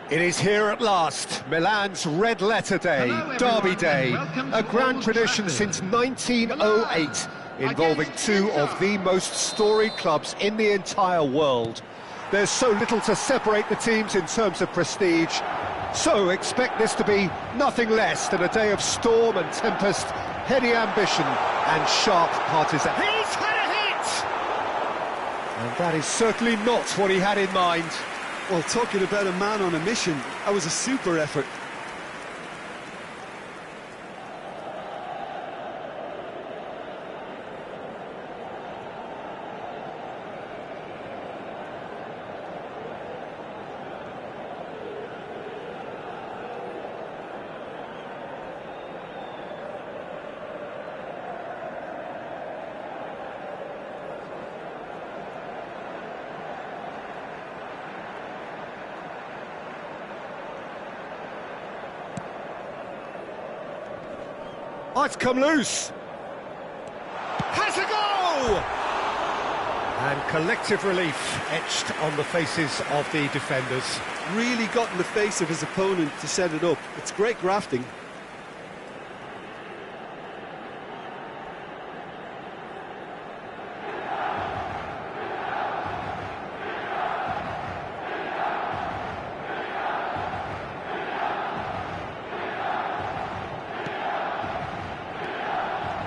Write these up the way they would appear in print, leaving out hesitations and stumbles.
It is here at last, Milan's Red Letter Day, Derby Day, a grand tradition since 1908, involving two of the most storied clubs in the entire world. There's so little to separate the teams in terms of prestige, so expect this to be nothing less than a day of storm and tempest, heady ambition and sharp partisan. He's had a hit! And that is certainly not what he had in mind. Well, talking about a man on a mission, that was a super effort. Oh, it's come loose. Has a goal! And collective relief etched on the faces of the defenders. Really got in the face of his opponent to set it up. It's great grafting.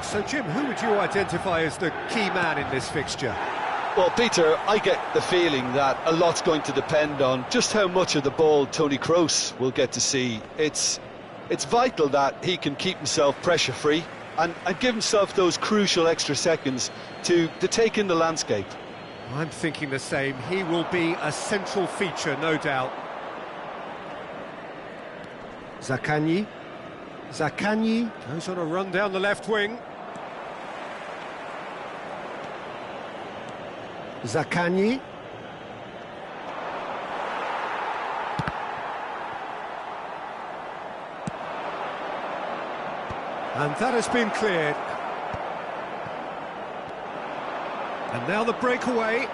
So, Jim, who would you identify as the key man in this fixture? Well, Peter, I get the feeling that a lot's going to depend on just how much of the ball Toni Kroos will get to see. It's vital that he can keep himself pressure-free and give himself those crucial extra seconds to take in the landscape. I'm thinking the same. He will be a central feature, no doubt. Zaccagni goes on a run down the left wing. Zaccagni. And that has been cleared. And now the breakaway.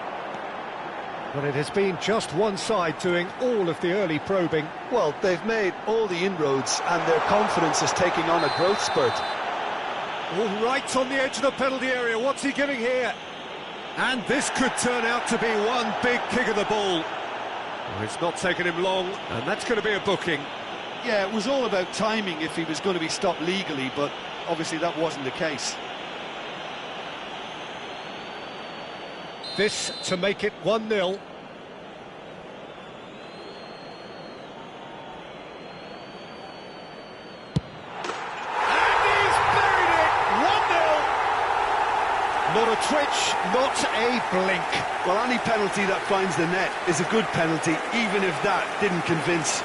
But it has been just one side doing all of the early probing. Well, they've made all the inroads and their confidence is taking on a growth spurt. All right on the edge of the penalty area. What's he giving here? And this could turn out to be one big kick of the ball. Well, it's not taken him long, and that's going to be a booking. Yeah, it was all about timing if he was going to be stopped legally, but obviously that wasn't the case. This to make it 1-0. Not a twitch, not a blink. Well, any penalty that finds the net is a good penalty, even if that didn't convince.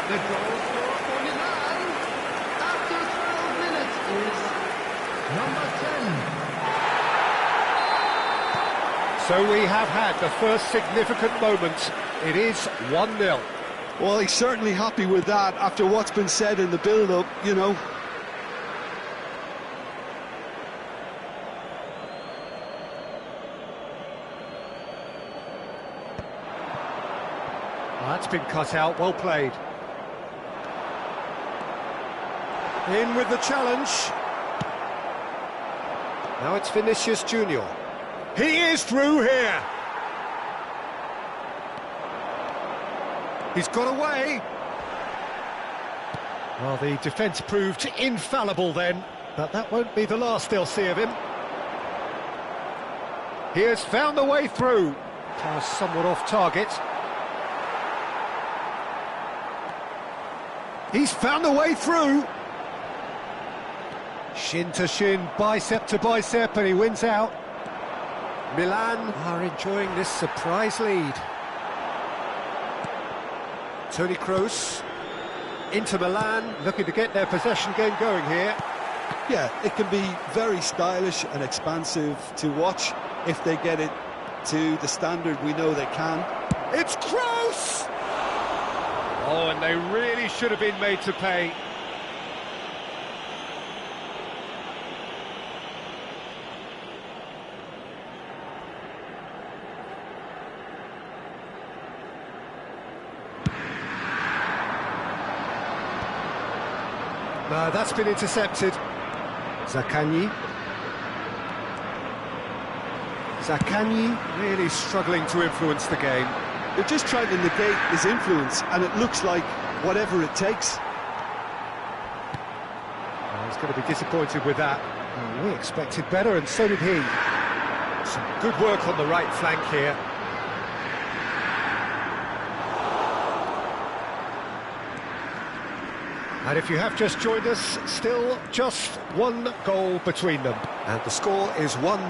The goal scorer for Milan after 12 minutes is number 10. So we have had the first significant moment. It is 1-0. Well, he's certainly happy with that after what's been said in the build-up, you know. That's been cut out, well played. In with the challenge. Now it's Vinicius Junior. He is through here. He's got away. Well, the defence proved infallible then, but that won't be the last they'll see of him. He has found the way through. Pass somewhat off target. He's found a way through. Shin to shin, bicep to bicep, and he wins out. Milan are enjoying this surprise lead. Toni Kroos into Milan, looking to get their possession game going here. Yeah, it can be very stylish and expansive to watch if they get it to the standard we know they can. It's Kroos! Oh, and they really should have been made to pay. No, that's been intercepted. Zaccagni. Zaccagni really struggling to influence the game. They're just trying to negate his influence, and it looks like whatever it takes. Well, he's going to be disappointed with that. Well, we expected better, and so did he. Some good work on the right flank here. And if you have just joined us, still just one goal between them. And the score is 1-0.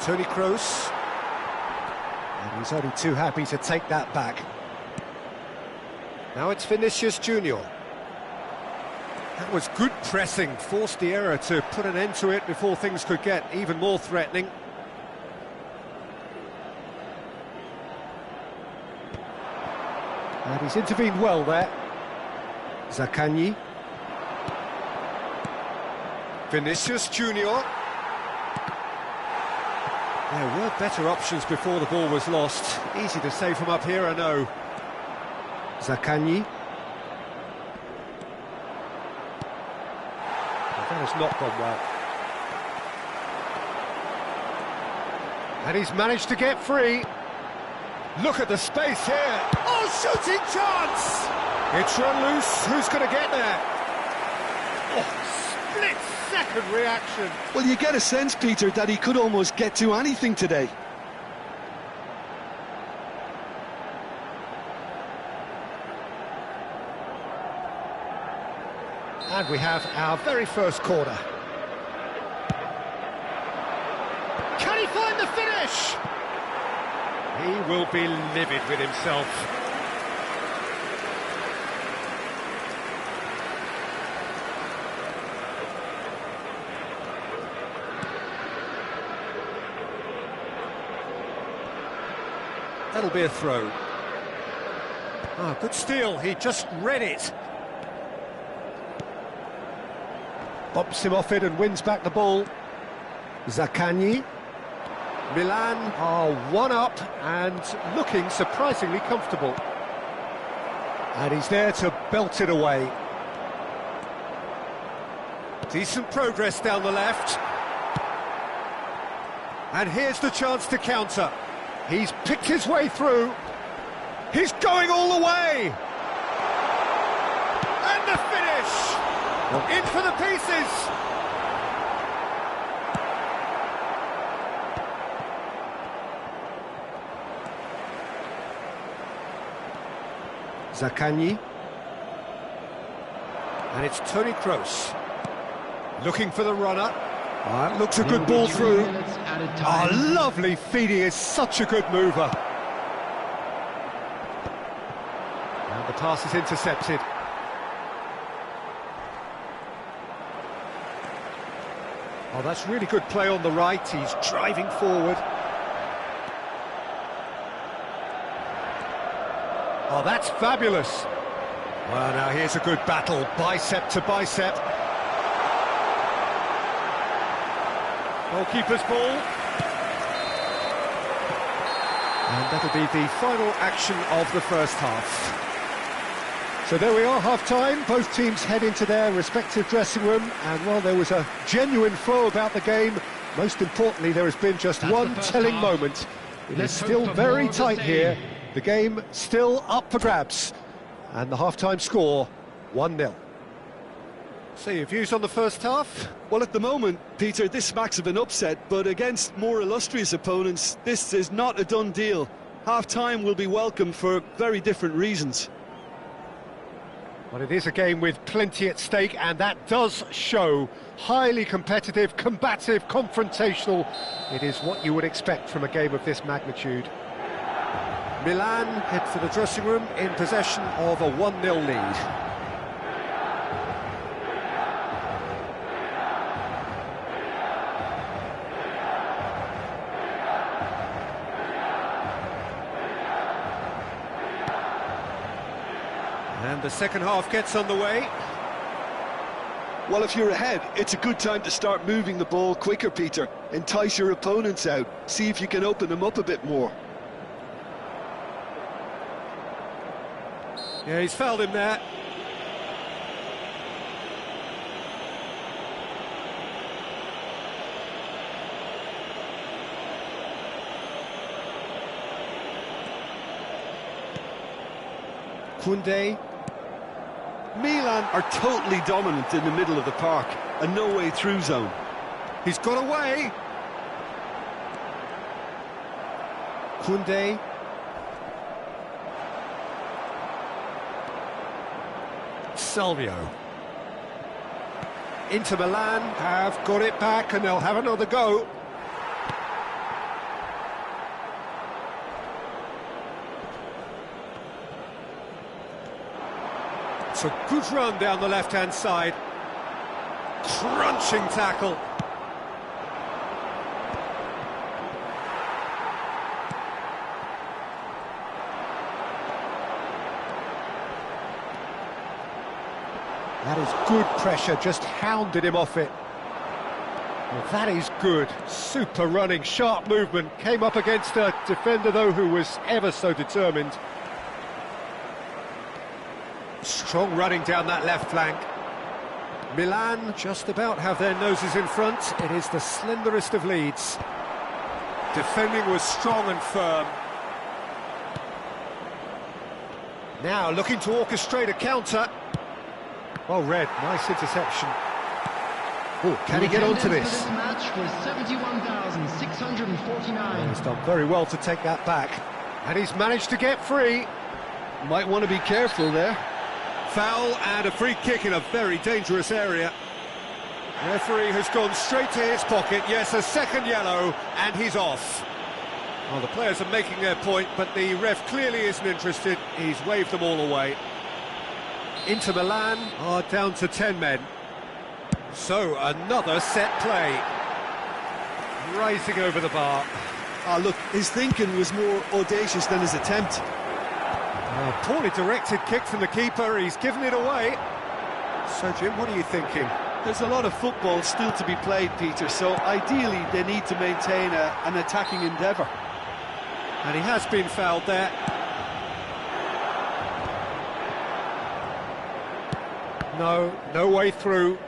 Toni Kroos. And he's only too happy to take that back. Now it's Vinicius Junior. That was good pressing, forced the error to put an end to it before things could get even more threatening. And he's intervened well there. Zaccagni. Vinicius Junior. There were better options before the ball was lost. Easy to say from up here, I know. Zaccagni. That has not gone well. And he's managed to get free. Look at the space here. Oh, shooting chance! It's run loose. Who's going to get there? Oh, split-second reaction. Well, you get a sense, Peter, that he could almost get to anything today. And we have our very first corner. Can he find the finish? He will be livid with himself. That'll be a throw. Ah, good steal, he just read it. Bumps him off it and wins back the ball. Zaccagni. Milan are one up and looking surprisingly comfortable. And he's there to belt it away. Decent progress down the left. And here's the chance to counter. He's picked his way through. He's going all the way. And the finish. In for the pieces. Zaccagni. And it's Toni Kroos. Looking for the runner. Oh, it looks a good ball through. Oh, lovely feed. He is such a good mover. And the pass is intercepted. Oh, that's really good play on the right. He's driving forward. Oh, that's fabulous. Well, now here's a good battle, bicep to bicep. Goalkeeper's ball. And that'll be the final action of the first half. So there we are, half-time. Both teams head into their respective dressing room. And while there was a genuine flow about the game, most importantly, there has been just one telling moment. It is still very tight here. The game still up for grabs. And the half-time score, 1-0. So your views on the first half? Well, at the moment, Peter, this smacks of an upset, but against more illustrious opponents, this is not a done deal. Half-time will be welcome for very different reasons. Well, it is a game with plenty at stake, and that does show. Highly competitive, combative, confrontational. It is what you would expect from a game of this magnitude. Milan head for the dressing room in possession of a 1-0 lead. And the second half gets underway. Well, if you're ahead, it's a good time to start moving the ball quicker, Peter. Entice your opponents out. See if you can open them up a bit more. Yeah, he's fouled him there. Koundé. Milan are totally dominant in the middle of the park, a no-way through zone. He's got away. Koundé. Salvio. Inter Milan have got it back and they'll have another go. It's a good run down the left-hand side. Crunching tackle. That is good pressure, just hounded him off it. Well, that is good. Super running, sharp movement. Came up against a defender, though, who was ever so determined. Strong running down that left flank. Milan just about have their noses in front. It is the slenderest of leads. Defending was strong and firm. Now looking to orchestrate a counter. Well read, nice interception. Oh, can he get onto this? This match was 71,649. He's done very well to take that back. And he's managed to get free. Might want to be careful there. Foul and a free kick in a very dangerous area. Referee has gone straight to his pocket. Yes, a second yellow, and he's off. Well, the players are making their point, but the ref clearly isn't interested. He's waved them all away. Inter Milan are down to 10 men. So, another set play. Rising over the bar. Look, his thinking was more audacious than his attempt. Poorly directed kick from the keeper. He's given it away. So, Jim, what are you thinking? There's a lot of football still to be played, Peter, so ideally they need to maintain an attacking endeavour. And he has been fouled there. No way through.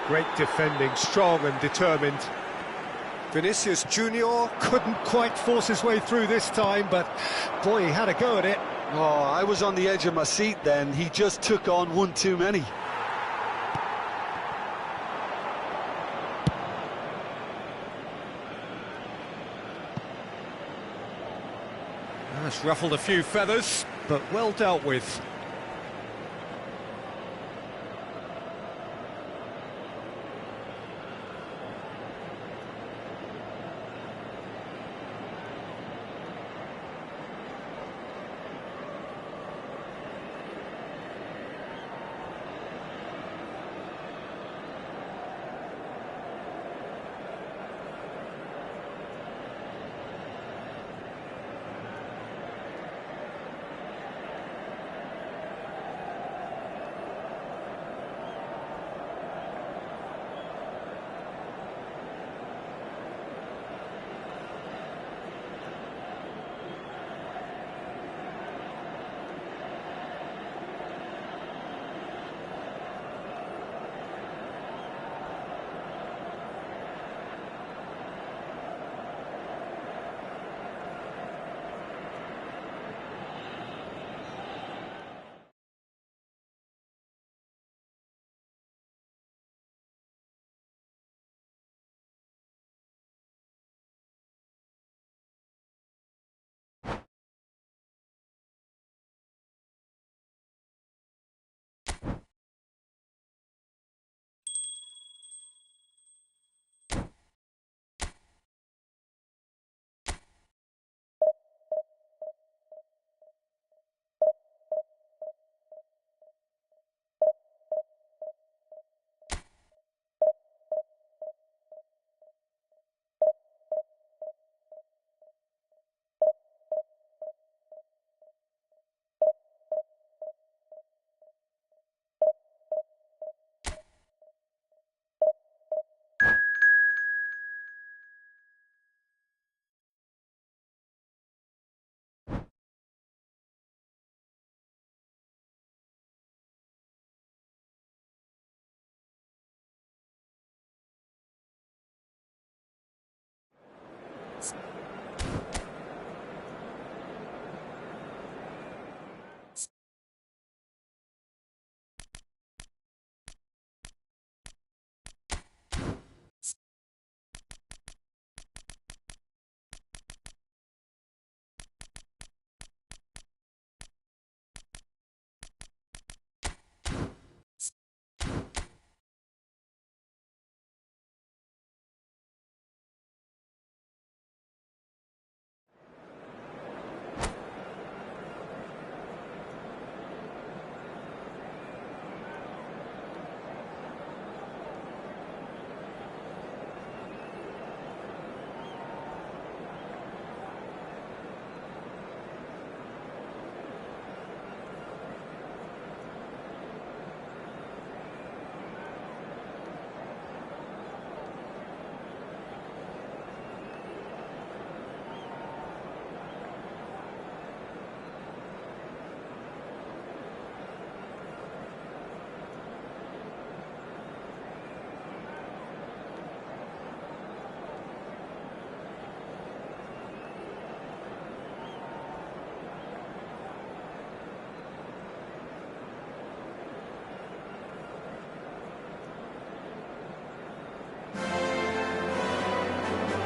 Great defending, strong and determined. Vinicius Junior couldn't quite force his way through this time, but boy, he had a go at it. Oh, I was on the edge of my seat then. He just took on one too many. That's ruffled a few feathers, but well dealt with.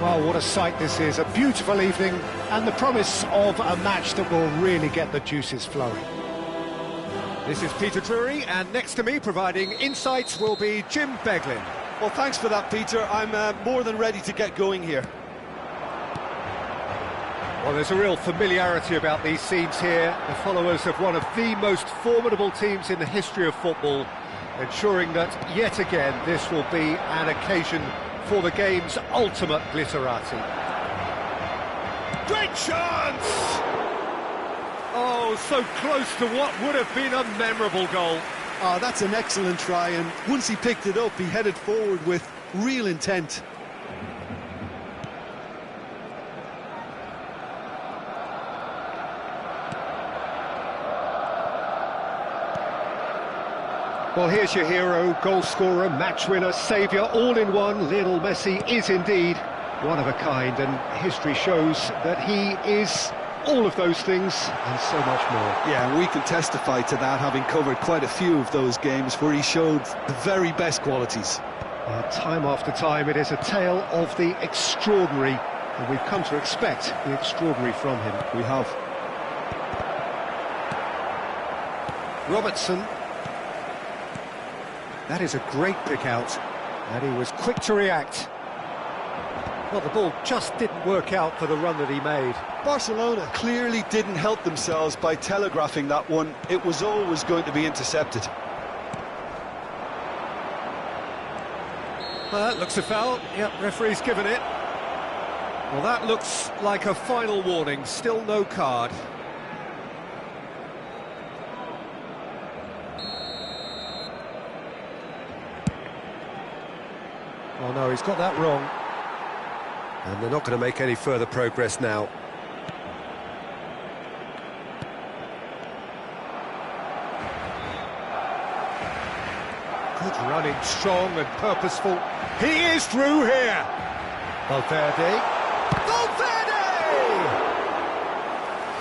Well, what a sight this is. A beautiful evening and the promise of a match that will really get the juices flowing. This is Peter Drury, and next to me providing insights will be Jim Beglin. Well, thanks for that, Peter. I'm more than ready to get going here. Well, there's a real familiarity about these scenes here. The followers of one of the most formidable teams in the history of football, ensuring that, yet again, this will be an occasion for the game's ultimate glitterati. Great chance! Oh, so close to what would have been a memorable goal. Oh, that's an excellent try, and once he picked it up, he headed forward with real intent. Well, here's your hero, goal scorer, match winner, saviour, all in one. Lionel Messi is indeed one of a kind, and history shows that he is all of those things and so much more. Yeah, and we can testify to that, having covered quite a few of those games where he showed the very best qualities. Time after time, it is a tale of the extraordinary, and we've come to expect the extraordinary from him. We have. Robertson. That is a great pick out, and he was quick to react. Well, the ball just didn't work out for the run that he made. Barcelona clearly didn't help themselves by telegraphing that one. It was always going to be intercepted. Well, that looks a foul. Yep, referee's given it. Well, that looks like a final warning. Still no card. Oh no, he's got that wrong. And they're not going to make any further progress now. Good running, strong and purposeful. He is through here. Valverde.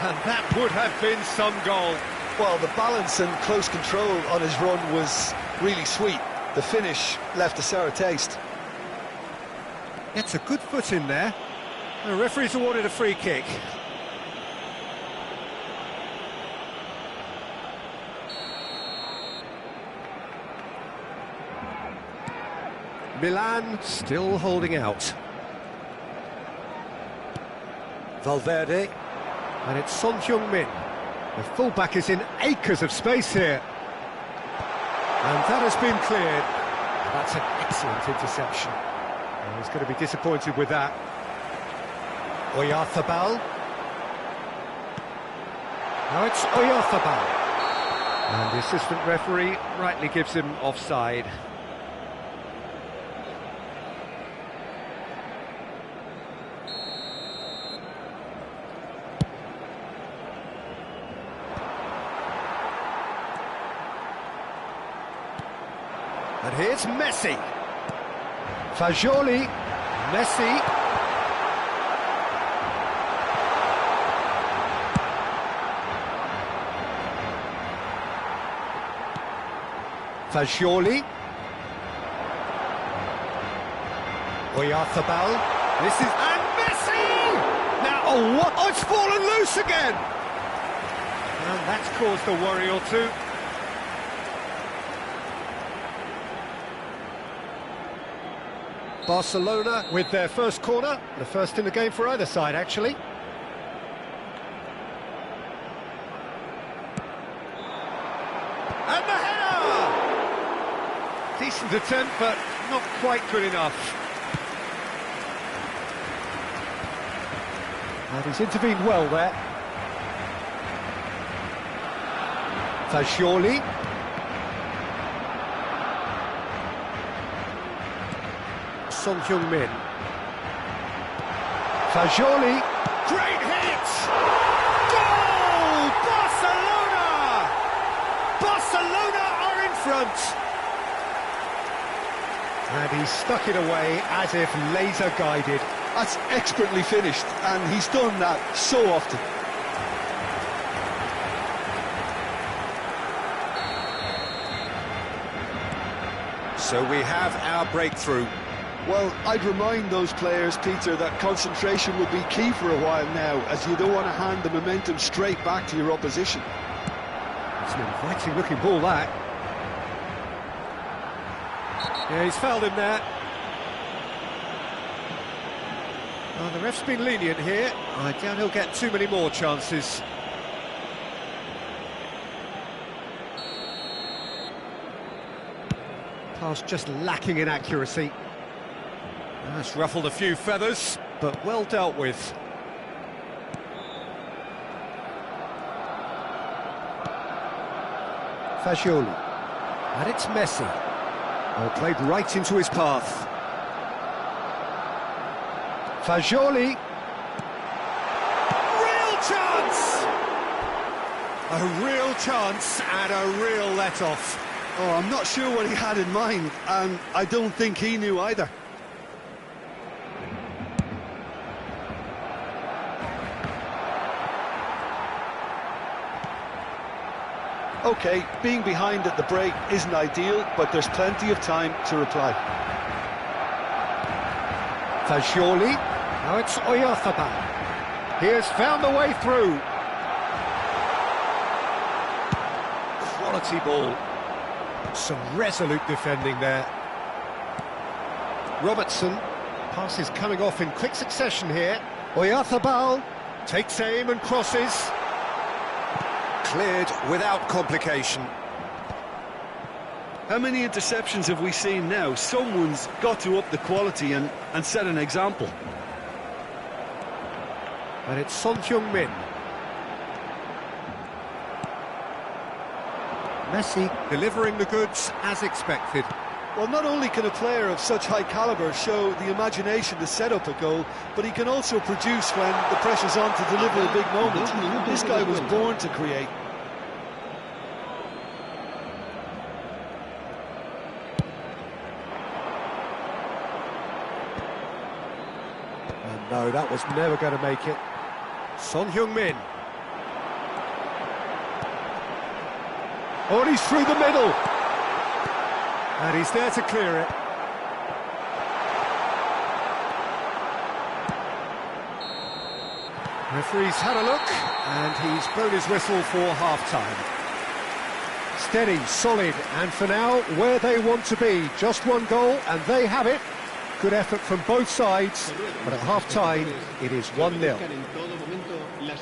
And that would have been some goal. Well, the balance and close control on his run was really sweet. The finish left a sour taste. Gets a good foot in there. The referee's awarded a free kick. Milan still holding out. Valverde. And it's Son Heung-min. The fullback is in acres of space here. And that has been cleared. That's an excellent interception. And he's going to be disappointed with that. Oyarzabal. Now it's Oyarzabal. And the assistant referee rightly gives him offside. And here's Messi. Fagioli. Messi. Fagioli. Oyarzabal. This is... And Messi! Now, oh, what? Oh, it's fallen loose again! And that's caused a worry or two. Barcelona with their first corner, the first in the game for either side, actually. And the header! Decent attempt, but not quite good enough. And he's intervened well there. Fagioli. Son Heung-min. Fagioli. Great hit! Goal! Barcelona! Barcelona are in front! And he stuck it away as if laser guided. That's expertly finished, and he's done that so often. So we have our breakthrough. Well, I'd remind those players, Peter, that concentration will be key for a while now, as you don't want to hand the momentum straight back to your opposition. It's an inviting-looking ball, that. Yeah, he's fouled him there. Oh, the ref's been lenient here. I doubt he'll get too many more chances. Pass just lacking in accuracy. That's ruffled a few feathers, but well dealt with. Fagioli. And it's Messi. Oh, played right into his path. Fagioli. Real chance! A real chance and a real let-off. Oh, I'm not sure what he had in mind, and I don't think he knew either. OK, being behind at the break isn't ideal, but there's plenty of time to reply. Fagioli. Now it's Oyarzabal. He has found the way through. Quality ball. Some resolute defending there. Robertson. Pass is coming off in quick succession here. Oyarzabal takes aim and crosses. Cleared without complication. How many interceptions have we seen now? Someone's got to up the quality and set an example. And it's Son Heung-min. Messi delivering the goods as expected. Well, not only can a player of such high calibre show the imagination to set up a goal, but he can also produce when the pressure's on to deliver a big moment. This guy was born to create. And no, that was never going to make it. Son Heung-min. Oh, and he's through the middle. And he's there to clear it. Referee's had a look, and he's blown his whistle for half-time. Steady, solid, and for now, where they want to be. Just one goal, and they have it. Good effort from both sides, but at half-time, it is 1-0.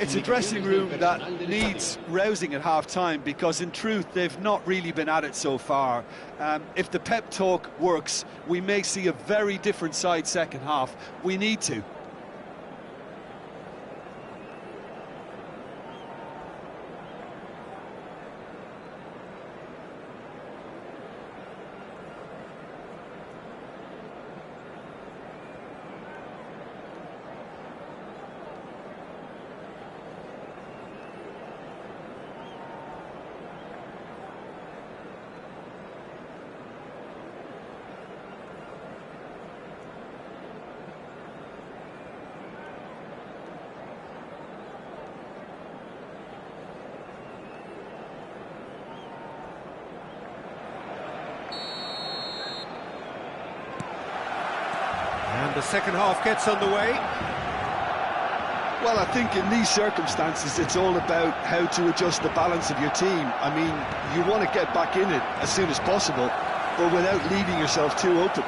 It's a dressing room that needs rousing at half-time, because in truth they've not really been at it so far. If the pep talk works, we may see a very different side second half. We need to. And the second half gets underway. Well, I think in these circumstances it's all about how to adjust the balance of your team. I mean, you want to get back in it as soon as possible, but without leaving yourself too open.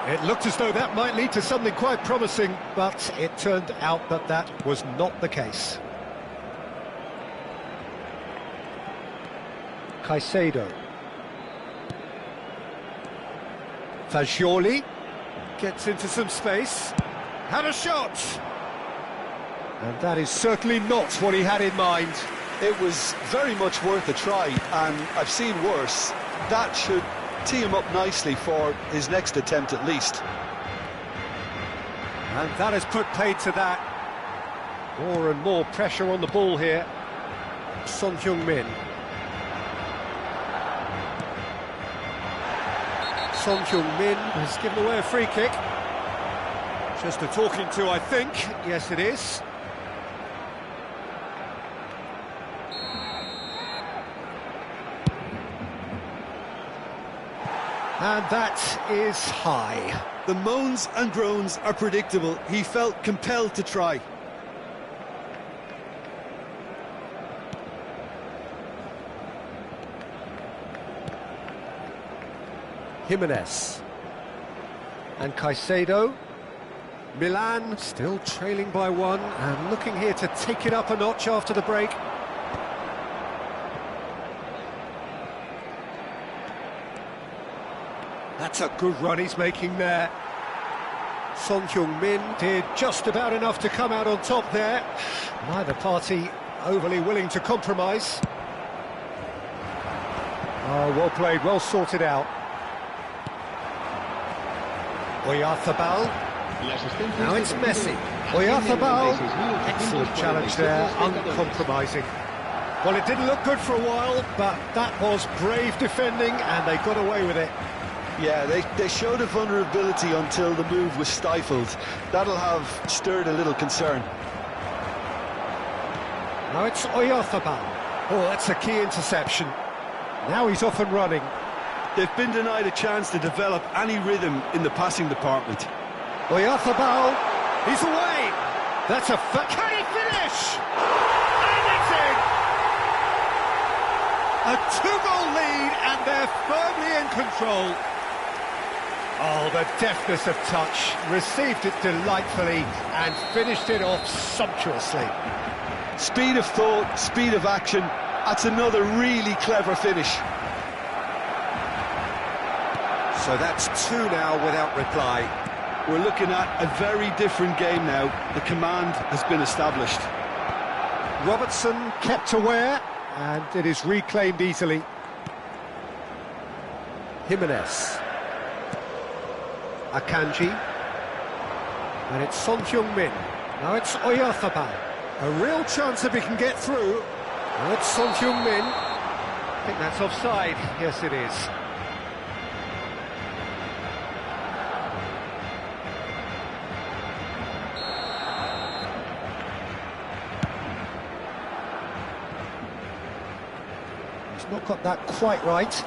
It looked as though that might lead to something quite promising, but it turned out that that was not the case. Caicedo. Fagioli Gets into some space. Had a shot! and that is certainly not what he had in mind. It was very much worth a try, and I've seen worse. That should tee him up nicely for his next attempt at least. And that has put paid to that. More and more pressure on the ball here. Son Heung-min. Son Heung-min has given away a free kick. Just a talking to, I think. Yes, it is. And that is high. The moans and groans are predictable. He felt compelled to try. Jimenez. And Caicedo. Milan still trailing by one and looking here to take it up a notch after the break. That's a good run he's making there. Son Heung-min did just about enough to come out on top there. Neither party overly willing to compromise. Oh, well played, well sorted out. Oyarzabal. Now it's Messi. Oyarzabal. Excellent challenge there, uncompromising. Well, it didn't look good for a while, but that was brave defending and they got away with it. Yeah, they showed a vulnerability until the move was stifled. That'll have stirred a little concern. Now it's Oyarzabal. Oh, that's a key interception. Now he's off and running. They've been denied a chance to develop any rhythm in the passing department. Oyarzabal, he's away. That's a can he finish? And it's in. A two-goal lead, and they're firmly in control. Oh, the deftness of touch, received it delightfully and finished it off sumptuously. Speed of thought, speed of action, that's another really clever finish. So that's two now without reply. We're looking at a very different game now. The command has been established. Robertson kept aware, and it is reclaimed easily. Jimenez. Akanji. And it's Son Heung-min. Now it's Oyarzabal. A real chance if he can get through. Now it's Son Heung-min. I think that's offside. Yes, it is. He's not got that quite right.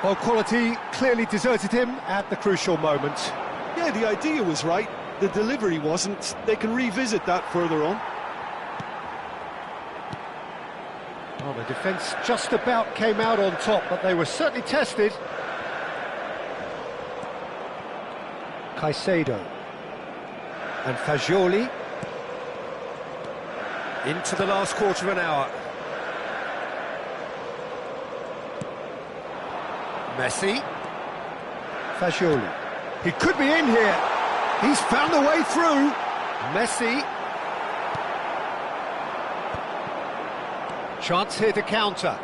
Well, quality clearly deserted him at the crucial moment. Yeah, the idea was right. The delivery wasn't. They can revisit that further on. Well, the defence just about came out on top, but they were certainly tested. Caicedo. And Fagioli. Into the last quarter of an hour. Messi. Fagioli. He could be in here. He's found a way through. Messi. Chance here to counter.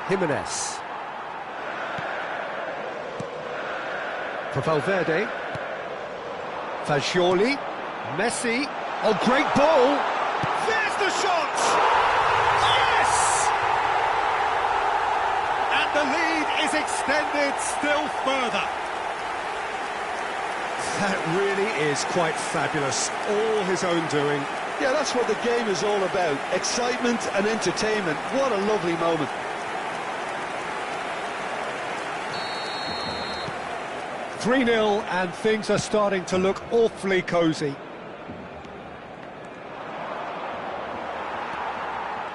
Jimenez. For Valverde. Fagioli. Messi. Oh, great ball. There's the shot. Yes! And the lead is extended still further. That really is quite fabulous. All his own doing. Yeah, that's what the game is all about. Excitement and entertainment. What a lovely moment. "3-0 and things are starting to look awfully cosy.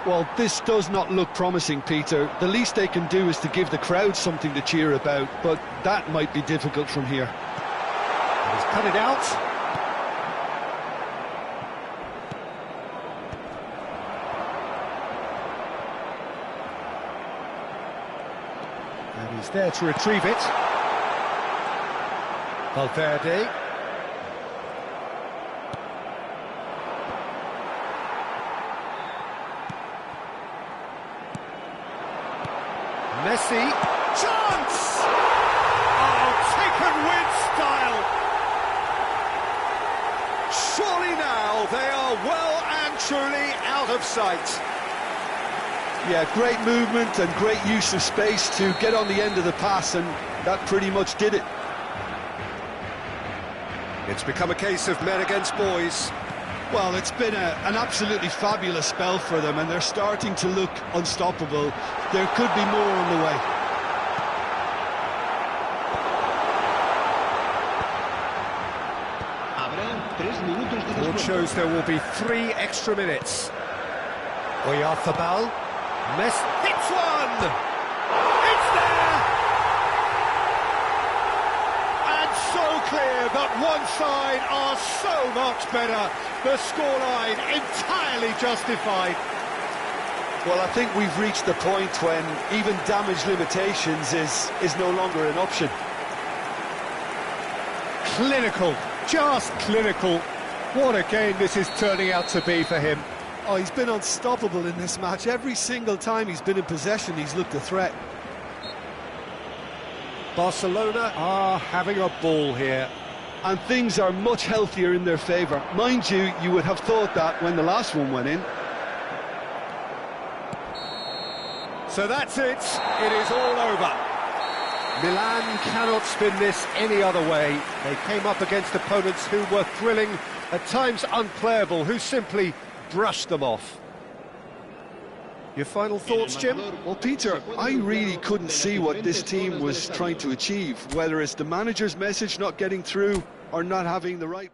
Well, this does not look promising, Peter. The least they can do is to give the crowd something to cheer about, but that might be difficult from here. He's cut it out. And he's there to retrieve it. Valverde. Messi. Chance! Oh, taken with style. Surely now they are well and truly out of sight. Yeah, great movement and great use of space to get on the end of the pass, and that pretty much did it. It's become a case of men against boys. Well, it's been an absolutely fabulous spell for them, and they're starting to look unstoppable. There could be more on the way. Board shows there will be 3 extra minutes. Oyarzabal. Messi hits one! It's there! And so clear that one side are so much better. The scoreline entirely justified. Well, I think we've reached the point when even damage limitations is no longer an option. Clinical, just clinical. What a game this is turning out to be for him. Oh, he's been unstoppable in this match. Every single time he's been in possession, he's looked a threat. Barcelona are having a ball here. And things are much healthier in their favour. Mind you, you would have thought that when the last one went in. So that's it. It is all over. Milan cannot spin this any other way. They came up against opponents who were thrilling, at times unplayable, who simply brushed them off. Your final thoughts, Jim? Well, Peter, I really couldn't see what this team was trying to achieve, whether it's the manager's message not getting through or not having the right...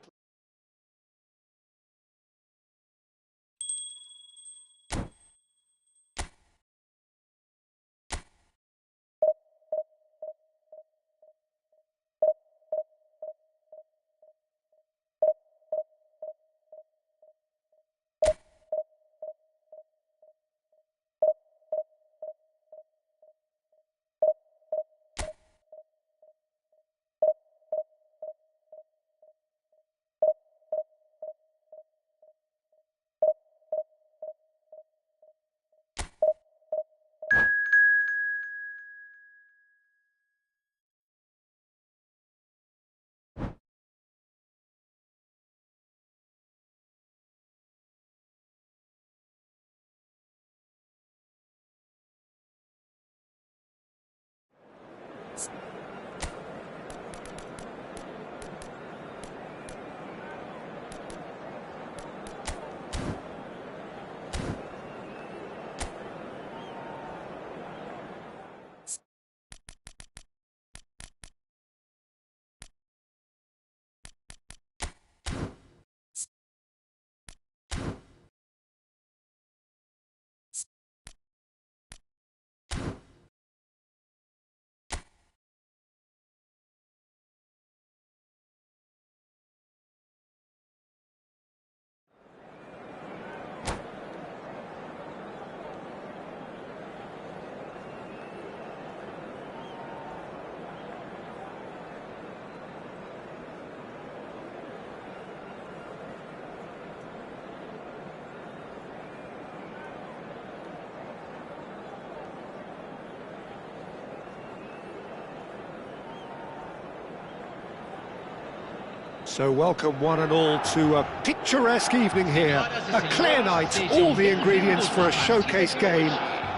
So welcome one and all to a picturesque evening here. A clear night, all the ingredients for a showcase game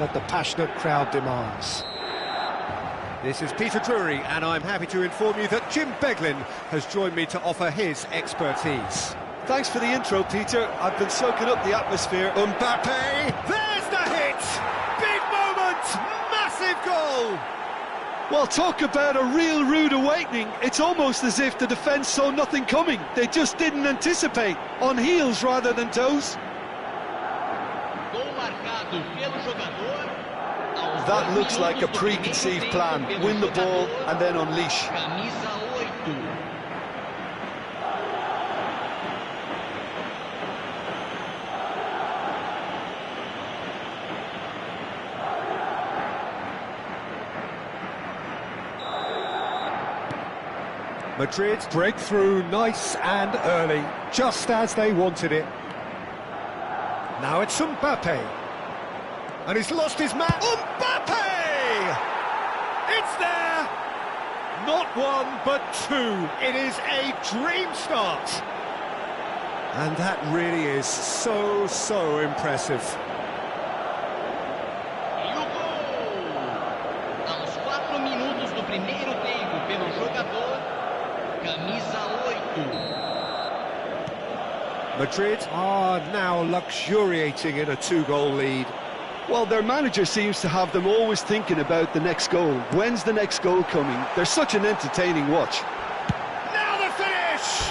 that the passionate crowd demands. This is Peter Drury, and I'm happy to inform you that Jim Beglin has joined me to offer his expertise. Thanks for the intro, Peter. I've been soaking up the atmosphere. Mbappe, there's the hit! Big moment, massive goal! Well, talk about a real rude awakening. It's almost as if the defence saw nothing coming. They just didn't anticipate. On heels rather than toes. That looks like a preconceived plan. Win the ball and then unleash. Madrid break through nice and early, just as they wanted it. Now it's Mbappe. And he's lost his man. Mbappe! It's there! Not one, but two. It is a dream start. And that really is so impressive. Aos 4 minutos do primeiro tempo pelo jogador, camisa 8. Madrid are now luxuriating in a two-goal lead. Well, their manager seems to have them always thinking about the next goal. When's the next goal coming? They're such an entertaining watch. Now the finish!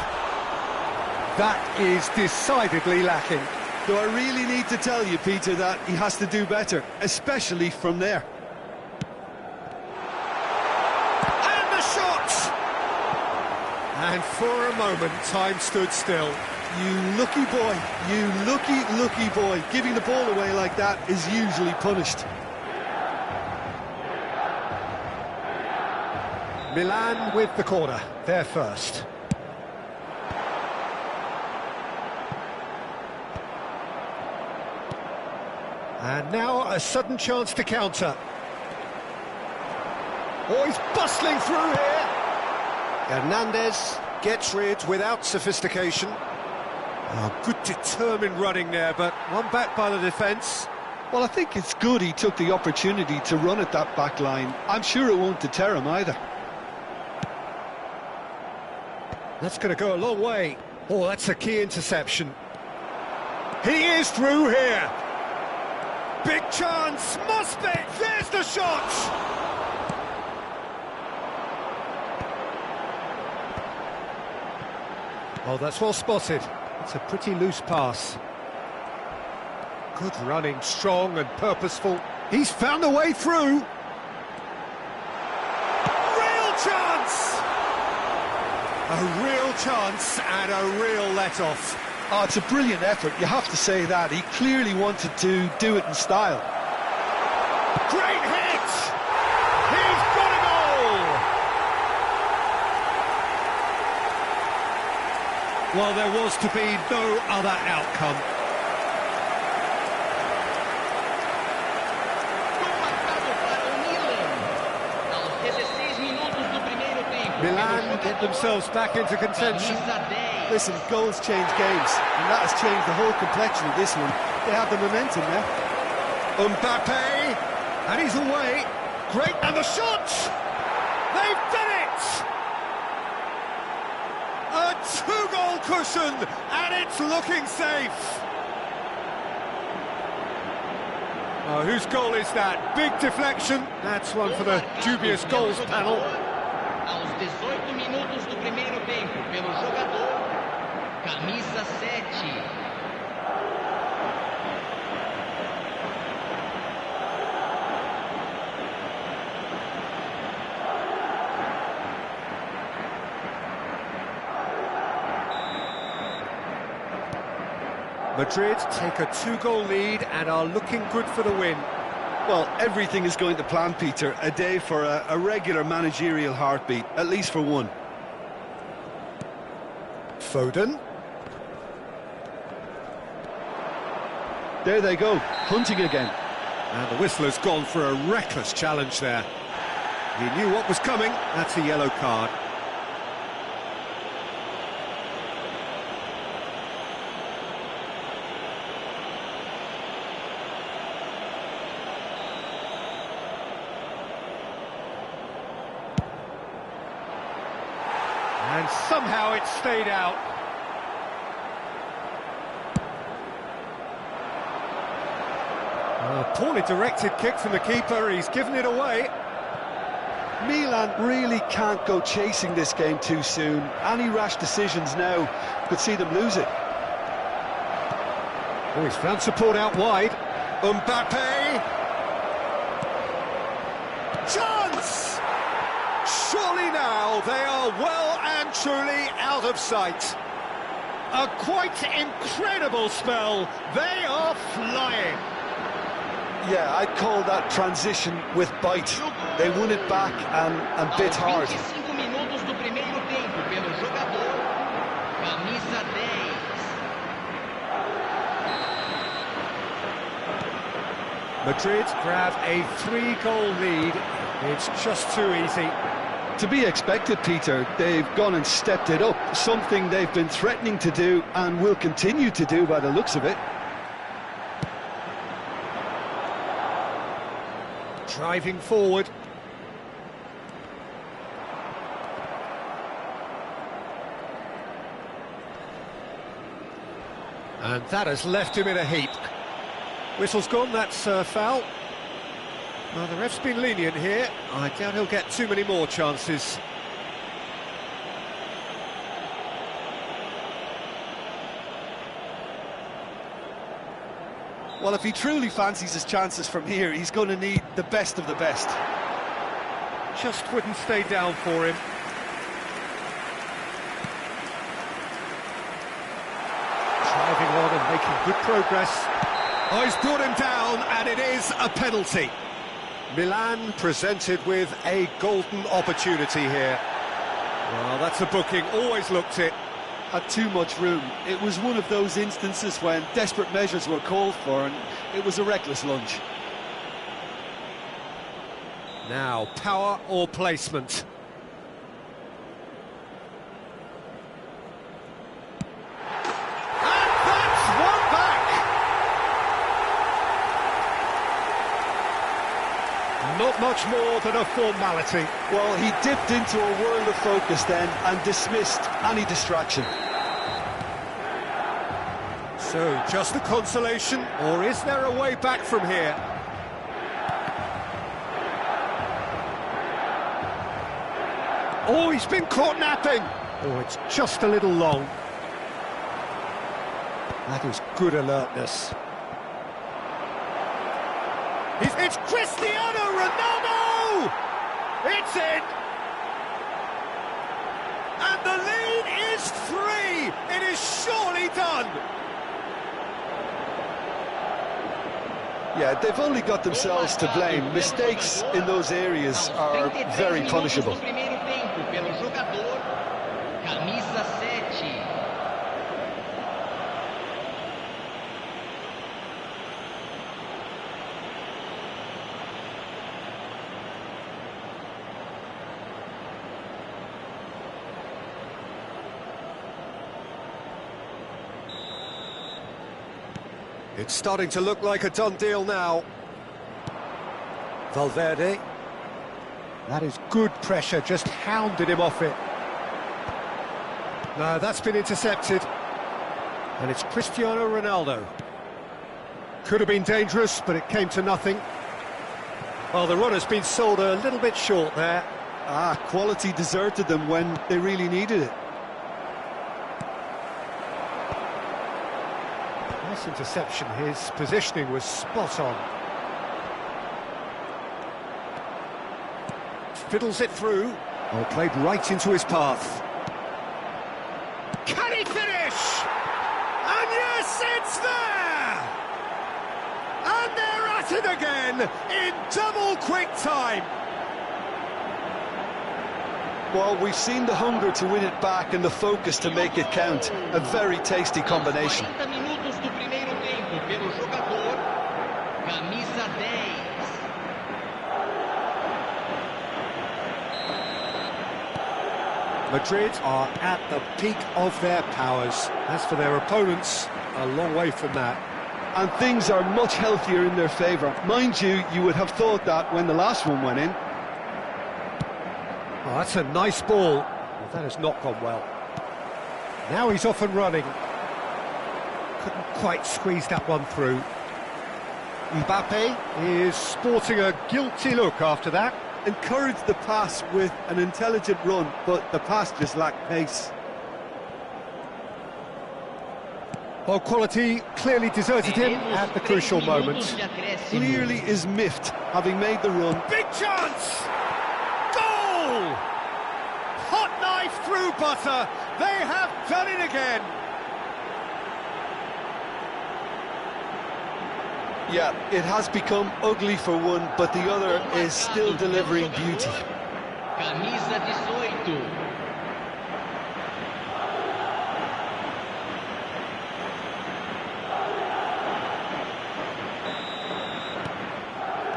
That is decidedly lacking. Do I really need to tell you, Peter, that he has to do better, especially from there? And the shot! And for a moment, time stood still. You lucky boy, you lucky boy. Giving the ball away like that is usually punished. Milan with the corner, they're first. And now a sudden chance to counter. Oh, he's bustling through here. Hernandez gets rid without sophistication. Oh, good determined running there, but one back by the defence. Well, I think it's good he took the opportunity to run at that back line. I'm sure it won't deter him either. That's going to go a long way. Oh, that's a key interception. He is through here. Big chance, must be. There's the shot. Oh, that's well spotted. It's a pretty loose pass. Good running, strong and purposeful. He's found a way through. Real chance! A real chance and a real let-off. Oh, it's a brilliant effort, you have to say that. He clearly wanted to do it in style. Great hit! He's got a goal! Well, there was to be no other outcome. Milan get themselves back into contention. Listen, goals change games, and that has changed the whole complexion of this one. They have the momentum now. Mbappe, and he's away. Great, and the shot! They've done it! A two-goal cushion, and it's looking safe. Oh, whose goal is that? Big deflection. That's one for the dubious goals panel. Aos 18 minutos do primeiro tempo, pelo jogador, camisa 7. Madrid take a two-goal lead and are looking good for the win. Well, everything is going to plan, Peter. A day for a regular managerial heartbeat, at least for one. Foden. There they go, hunting again. And the whistler's gone for a reckless challenge there. He knew what was coming. That's a yellow card. And somehow it stayed out. A poorly directed kick from the keeper, he's given it away. Milan really can't go chasing this game too soon. Any rash decisions now could see them lose it. Oh, he's found support out wide. Mbappe! Chance! Surely now they are well and truly out of sight. A quite incredible spell. They are flying. Yeah, I'd call that transition with bite. They won it back and bit hard. 25 minutos do primeiro tempo, pelo jogador, camisa 10. Madrid grab a three-goal lead. It's just too easy. To be expected, Peter. They've gone and stepped it up, something they've been threatening to do and will continue to do by the looks of it. Driving forward. And that has left him in a heap. Whistle's gone, that's foul. Well, the ref's been lenient here. I doubt he'll get too many more chances. Well, if he truly fancies his chances from here, he's going to need the best of the best. Just wouldn't stay down for him. Driving on and making good progress. Oh, he's brought him down, and it is a penalty. Milan presented with a golden opportunity here. Well, that's a booking, always looked it. Had too much room. It was one of those instances when desperate measures were called for, and it was a reckless lunge. Now, power or placement? And that's one back! Not much more than a formality. Well, he dipped into a world of focus then and dismissed any distraction. So, just a consolation, or is there a way back from here? Oh, he's been caught napping! Oh, it's just a little long. That is good alertness. It's Cristiano Ronaldo! It's in! And the lead is 3! It is surely done! Yeah, they've only got themselves to blame. Mistakes in those areas are very punishable. Camisa 7. It's starting to look like a done deal now. Valverde. That is good pressure, just hounded him off it. No, that's been intercepted. And it's Cristiano Ronaldo. Could have been dangerous, but it came to nothing. Well, the run has been sold a little bit short there. Quality deserted them when they really needed it. Nice interception, his positioning was spot on. Fiddles it through. Oh, played right into his path. Can he finish? And yes, it's there! And they're at it again in double quick time. Well, we've seen the hunger to win it back and the focus to make it count. A very tasty combination. 40 minutos do primeiro tempo pelo jogador Camisa 10. Madrid are at the peak of their powers. As for their opponents, a long way from that. And things are much healthier in their favour. Mind you, you would have thought that when the last one went in. Oh, that's a nice ball. Well, that has not gone well. Now he's off and running. Couldn't quite squeeze that one through. Mbappe is sporting a guilty look after that. Encouraged the pass with an intelligent run, but the pass just lacked pace. Well, quality clearly deserted him at the crucial moment. Clearly is miffed, having made the run. Big chance! Goal! Hot knife through butter. They have done it again. Yeah, it has become ugly for one, but the other is still delivering beauty. Camisa 18.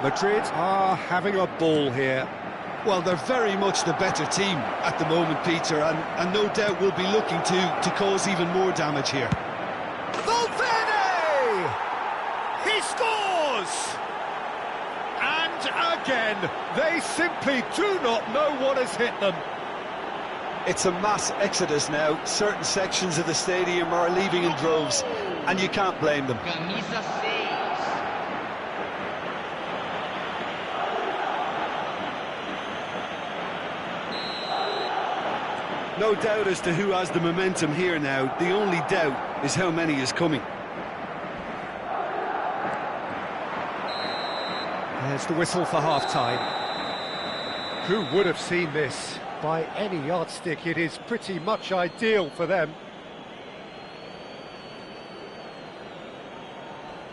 Madrid are having a ball here. Well, they're very much the better team at the moment, Peter, and no doubt will be looking to cause even more damage here. Valverde! He scores! And again, they simply do not know what has hit them. It's a mass exodus now. Certain sections of the stadium are leaving in droves, and you can't blame them. Camisa 6. No doubt as to who has the momentum here now. The only doubt is how many is coming. There's the whistle for half-time. Who would have seen this? By any yardstick, it is pretty much ideal for them.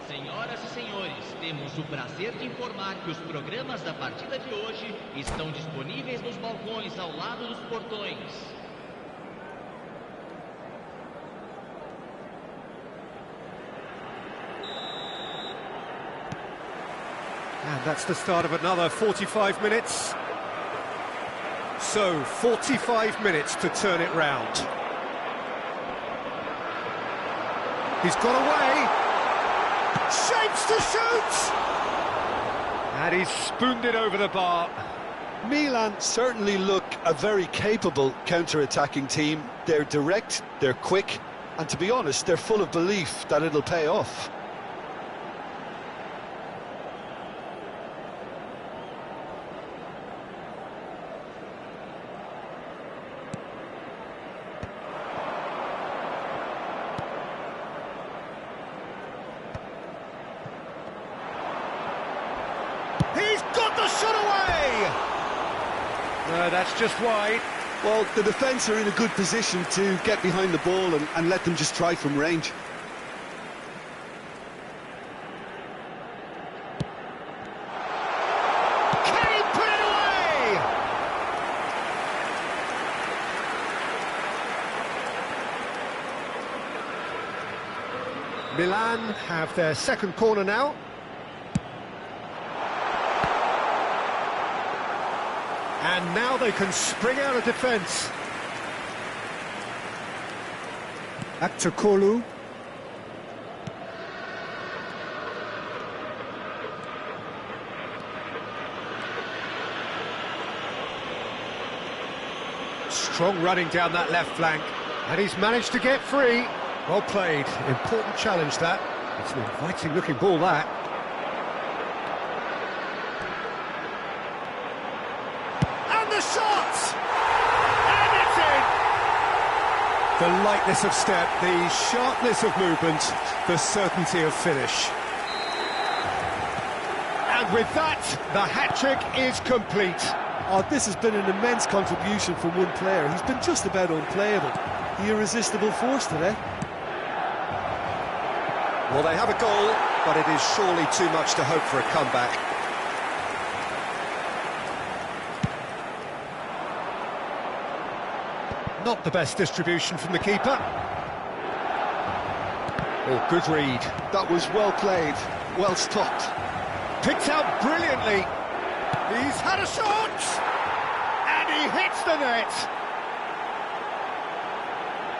Senhoras e senhores, temos o prazer de informar que os programas da partida de hoje estão disponíveis nos balcões ao lado dos portões. And that's the start of another 45 minutes. So, 45 minutes to turn it round. He's got away. Shapes to shoot! And he's spooned it over the bar. Milan certainly look a very capable counter-attacking team. They're direct, they're quick, and to be honest, they're full of belief that it'll pay off. He's got the shot away! No, that's just wide. Well, the defence are in a good position to get behind the ball and let them just try from range. Can he put it away? Milan have their second corner now. And now they can spring out of defence. Back to Kolu. Strong running down that left flank. And he's managed to get free. Well played. Important challenge, that. It's an inviting-looking ball, that. Shot! And it's in! The lightness of step, the sharpness of movement, the certainty of finish. And with that, the hat-trick is complete. Oh, this has been an immense contribution from one player. He's been just about unplayable. The irresistible force today. Well, they have a goal, but it is surely too much to hope for a comeback. Not the best distribution from the keeper. Oh, good read. That was well played, well stopped. Picked out brilliantly. He's had a shot! And he hits the net.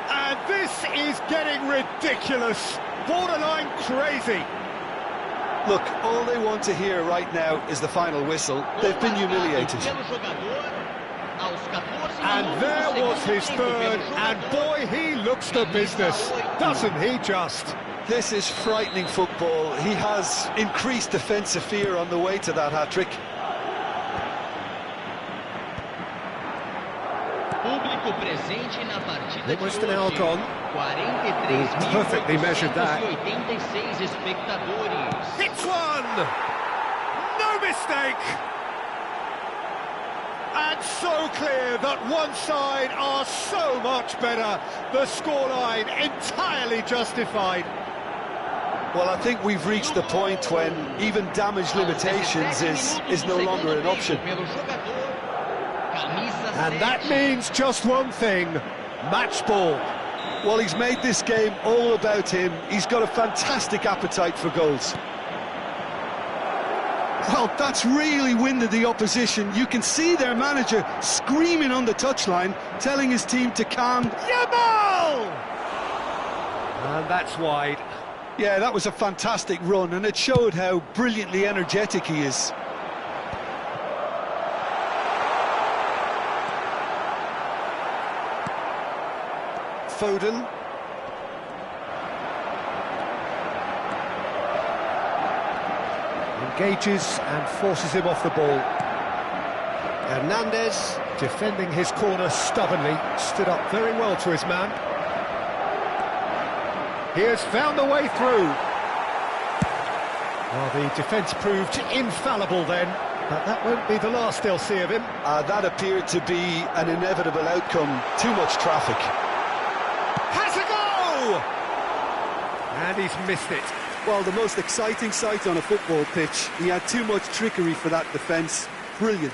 And this is getting ridiculous. Borderline crazy. Look, all they want to hear right now is the final whistle. They've been humiliated. And there was his third, and boy, he looks the business, doesn't he just? This is frightening football. He has increased defensive fear on the way to that hat-trick. Almost an hour gone. Perfectly measured that. Hits one! No mistake! And so clear that one side are so much better. The scoreline entirely justified. Well, I think we've reached the point when even damage limitations is no longer an option. And that means just one thing, match ball. Well, he's made this game all about him. He's got a fantastic appetite for goals. Well, that's really winded the opposition. You can see their manager screaming on the touchline, telling his team to calm. Yamal! And that's wide. Yeah, that was a fantastic run, and it showed how brilliantly energetic he is. Foden. Engages and forces him off the ball. Hernandez, defending his corner stubbornly, stood up very well to his man. He has found a way through. Well, the defence proved infallible then, but that won't be the last they'll see of him. That appeared to be an inevitable outcome. Too much traffic. Has a go! And he's missed it. Well, the most exciting sight on a football pitch. He had too much trickery for that defence. Brilliant.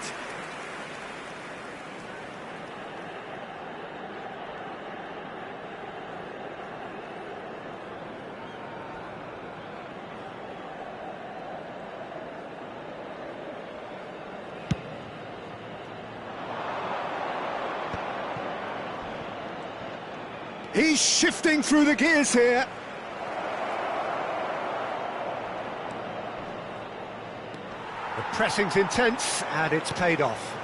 He's shifting through the gears here. The pressing's intense, and it's paid off.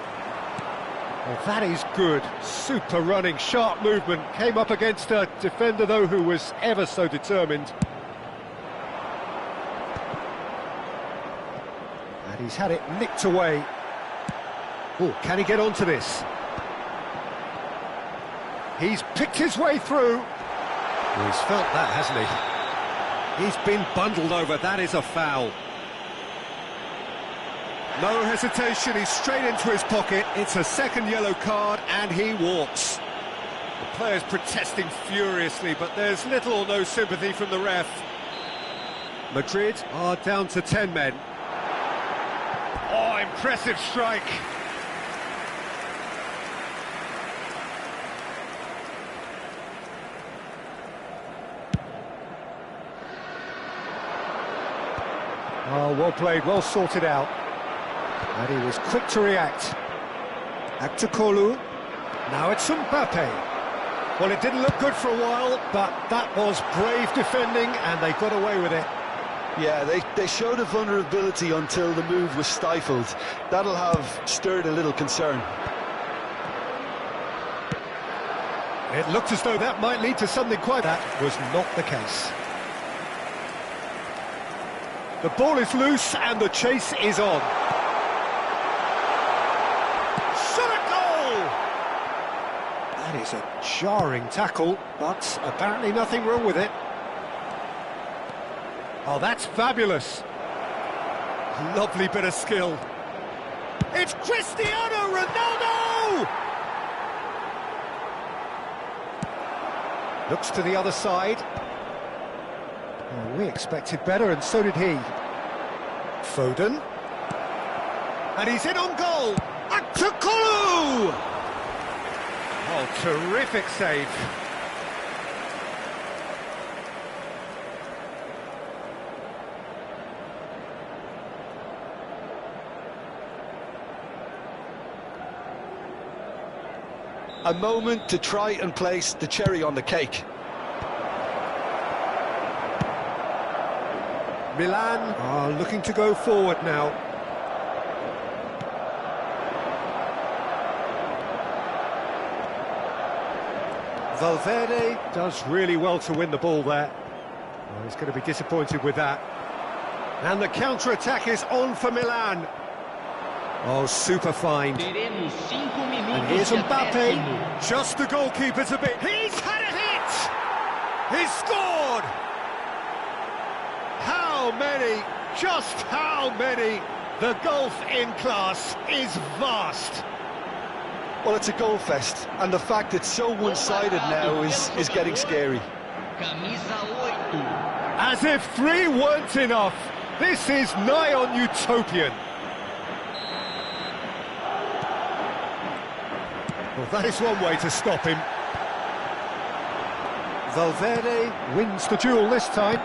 Well, that is good. Super running, sharp movement. Came up against a defender, though, who was ever so determined. And he's had it nicked away. Oh, can he get onto this? He's picked his way through. Well, he's felt that, hasn't he? He's been bundled over. That is a foul. No hesitation, he's straight into his pocket. It's a second yellow card, and he walks. The player's protesting furiously, but there's little or no sympathy from the ref. Madrid are down to 10 men. Oh, impressive strike. Oh, well played, well sorted out. And he was quick to react. Aktukolu. Now it's Mbappe. Well, it didn't look good for a while, but that was brave defending, and they got away with it. Yeah, they showed a vulnerability until the move was stifled. That'll have stirred a little concern. It looked as though that might lead to something quite... That was not the case. The ball is loose and the chase is on. Shot a goal! That is a jarring tackle, but apparently nothing wrong with it. Oh, that's fabulous. Lovely bit of skill. It's Cristiano Ronaldo! Looks to the other side. Well, we expected better, and so did he. Foden. And he's in on goal. Aktukolu! Oh, terrific save. A moment to try and place the cherry on the cake. Milan are looking to go forward now. Valverde does really well to win the ball there. Well, he's going to be disappointed with that. And the counter-attack is on for Milan. Oh, super find. And here's Mbappe. Just the goalkeeper to beat. He's had a hit! He's scored! How many? Just how many? The gulf in class is vast. Well, it's a goal fest, and the fact it's so one-sided now is getting scary. As if 3 weren't enough, this is nigh on utopian. Well, that is one way to stop him. Valverde wins the duel this time.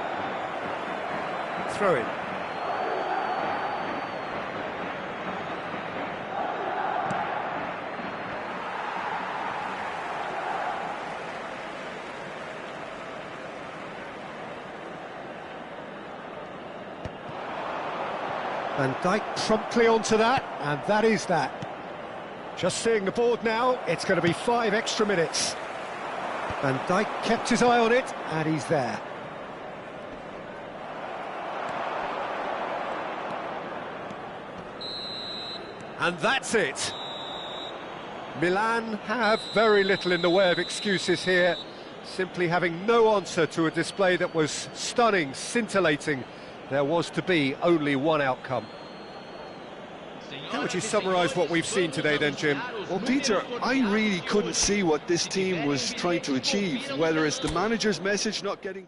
Throw it. Van Dijk promptly onto that, and that is that. Just seeing the board now, it's going to be 5 extra minutes. Van Dijk kept his eye on it, and he's there. And that's it. Milan have very little in the way of excuses here, simply having no answer to a display that was stunning, scintillating. There was to be only one outcome. How would you summarise what we've seen today then, Jim? Well, Peter, I really couldn't see what this team was trying to achieve, whether it's the manager's message not getting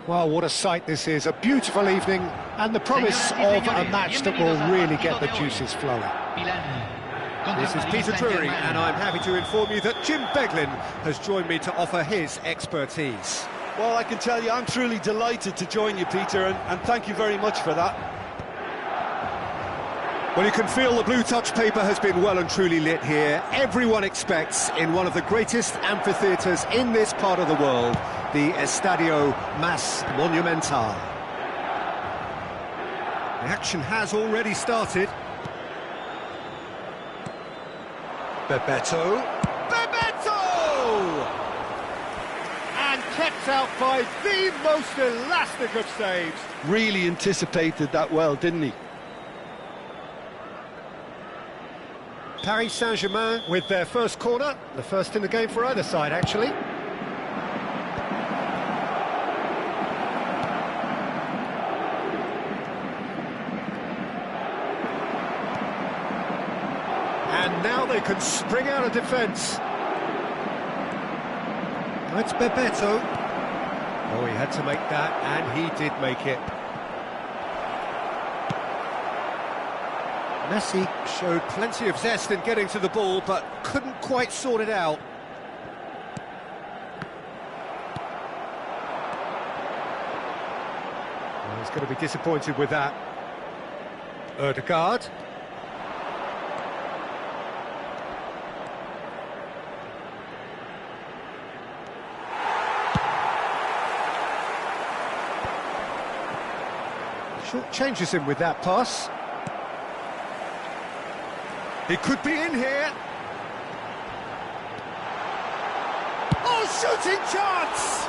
Well, what a sight this is, a beautiful evening, and the promise of a match that will really get the juices flowing. This is Peter Drury, and I'm happy to inform you that Jim Beglin has joined me to offer his expertise. Well, I can tell you, I'm truly delighted to join you, Peter, and thank you very much for that. Well, you can feel the blue touch paper has been well and truly lit here. Everyone expects, in one of the greatest amphitheatres in this part of the world, the Estadio Mas Monumental. The action has already started. Bebeto! And kept out by the most elastic of saves. Really anticipated that well, didn't he? Paris Saint-Germain with their first corner, the first in the game for either side, actually. And now they can spring out of defence. It's Bebeto. Oh, he had to make that, and he did make it. Messi showed plenty of zest in getting to the ball, but couldn't quite sort it out. Well, he's going to be disappointed with that. Ødegaard. Short changes him with that pass. He could be in here. Oh, shooting chance!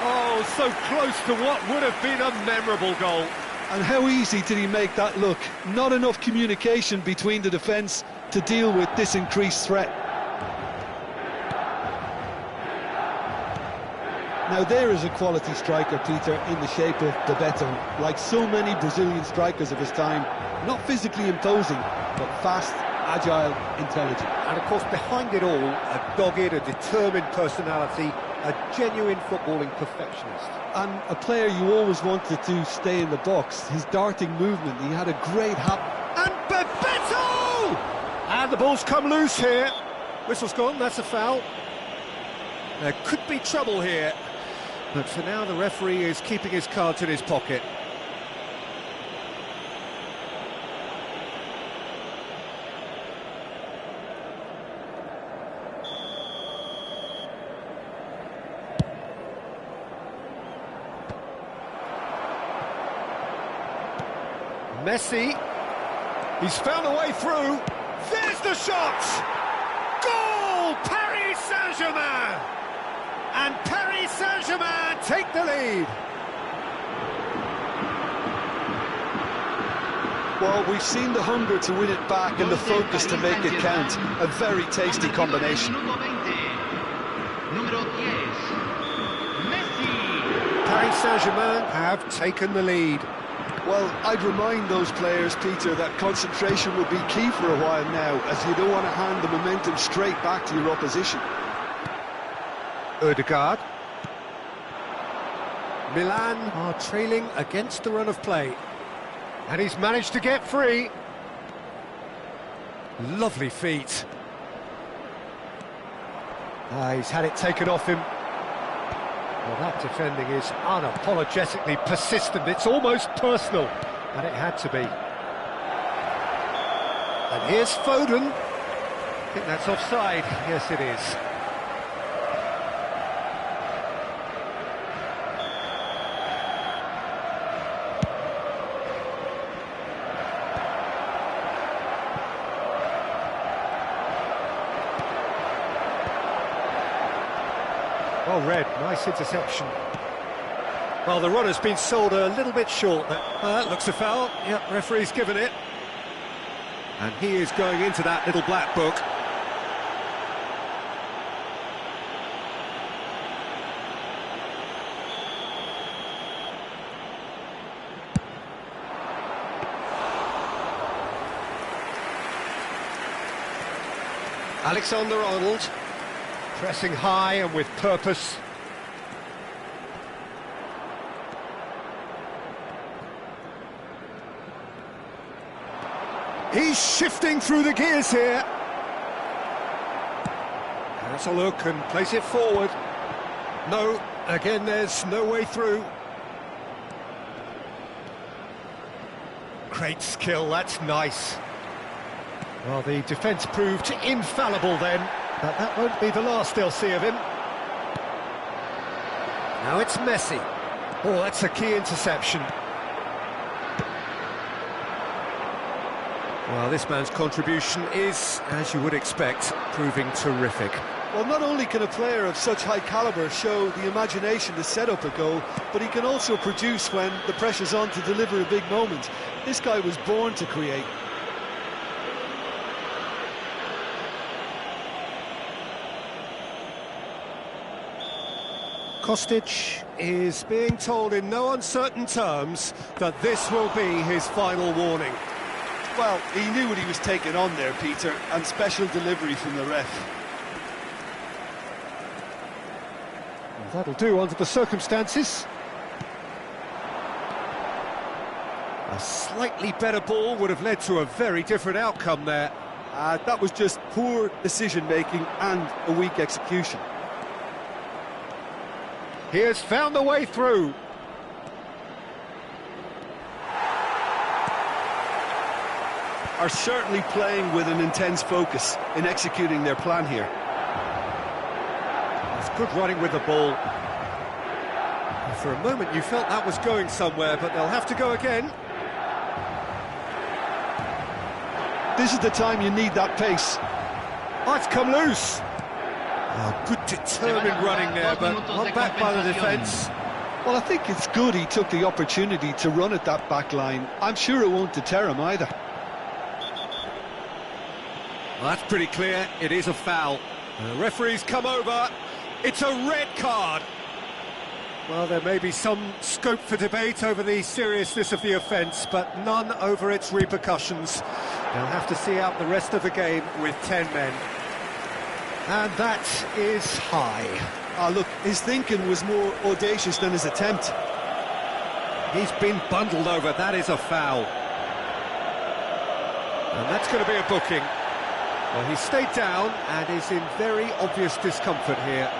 Oh, so close to what would have been a memorable goal. And how easy did he make that look? Not enough communication between the defence to deal with this increased threat. Now there is a quality striker, Peter, in the shape of Bebeto. Like so many Brazilian strikers of his time, not physically imposing, but fast, agile, intelligent. And of course, behind it all, a dogged, a determined personality, a genuine footballing perfectionist. And a player you always wanted to stay in the box. His darting movement, he had a great And Bebeto! And the ball's come loose here. Whistle's gone, that's a foul. There could be trouble here. But for now, the referee is keeping his cards in his pocket. Messi, he's found a way through. There's the shot! Goal! Paris Saint-Germain! And Paris Saint-Germain take the lead. Well, we've seen the hunger to win it back and the focus to make it count. A very tasty combination. Paris Saint-Germain have taken the lead. Well, I'd remind those players, Peter, that concentration will be key for a while now, as you don't want to hand the momentum straight back to your opposition. Ødegaard. Milan are trailing against the run of play. And he's managed to get free. Lovely feet. He's had it taken off him. Well, that defending is unapologetically persistent. It's almost personal. And it had to be. And here's Foden. I think that's offside. Yes, it is. Well read, nice interception. Well, the runner's been sold a little bit short. That looks a foul. Yep, referee's given it. And he is going into that little black book. Alexander-Arnold, pressing high and with purpose. He's shifting through the gears here. Has a look and plays it forward. No, again there's no way through. Great skill, that's nice. Well, the defence proved infallible then, but that won't be the last they'll see of him. Now it's Messi. Oh, that's a key interception. Well, this man's contribution is, as you would expect, proving terrific. Well, not only can a player of such high calibre show the imagination to set up a goal, but he can also produce when the pressure's on to deliver a big moment. This guy was born to create. Kostic is being told in no uncertain terms that this will be his final warning. Well, he knew what he was taking on there, Peter, and special delivery from the ref. Well, that'll do under the circumstances. A slightly better ball would have led to a very different outcome there. That was just poor decision-making and a weak execution. He has found the way through. Are certainly playing with an intense focus in executing their plan here. It's good running with the ball. For a moment you felt that was going somewhere, but they'll have to go again. This is the time you need that pace. Oh, it's come loose. Oh, good determined running there, but not back by the defence. Well, I think it's good he took the opportunity to run at that back line. I'm sure it won't deter him either. Well, that's pretty clear, it is a foul. The referee's come over, it's a red card. Well, there may be some scope for debate over the seriousness of the offence, but none over its repercussions. They'll have to see out the rest of the game with 10 men. And that is high. Look, his thinking was more audacious than his attempt. He's been bundled over, that is a foul. And that's going to be a booking. Well, he stayed down and is in very obvious discomfort here.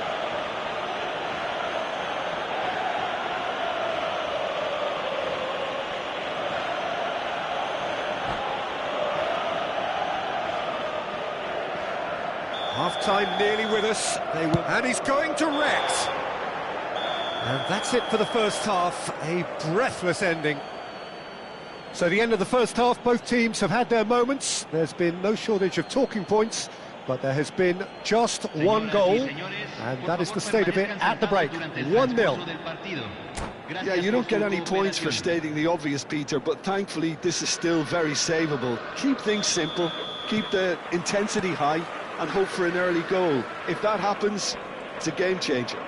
Half-time nearly with us. And he's going direct. And that's it for the first half. A breathless ending. So the end of the first half, both teams have had their moments. There's been no shortage of talking points, but there has been just one goal, and that is the state of it at the break. 1-0. Yeah, you don't get any points for stating the obvious, Peter, but thankfully this is still very savable. Keep things simple, keep the intensity high, and hope for an early goal. If that happens, it's a game changer.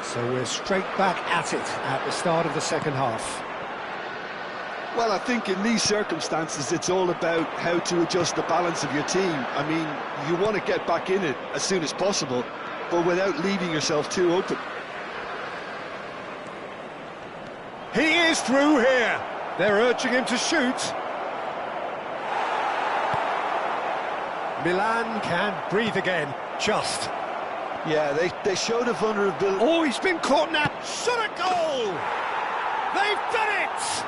So we're straight back at it at the start of the second half. Well, I think in these circumstances it's all about how to adjust the balance of your team. I mean, you want to get back in it as soon as possible, but without leaving yourself too open. He is through here. They're urging him to shoot. Milan can breathe again, just. Yeah, they showed a vulnerability. Oh, he's been caught now. Shot a goal! They've done it!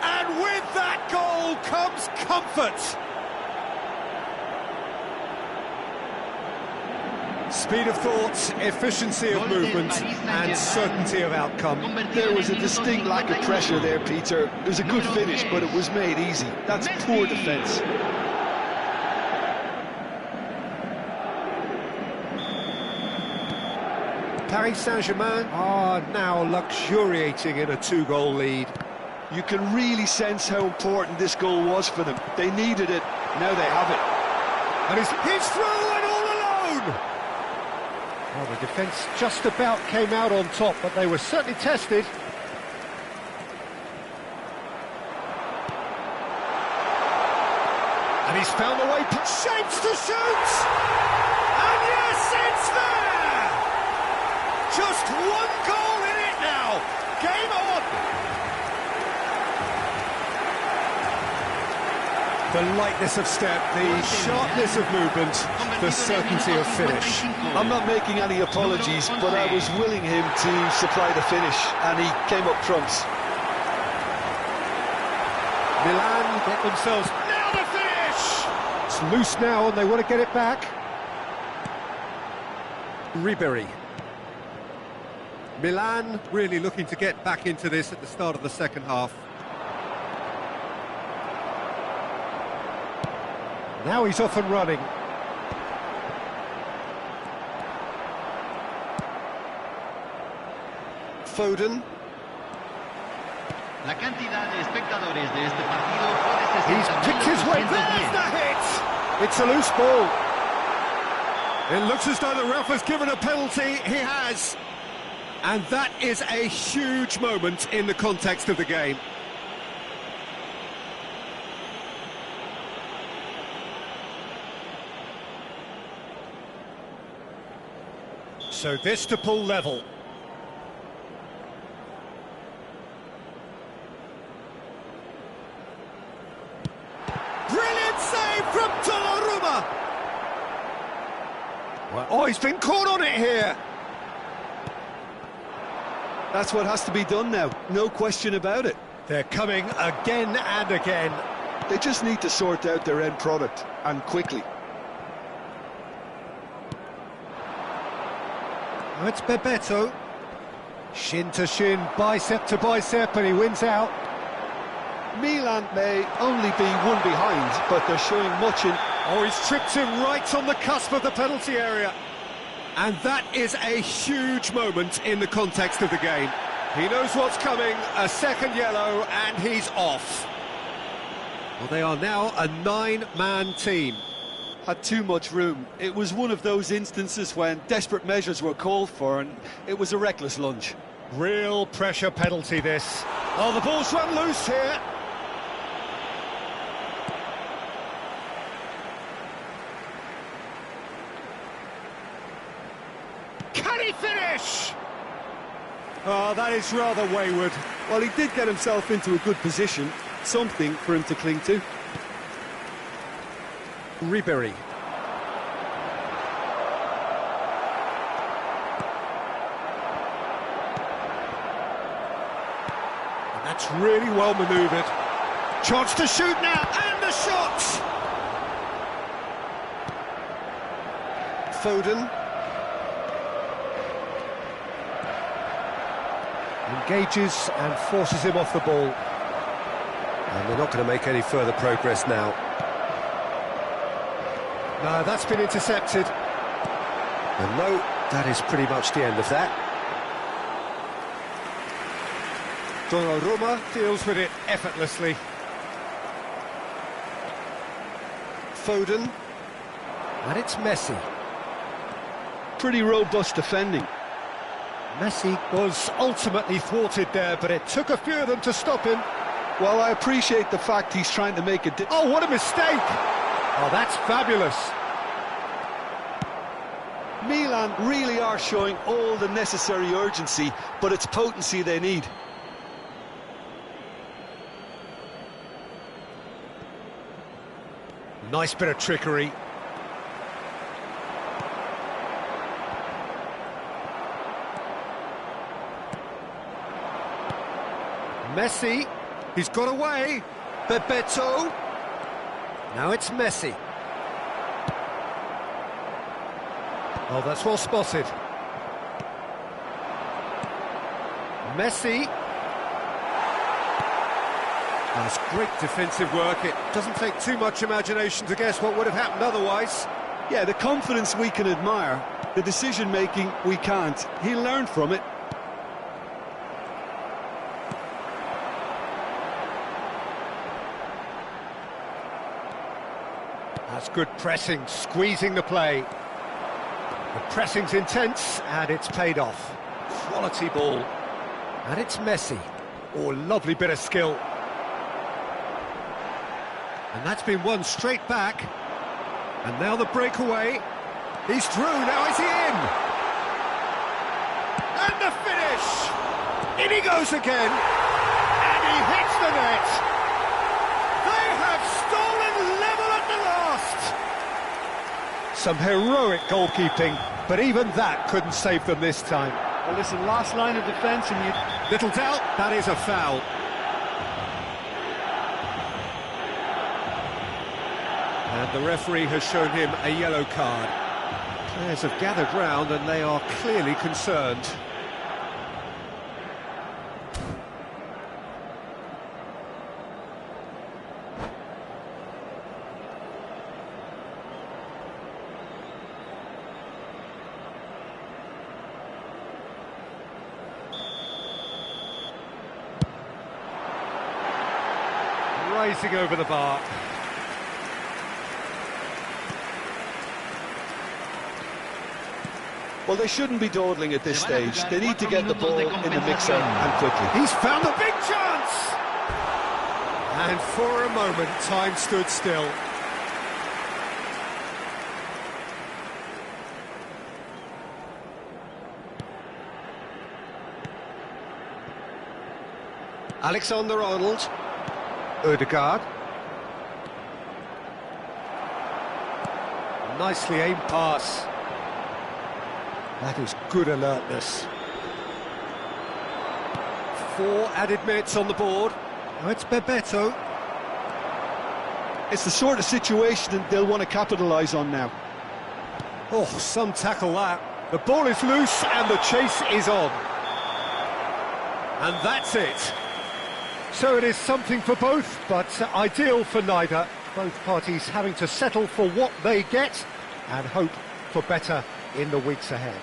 And with that goal comes comfort. Speed of thought, efficiency of movement, and certainty of outcome. There was a distinct lack of pressure there, Peter. It was a good finish, but it was made easy. That's poor defence. Paris Saint-Germain are now luxuriating in a 2-goal lead. You can really sense how important this goal was for them. They needed it, now they have it. And he's through and all alone! Well, the defence just about came out on top, but they were certainly tested. And he's found a way, shapes to shoot! And yes, it's there! Just one goal in it now! Game on! The lightness of step, the sharpness of movement, the certainty of finish. I'm not making any apologies, but I was willing him to supply the finish, and he came up trumps. Milan get themselves... Now the finish! It's loose now and they want to get it back. Ribery. Milan really looking to get back into this at the start of the second half. Now he's off and running. Foden. La cantidad de espectadores de este partido fue de He's picked his way. There's the hit! It's a loose ball. It looks as though the ref has given a penalty. He has. And that is a huge moment in the context of the game. So this to pull level. Brilliant save from Donnarumma! Well, oh, he's been caught on it here! That's what has to be done now, no question about it. They're coming again and again. They just need to sort out their end product, and quickly. Now it's Bebeto. Shin to shin, bicep to bicep, and he wins out. Milan may only be one behind, but they're showing much in... Oh, he's tripped him right on the cusp of the penalty area. And that is a huge moment in the context of the game. He knows what's coming, a second yellow, and he's off. Well, they are now a 9-man team. Had too much room. It was one of those instances when desperate measures were called for, and it was a reckless lunge. Real pressure penalty, this. Oh, the ball's run loose here. Can he finish? Oh, that is rather wayward. Well, he did get himself into a good position, something for him to cling to. Ribery. And that's really well manoeuvred. Chance to shoot now, and the shot! Foden. Engages and forces him off the ball. And they're not going to make any further progress now. No, that's been intercepted. And no, that is pretty much the end of that. Donnarumma deals with it effortlessly. Foden. And it's Messi. Pretty robust defending. Messi was ultimately thwarted there, but it took a few of them to stop him. Well, I appreciate the fact he's trying to make a... Oh, what a mistake! Oh, that's fabulous. Milan really are showing all the necessary urgency, but it's potency they need. Nice bit of trickery. Messi, he's got away. Bebeto. Now it's Messi. Oh, that's well spotted. Messi. That's great defensive work. It doesn't take too much imagination to guess what would have happened otherwise. Yeah, the confidence we can admire, the decision-making we can't. He'll learn from it. That's good pressing, squeezing the play. The pressing's intense, and it's paid off. Quality ball. And it's Messi. Oh, lovely bit of skill. And that's been won straight back. And now the breakaway. He's through, now is he in? And the finish! In he goes again. And he hits the net. They have stolen Some heroic goalkeeping, but even that couldn't save them this time. Well, listen, last line of defence and you... Little doubt, that is a foul. And the referee has shown him a yellow card. Players have gathered round and they are clearly concerned. Rising over the bar. Well, they shouldn't be dawdling at this stage. They need to get the ball in the mixer and quickly. He's found a big chance! And for a moment, time stood still. Alexander-Arnold. Ødegaard. Nicely aimed pass. That is good alertness. 4 added minutes on the board. Now it's Bebeto. It's the sort of situation that they'll want to capitalise on now. Oh, some tackle that. The ball is loose and the chase is on. And that's it. So it is something for both, but ideal for neither. Both parties having to settle for what they get and hope for better in the weeks ahead.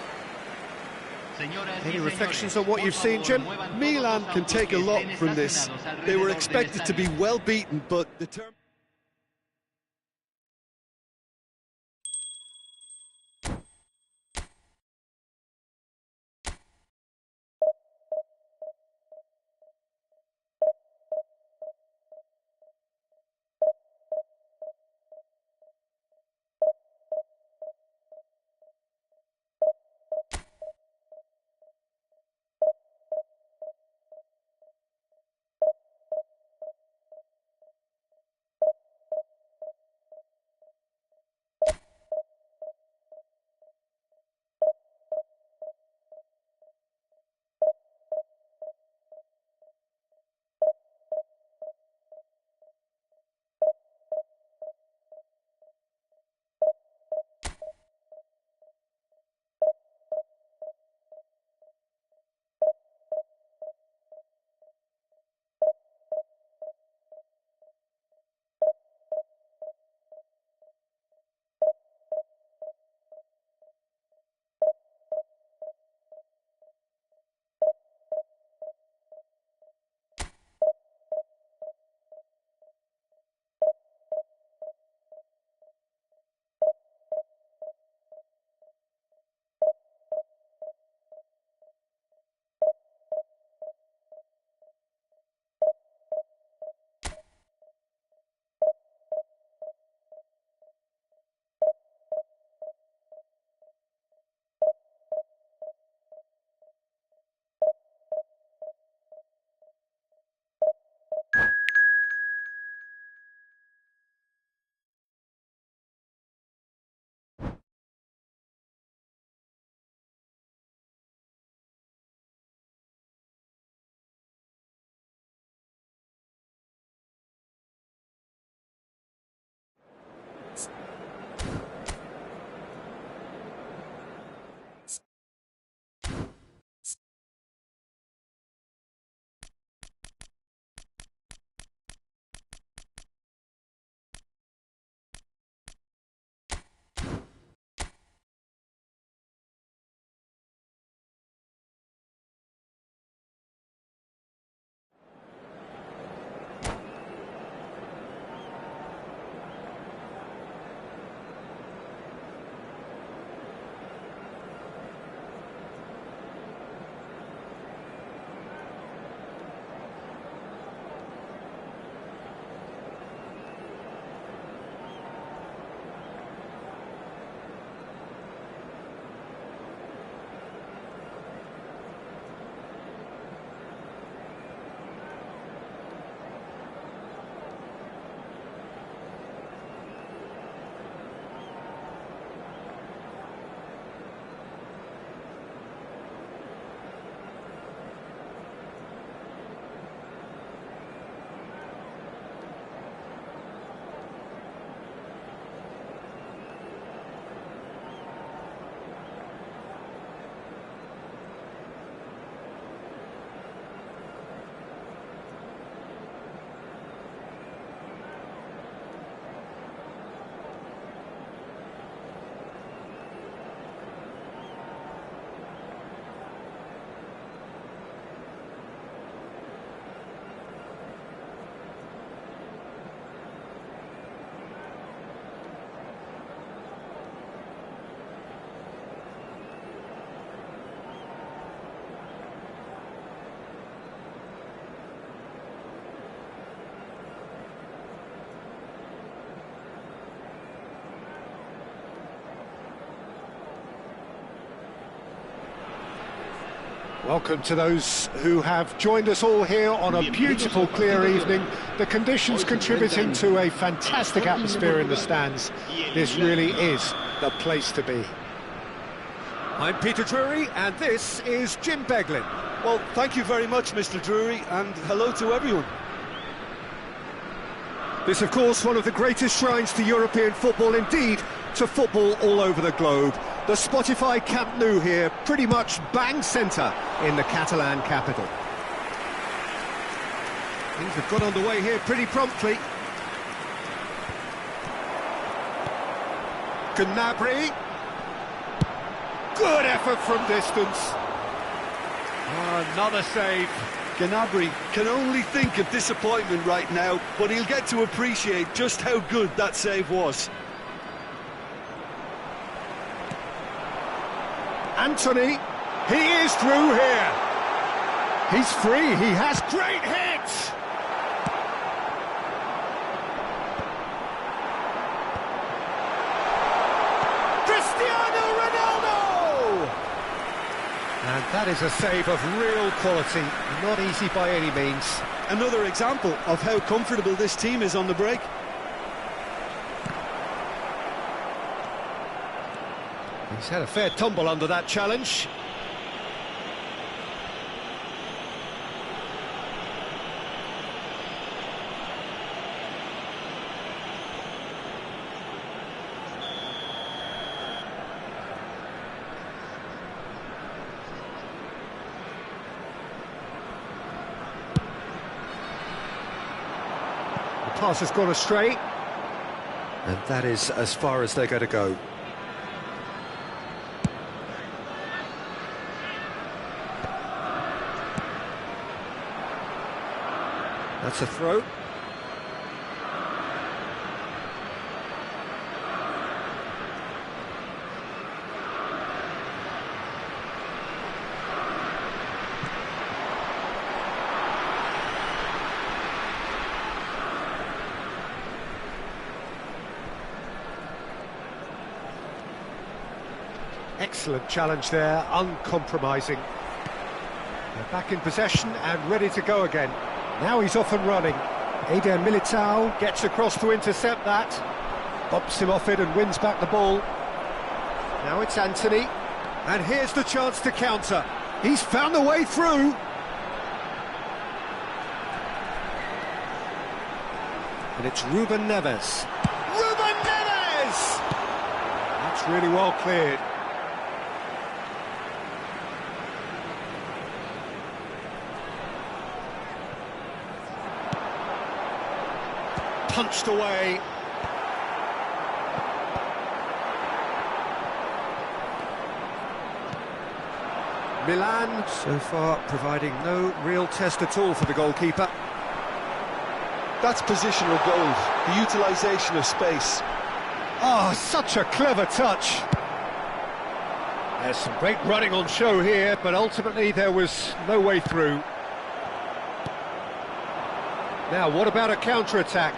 Any reflections on what you've seen, Jim? Milan can take a lot from this. They were expected to be well beaten, but determined. Welcome to those who have joined us all here on a beautiful, clear evening. The conditions contributing to a fantastic atmosphere in the stands. This really is the place to be. I'm Peter Drury, and this is Jim Beglin. Well, thank you very much, Mr. Drury, and hello to everyone. This, of course, one of the greatest shrines to European football, indeed, to football all over the globe. The Spotify Camp Nou here, pretty much bang centre in the Catalan capital. Things have got underway here pretty promptly. Gnabry. Good effort from distance. Another save. Gnabry can only think of disappointment right now, but he'll get to appreciate just how good that save was. Anthony, he is through here. He's free, he has great hits. Cristiano Ronaldo! And that is a save of real quality, not easy by any means. Another example of how comfortable this team is on the break. He's had a fair tumble under that challenge. The pass has gone astray. And that is as far as they're going to go. That's a throw. Excellent challenge there, uncompromising. They're back in possession and ready to go again. Now he's off and running. Eder Militao gets across to intercept that. Bumps him off it and wins back the ball. Now it's Anthony. And here's the chance to counter. He's found a way through. And it's Ruben Neves. Ruben Neves! That's really well cleared. Punched away. Milan, so far, providing no real test at all for the goalkeeper. That's positional goal, the utilisation of space. Oh, such a clever touch. There's some great running on show here, but ultimately there was no way through. Now, what about a counter-attack?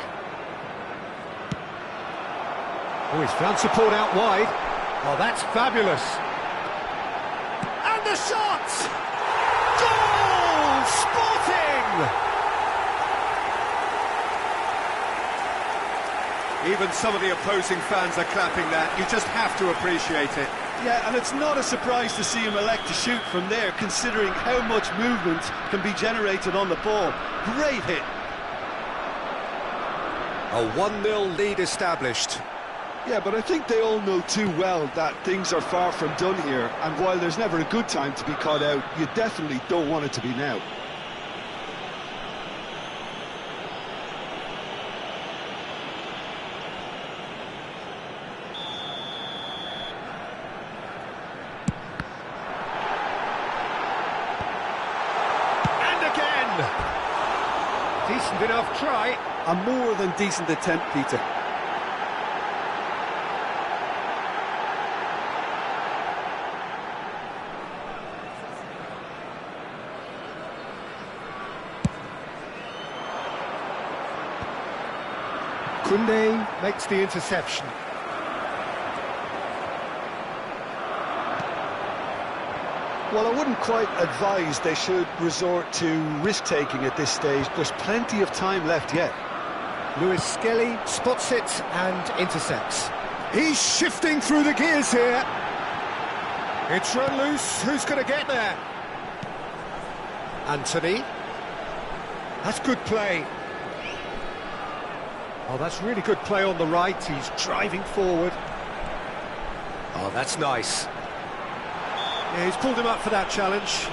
Oh, he's found support out wide. Oh, that's fabulous. And the shot! Goal! Sporting! Even some of the opposing fans are clapping that. You just have to appreciate it. Yeah, and it's not a surprise to see him elect to shoot from there, considering how much movement can be generated on the ball. Great hit. A 1-0 lead established. Yeah, but I think they all know too well that things are far from done here, and while there's never a good time to be caught out, you definitely don't want it to be now. And again! Decent enough try. A more than decent attempt, Peter. Koundé makes the interception. Well, I wouldn't quite advise they should resort to risk-taking at this stage. There's plenty of time left yet. Lewis Skelly spots it and intercepts. He's shifting through the gears here. It's run loose. Who's going to get there? Anthony. That's good play. Oh, that's really good play on the right. He's driving forward. Oh, that's nice. Yeah, he's pulled him up for that challenge.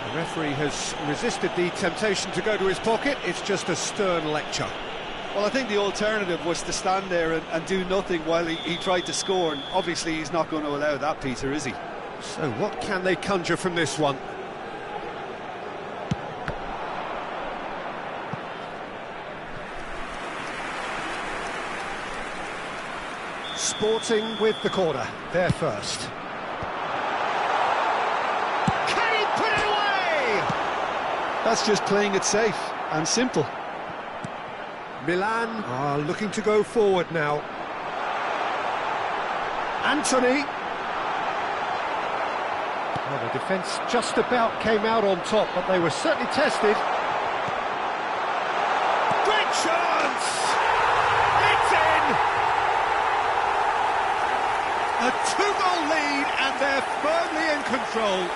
The referee has resisted the temptation to go to his pocket. It's just a stern lecture. Well, I think the alternative was to stand there and do nothing while he tried to score, and obviously he's not going to allow that, Peter, is he? So what can they conjure from this one? Sporting with the corner, there first. Can he put it away? That's just playing it safe and simple. Milan are looking to go forward now. Anthony. Well, the defence just about came out on top, but they were certainly tested. Great chance! It's in! A two-goal lead, and they're firmly in control.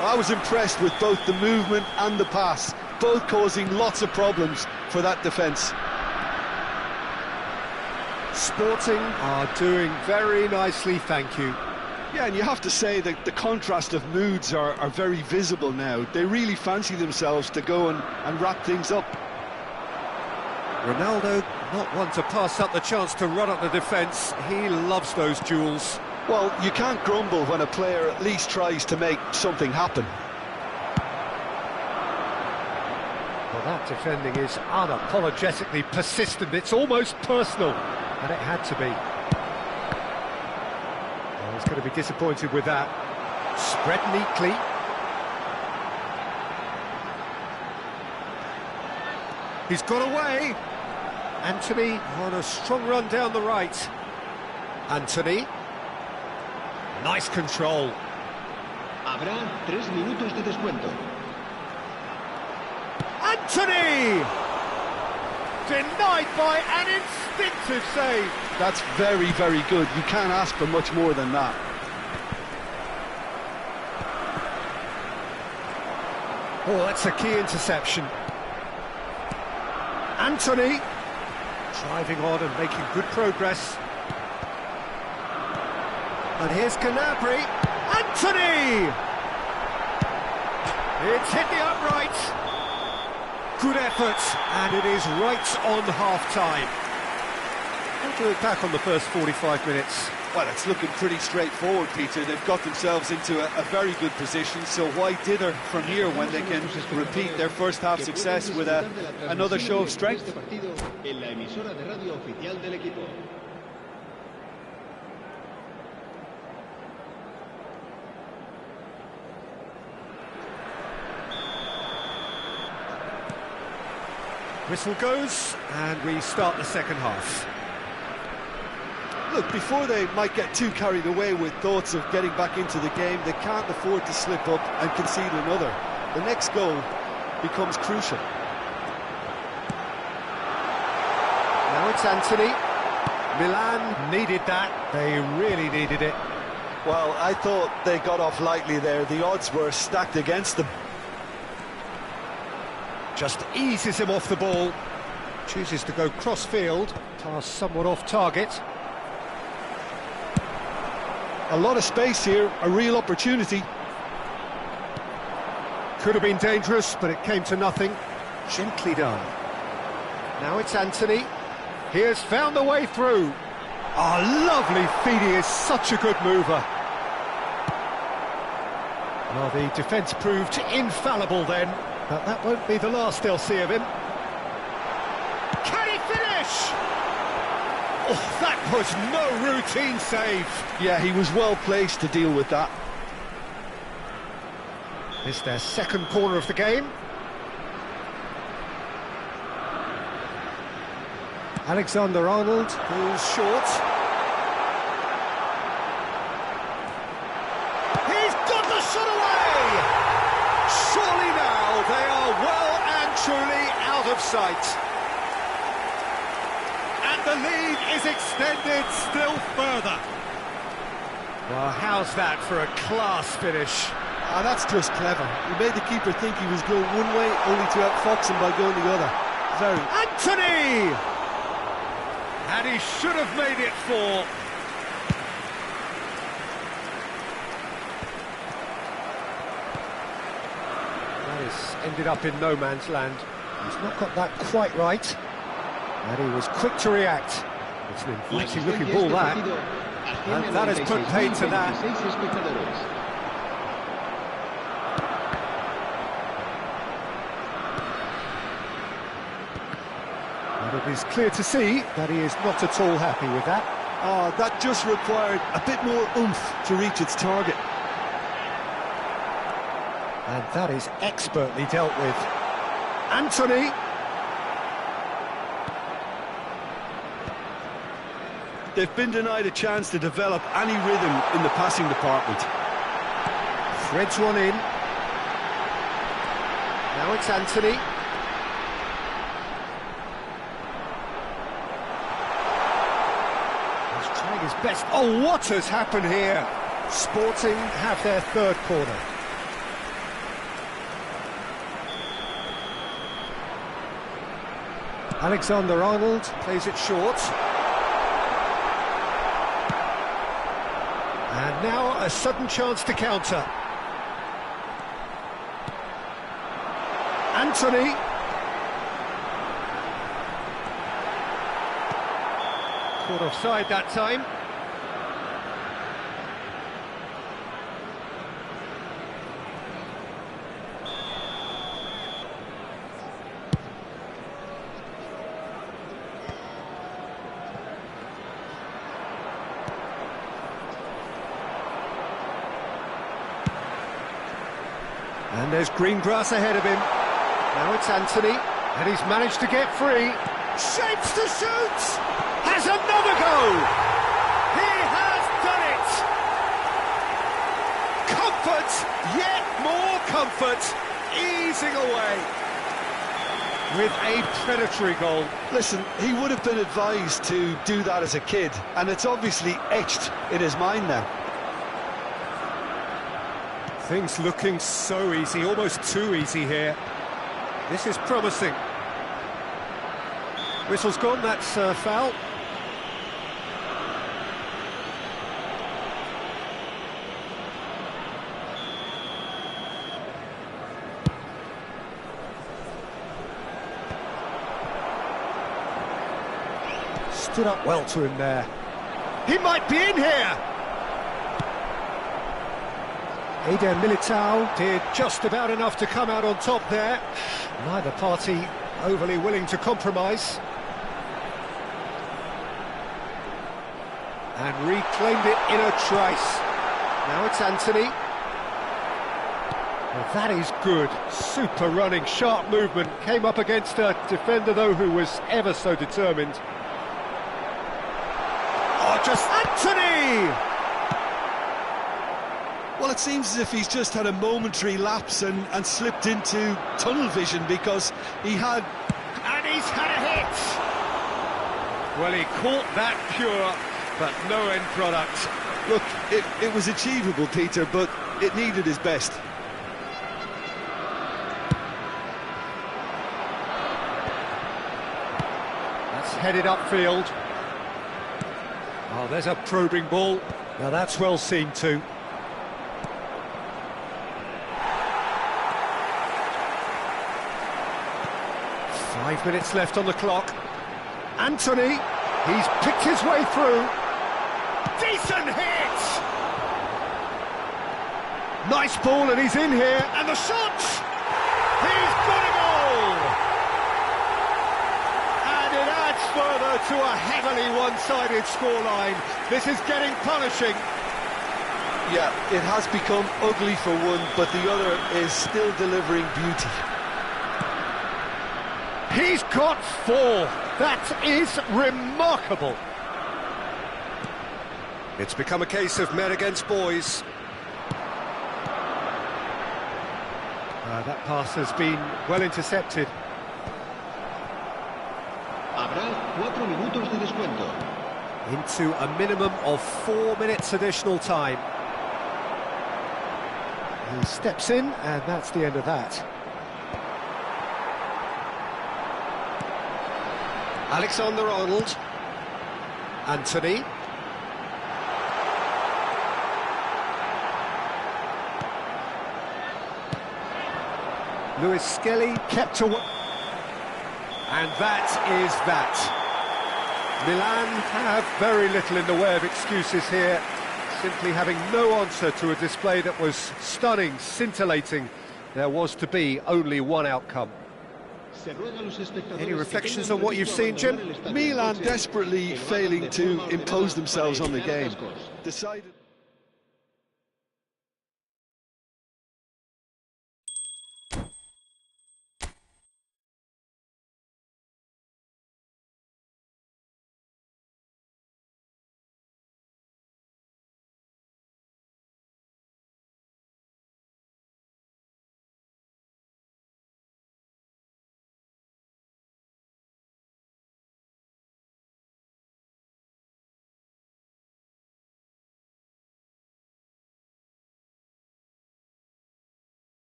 I was impressed with both the movement and the pass, both causing lots of problems for that defence. Sporting are doing very nicely, thank you. Yeah, and you have to say that the contrast of moods are very visible now. They really fancy themselves to go and wrap things up. Ronaldo, not one to pass up the chance to run up the defence. He loves those duels. Well, you can't grumble when a player at least tries to make something happen. Well, that defending is unapologetically persistent. It's almost personal, and it had to be. Well, he's going to be disappointed with that. Spread neatly. He's got away. Anthony on a strong run down the right. Anthony. Nice control. Habrá 3 minutos de descuento. Anthony! Denied by an instinctive save. That's very, very good. You can't ask for much more than that. Oh, that's a key interception. Anthony driving on and making good progress. And here's Canabry. Anthony! It's hit the upright. Good effort, and it is right on half-time. How do you look back on the first 45 minutes? Well, it's looking pretty straightforward, Peter. They've got themselves into a very good position, so why dither from here when they can repeat their first half success with another show of strength? Whistle goes, and we start the second half. Look, before they might get too carried away with thoughts of getting back into the game, they can't afford to slip up and concede another. The next goal becomes crucial. Now it's Anthony. Milan needed that. They really needed it. Well, I thought they got off lightly there. The odds were stacked against them. Just eases him off the ball. Chooses to go cross-field. Pass somewhat off target. A lot of space here, a real opportunity. Could have been dangerous, but it came to nothing. Gently done. Now it's Anthony. He has found the way through. Oh, lovely feed. He is such a good mover. Well, the defence proved infallible then, but that won't be the last they'll see of him. Can he finish? Oh, that was no routine save. Yeah, he was well placed to deal with that. It's their second corner of the game. Alexander-Arnold goes short. shot away! Surely now they are well and truly out of sight. And the lead is extended still further. Well, how's that for a class finish? Ah, that's just clever. He made the keeper think he was going one way, only to outfox him by going the other. Very. Anthony! And he should have made it 4. That has ended up in no man's land. He's not got that quite right. And he was quick to react. It's an inviting looking ball, that. And that has put paid to that. And it is clear to see that he is not at all happy with that. Ah, that just required a bit more oomph to reach its target. And that is expertly dealt with. Anthony! They've been denied a chance to develop any rhythm in the passing department. Threads one in. Now it's Anthony. He's trying his best. Oh, what has happened here? Sporting have their third corner. Alexander-Arnold plays it short. And now a sudden chance to counter. Anthony. Caught offside that time. And there's green grass ahead of him. Now it's Anthony, and he's managed to get free. Shapes to shoot! Has another go! He has done it! Comfort, yet more comfort, easing away with a predatory goal. Listen, he would have been advised to do that as a kid, and it's obviously etched in his mind now. Things looking so easy, almost too easy here. This is promising. Whistle's gone, that's foul. Stood up well to him there. He might be in here! Eder Militao did just about enough to come out on top there. Neither party overly willing to compromise. And reclaimed it in a trice. Now it's Anthony. Well, that is good. Super running, sharp movement. Came up against a defender, though, who was ever so determined. Oh, just Anthony! Well, it seems as if he's just had a momentary lapse and slipped into tunnel vision because he had... And he's had a hit! Well, he caught that pure, but no end product. Look, it was achievable, Peter, but it needed his best. That's headed upfield. Oh, there's a probing ball. Now that's well seen too. Five minutes left on the clock. Anthony, he's picked his way through. Decent hit! Nice ball, and he's in here, and the shot! He's got a goal! And it adds further to a heavily one-sided scoreline. This is getting punishing. Yeah, it has become ugly for one, but the other is still delivering beauty. He's got 4. That is remarkable. It's become a case of men against boys. That pass has been well intercepted. Habrá 4 minutos de descuento. Into a minimum of 4 minutes additional time. He steps in, and that's the end of that. Alexander-Arnold. Anthony. Lewis Skelly kept away. And that is that. Milan have very little in the way of excuses here, simply having no answer to a display that was stunning, scintillating. There was to be only one outcome. Any reflections on what you've seen, Jim? Milan desperately failing to impose themselves on the game. Decided.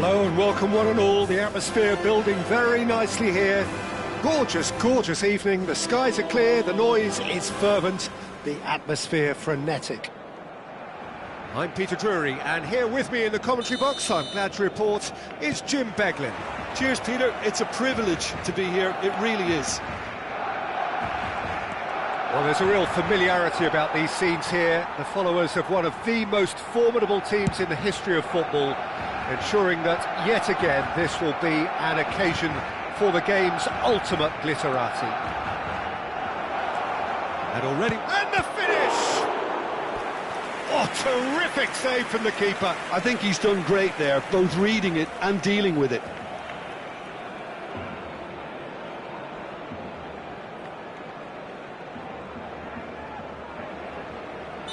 Hello and welcome one and all. The atmosphere building very nicely here. Gorgeous, gorgeous evening. The skies are clear, the noise is fervent, the atmosphere frenetic. I'm Peter Drury, and here with me in the commentary box, I'm glad to report, is Jim Beglin. Cheers, Peter. It's a privilege to be here. It really is. Well, there's a real familiarity about these scenes here. The followers of one of the most formidable teams in the history of football, ensuring that, yet again, this will be an occasion for the game's ultimate glitterati. And already... And the finish! Oh, terrific save from the keeper. I think he's done great there, both reading it and dealing with it.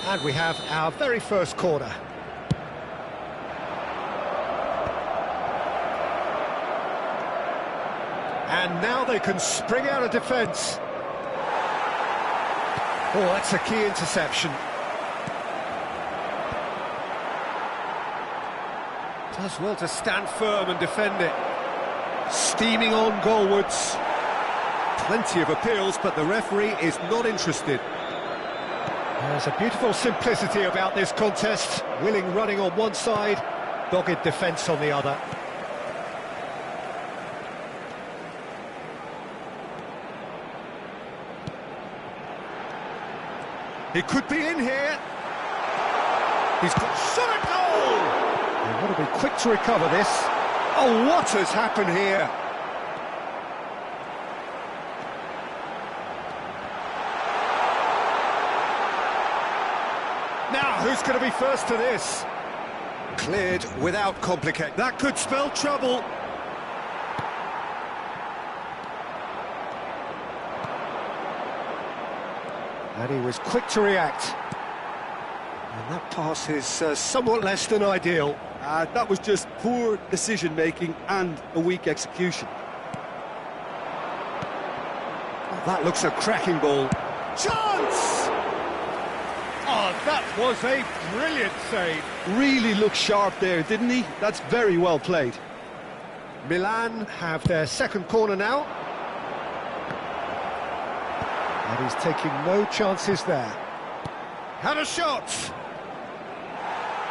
And we have our very first corner. And now they can spring out of defence. Oh, that's a key interception. Does well to stand firm and defend it. Steaming on goalwards. Plenty of appeals, but the referee is not interested. There's a beautiful simplicity about this contest. Willing running on one side, dogged defence on the other. He could be in here. He's got shot at goal! They've got to be quick to recover this. Oh, what has happened here? Now, who's going to be first to this? Cleared without complication. That could spell trouble. And he was quick to react. And that pass is somewhat less than ideal. That was just poor decision-making and a weak execution. Oh, that looks a cracking ball. Chance! Oh, that was a brilliant save. Really looked sharp there, didn't he? That's very well played. Milan have their second corner now. And he's taking no chances there. Had a shot!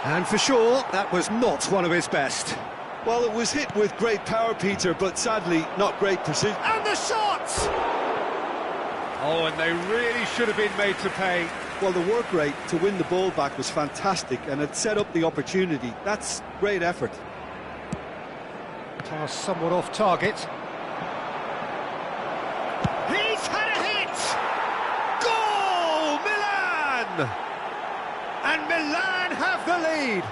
And for sure, that was not one of his best. Well, it was hit with great power, Peter, but sadly, not great precision. And the shot! Oh, and they really should have been made to pay. Well, the work rate to win the ball back was fantastic, and it set up the opportunity. That's great effort. Pass somewhat off target. He's had a hit! Goal! Milan! And Milan have the lead.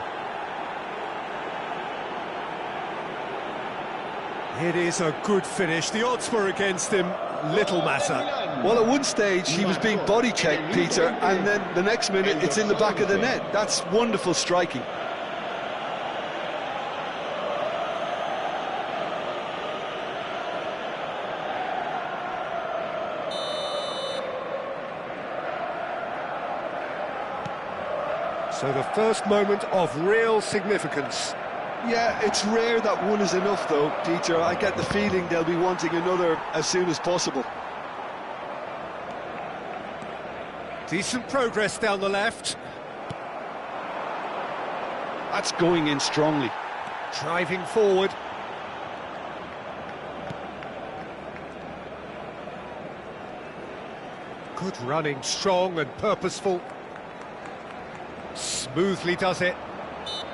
It is a good finish. The odds were against him. Little matter. Well, at one stage, he was being body-checked, Peter, and then the next minute, it's in the back of the net. That's wonderful striking. So the first moment of real significance. Yeah, it's rare that one is enough, though, Peter. I get the feeling they'll be wanting another as soon as possible. Decent progress down the left. That's going in strongly. Driving forward. Good running, strong and purposeful. Smoothly does it.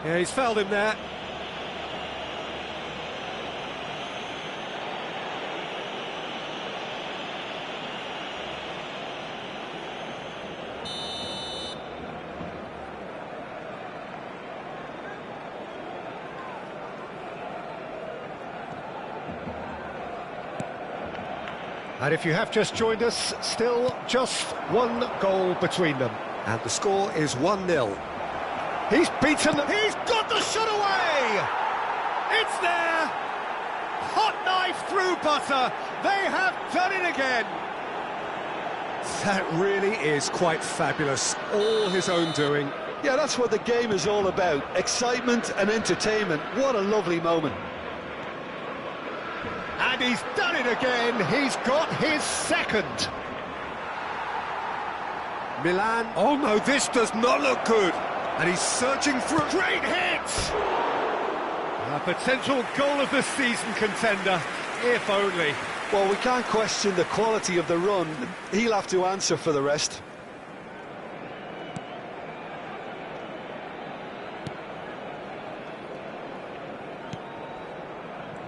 Yeah, he's fouled him there. And if you have just joined us, still just one goal between them. And the score is 1-0. He's beaten them. He's got the shot away! It's there! Hot knife through butter. They have done it again. That really is quite fabulous. All his own doing. Yeah, that's what the game is all about. Excitement and entertainment. What a lovely moment. And he's done it again. He's got his second. Milan. Oh no, this does not look good. And he's searching for a great hit. A potential goal of the season contender, if only. Well, we can't question the quality of the run. He'll have to answer for the rest.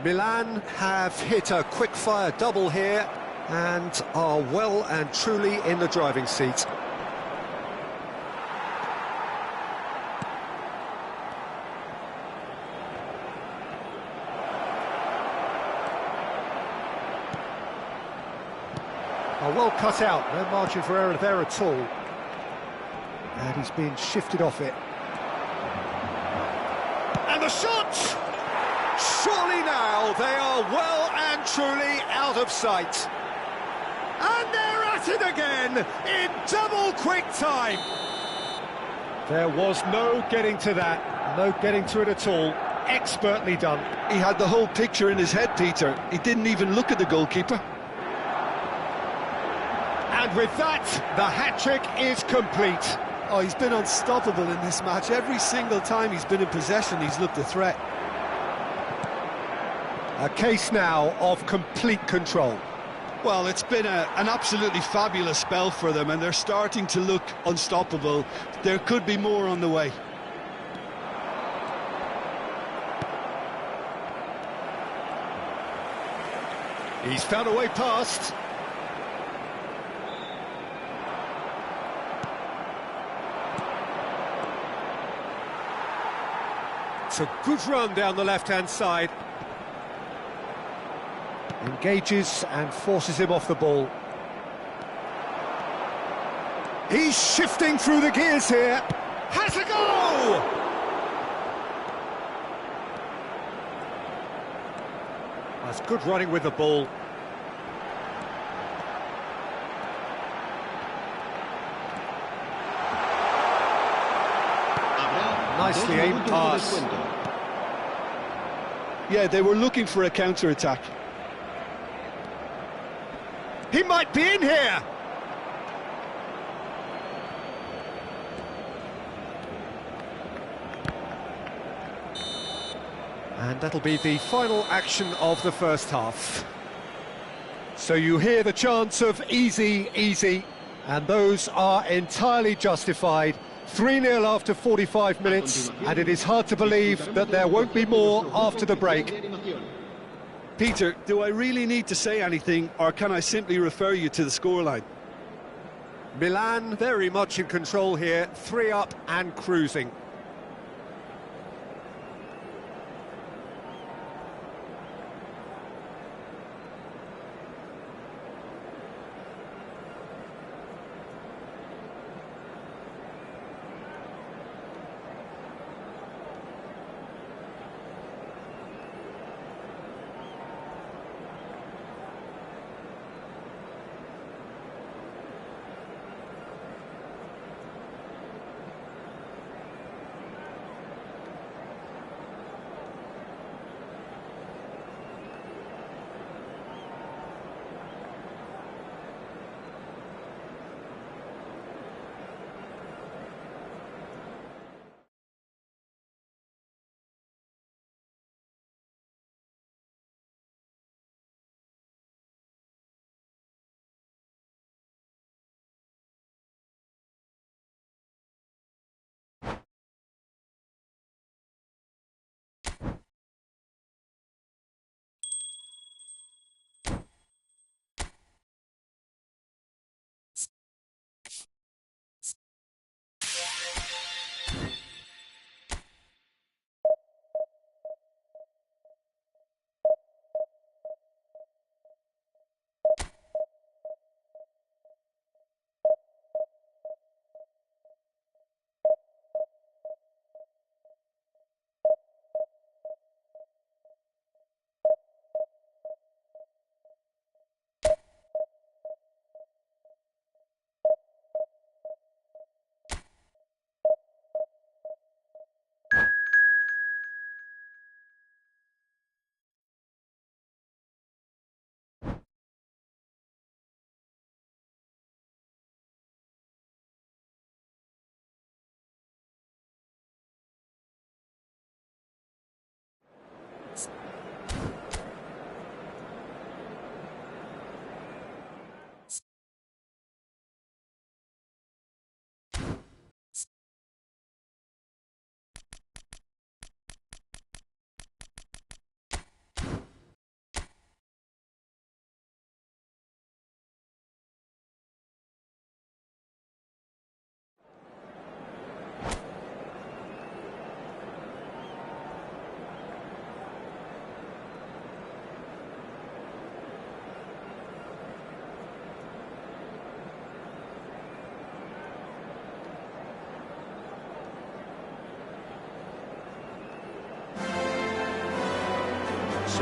Milan have hit a quick-fire double here and are well and truly in the driving seat. Well cut out, no margin for error there at all. And he's been shifted off it. And the shot! Surely now they are well and truly out of sight. And they're at it again in double quick time. There was no getting to that, no getting to it at all. Expertly done. He had the whole picture in his head, Peter. He didn't even look at the goalkeeper. And with that, the hat-trick is complete. Oh, he's been unstoppable in this match. Every single time he's been in possession, he's looked a threat. A case now of complete control. Well, it's been an absolutely fabulous spell for them, and they're starting to look unstoppable. There could be more on the way. He's found a way past. It's a good run down the left-hand side. Engages and forces him off the ball. He's shifting through the gears here. Has a goal! That's good running with the ball. Nicely aimed pass. Yeah, they were looking for a counter-attack. He might be in here! And that'll be the final action of the first half. So you hear the chants of easy, easy, and those are entirely justified. 3-0 after 45 minutes, and it is hard to believe that there won't be more after the break. Peter, do I really need to say anything, or can I simply refer you to the scoreline? Milan very much in control here, 3 up and cruising.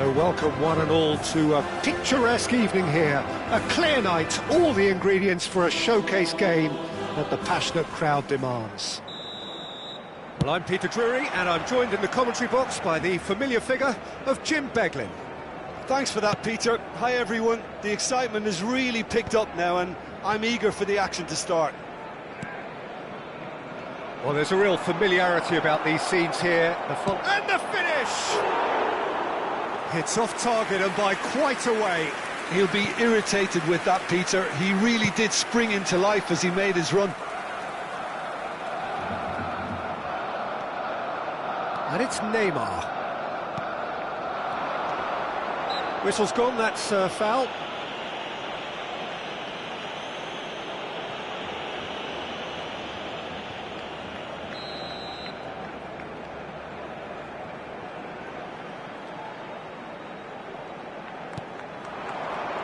So welcome one and all to a picturesque evening here. A clear night, all the ingredients for a showcase game that the passionate crowd demands. Well, I'm Peter Drury, and I'm joined in the commentary box by the familiar figure of Jim Beglin. Thanks for that, Peter. Hi, everyone. The excitement has really picked up now, and I'm eager for the action to start. Well, there's a real familiarity about these scenes here. And the finish! It's off target and by quite a way. He'll be irritated with that, Peter. He really did spring into life as he made his run. And it's Neymar. Whistle's gone, that's foul.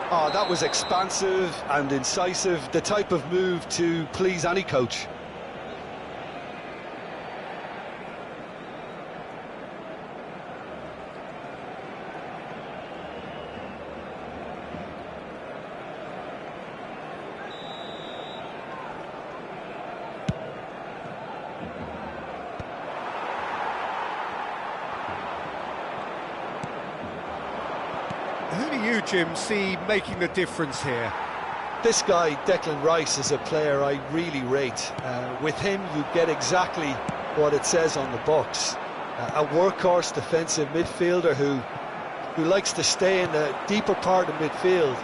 Oh, that was expansive and incisive, the type of move to please any coach. Who do you, Jim, see making the difference here? This guy, Declan Rice, is a player I really rate. With him, you get exactly what it says on the box. A workhorse defensive midfielder who likes to stay in the deeper part of midfield,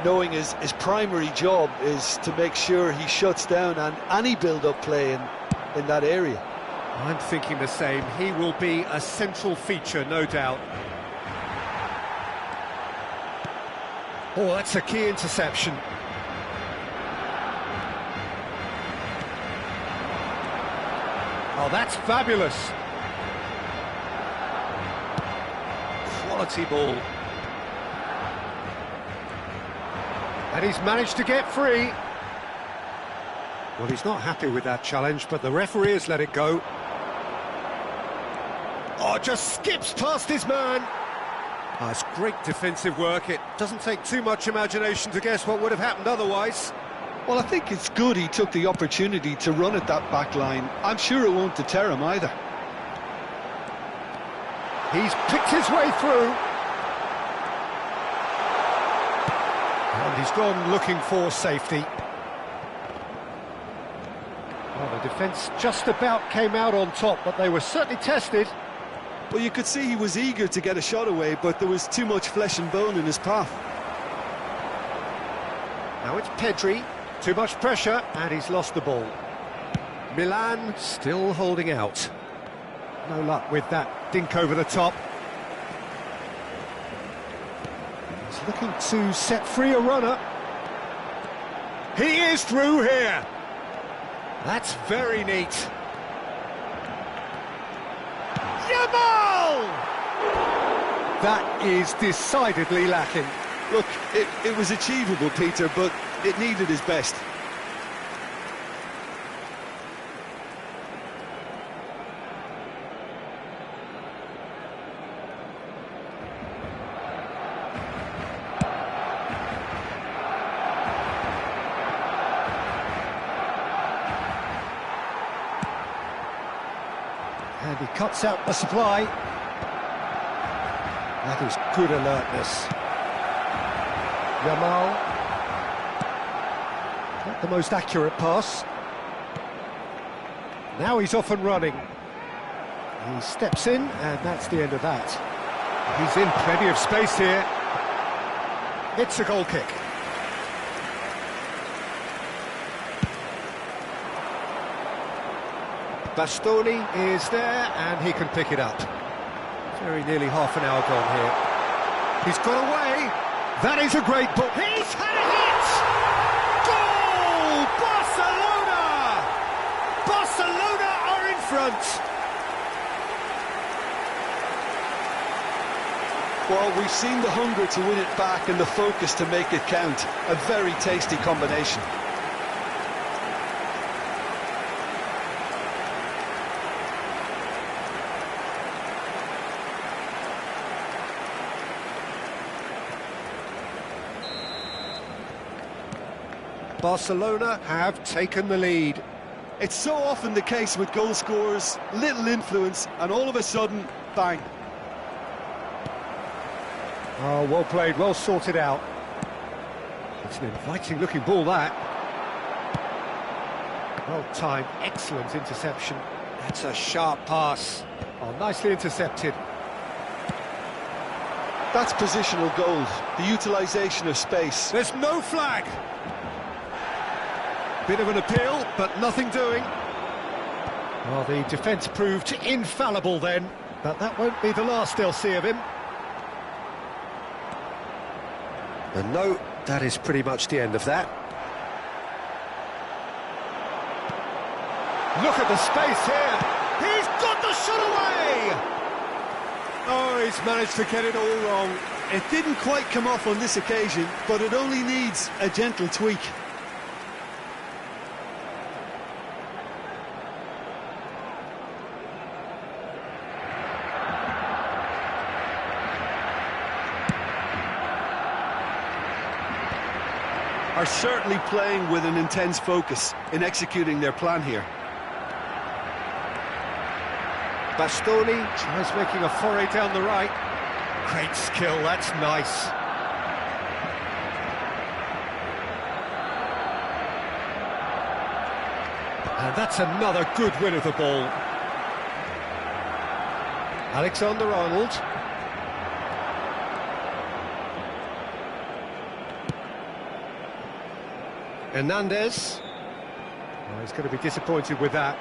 knowing his primary job is to make sure he shuts down any build-up play in that area. I'm thinking the same. He will be a central feature, no doubt. Oh, that's a key interception. Oh, that's fabulous. Quality ball. And he's managed to get free. Well, he's not happy with that challenge, but the referee has let it go. Oh, just skips past his man. Oh, it's great defensive work. It doesn't take too much imagination to guess what would have happened otherwise. Well, I think it's good he took the opportunity to run at that back line. I'm sure it won't deter him either. He's picked his way through. And he's gone looking for safety. Well, the defence just about came out on top, but they were certainly tested. Well, you could see he was eager to get a shot away, but there was too much flesh and bone in his path. Now it's Pedri, too much pressure, and he's lost the ball. Milan still holding out. No luck with that dink over the top. He's looking to set free a runner. He is through here. That's very neat. Yamal! That is decidedly lacking. Look, it was achievable, Peter, but it needed his best. And he cuts out the supply. That is good alertness. Yamal. Not the most accurate pass. Now he's off and running. He steps in, and that's the end of that. He's in plenty of space here. It's a goal kick. Bastoni is there, and he can pick it up. Very nearly half an hour gone here. He's got away. That is a great ball. He's had a hit! Goal! Barcelona! Barcelona are in front. Well, we've seen the hunger to win it back and the focus to make it count. A very tasty combination. Barcelona have taken the lead. It's so often the case with goal scorers, little influence, and all of a sudden, bang. Oh, well played, well sorted out. It's an inviting-looking ball, that. Well timed, excellent interception. That's a sharp pass. Oh, nicely intercepted. That's positional gold, the utilisation of space. There's no flag. Bit of an appeal, but nothing doing. Well, the defence proved infallible then, but that won't be the last they'll see of him. And no, that is pretty much the end of that. Look at the space here. He's got the shot away! Oh, he's managed to get it all wrong. It didn't quite come off on this occasion, but it only needs a gentle tweak. Are certainly playing with an intense focus in executing their plan here. Bastoni tries making a foray down the right. Great skill, that's nice. And that's another good win of the ball. Alexander-Arnold. Hernandez. Oh, he's going to be disappointed with that.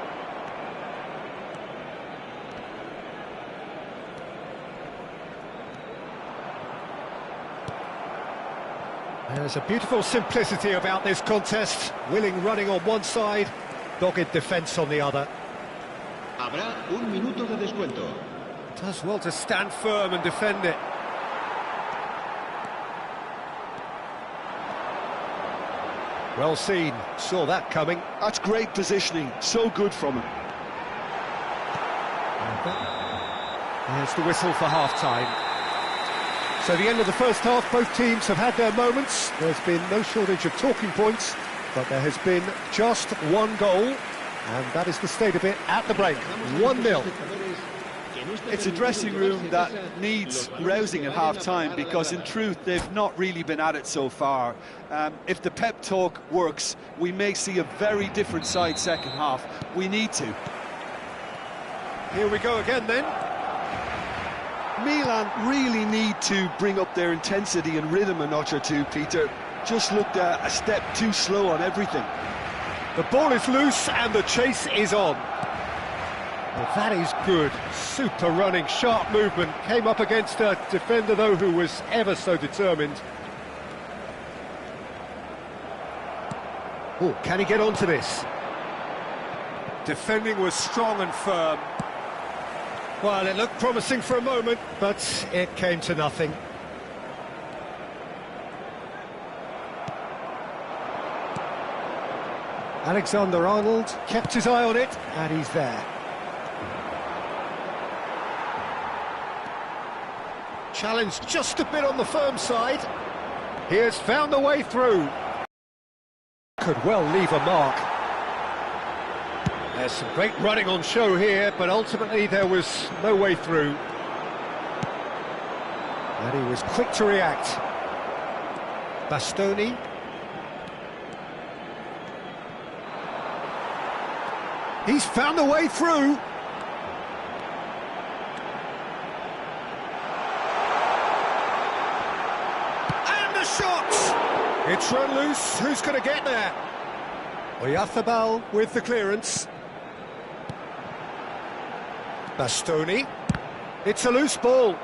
There's a beautiful simplicity about this contest. Willing running on one side, dogged defence on the other. Habrá un minuto de descuento. Does well to stand firm and defend it. Well seen, saw that coming. That's great positioning, so good from him. There's the whistle for half-time. So the end of the first half, both teams have had their moments. There's been no shortage of talking points, but there has been just one goal, and that is the state of it at the break, 1-0. It's a dressing room that needs rousing at half-time because, in truth, they've not really been at it so far. If the pep talk works, we may see a very different side second half. We need to. Here we go again then. Milan really need to bring up their intensity and rhythm a notch or two, Peter. Just looked a step too slow on everything. The ball is loose and the chase is on. Well, that is good. Super running, sharp movement. Came up against a defender, though, who was ever so determined. Oh, can he get onto this? Defending was strong and firm. Well, it looked promising for a moment, but it came to nothing. Alexander-Arnold kept his eye on it, and he's there. Challenge just a bit on the firm side. He has found a way through. Could well leave a mark. There's some great running on show here, but ultimately there was no way through. And he was quick to react. Bastoni. He's found a way through. And the shot! It's run loose. Who's going to get there? Oyarzabal with the clearance. Bastoni. It's a loose ball.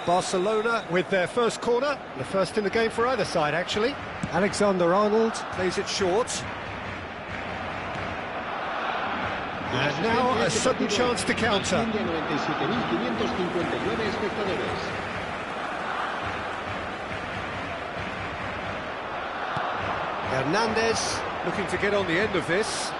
Barcelona with their first corner, the first in the game for either side, actually. Alexander-Arnold plays it short. And now a sudden chance to counter. Hernandez looking to get on the end of this.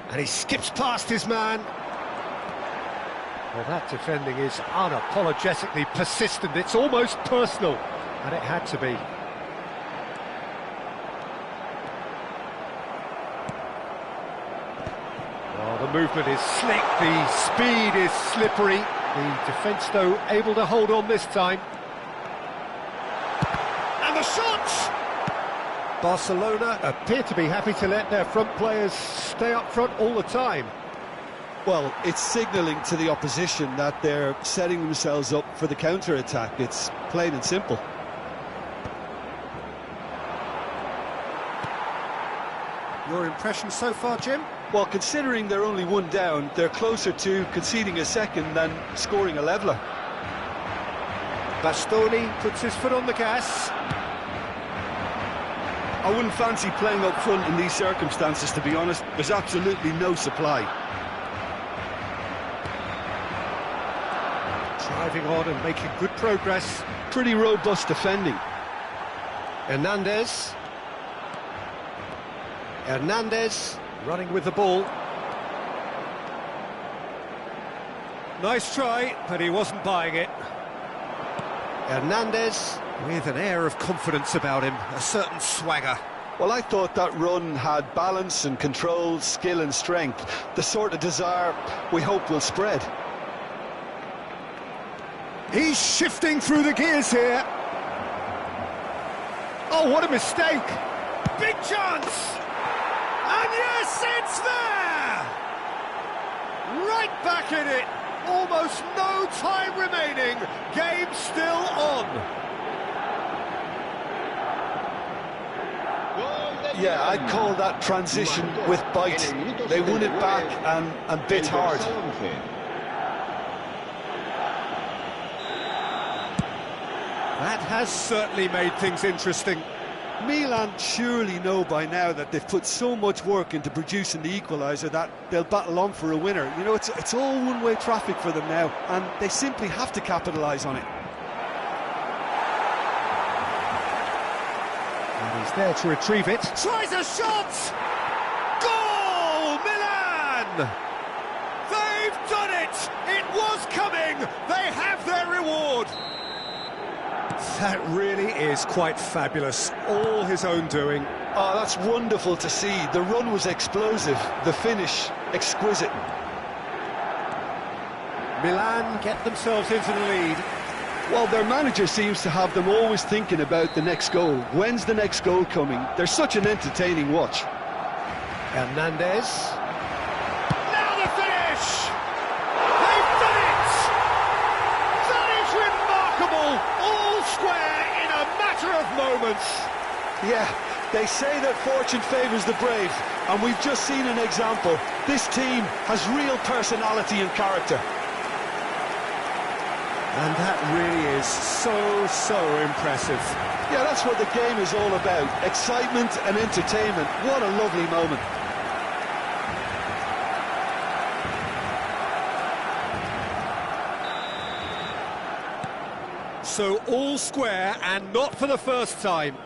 And he skips past his man. Well, that defending is unapologetically persistent. It's almost personal, and it had to be. Oh, the movement is slick, the speed is slippery. The defence, though, able to hold on this time. And the shot! Barcelona appear to be happy to let their front players stay up front all the time. Well, it's signalling to the opposition that they're setting themselves up for the counter-attack. It's plain and simple. Your impression so far, Jim? Well, considering they're only one down, they're closer to conceding a second than scoring a leveller. Bastoni puts his foot on the gas. I wouldn't fancy playing up front in these circumstances, to be honest. There's absolutely no supply. Driving on and making good progress. Pretty robust defending. Hernandez running with the ball. Nice try, but he wasn't buying it. Hernandez with an air of confidence about him, a certain swagger. Well, I thought that run had balance and control, skill and strength. The sort of desire we hope will spread. He's shifting through the gears here. Oh, what a mistake! Big chance! And yes, it's there! Right back in it! Almost no time remaining. Game still on. Yeah, I'd call that transition with bite. They won it back and bit hard. That has certainly made things interesting. Milan surely know by now that they've put so much work into producing the equaliser that they'll battle on for a winner. You know, it's all one-way traffic for them now, and they simply have to capitalise on it. And he's there to retrieve it. Tries a shot! Goal! Milan! They've done it! It was coming! They have their reward! That really is quite fabulous. All his own doing. Oh, that's wonderful to see. The run was explosive, the finish exquisite. Milan get themselves into the lead. Well, their manager seems to have them always thinking about the next goal. When's the next goal coming? They're such an entertaining watch. Hernandez. Now the finish! They've done it! That is remarkable! All square in a matter of moments. Yeah, they say that fortune favours the brave, and we've just seen an example. This team has real personality and character. And that really is so impressive. Yeah, that's what the game is all about. Excitement and entertainment. What a lovely moment. So all square, and not for the first time.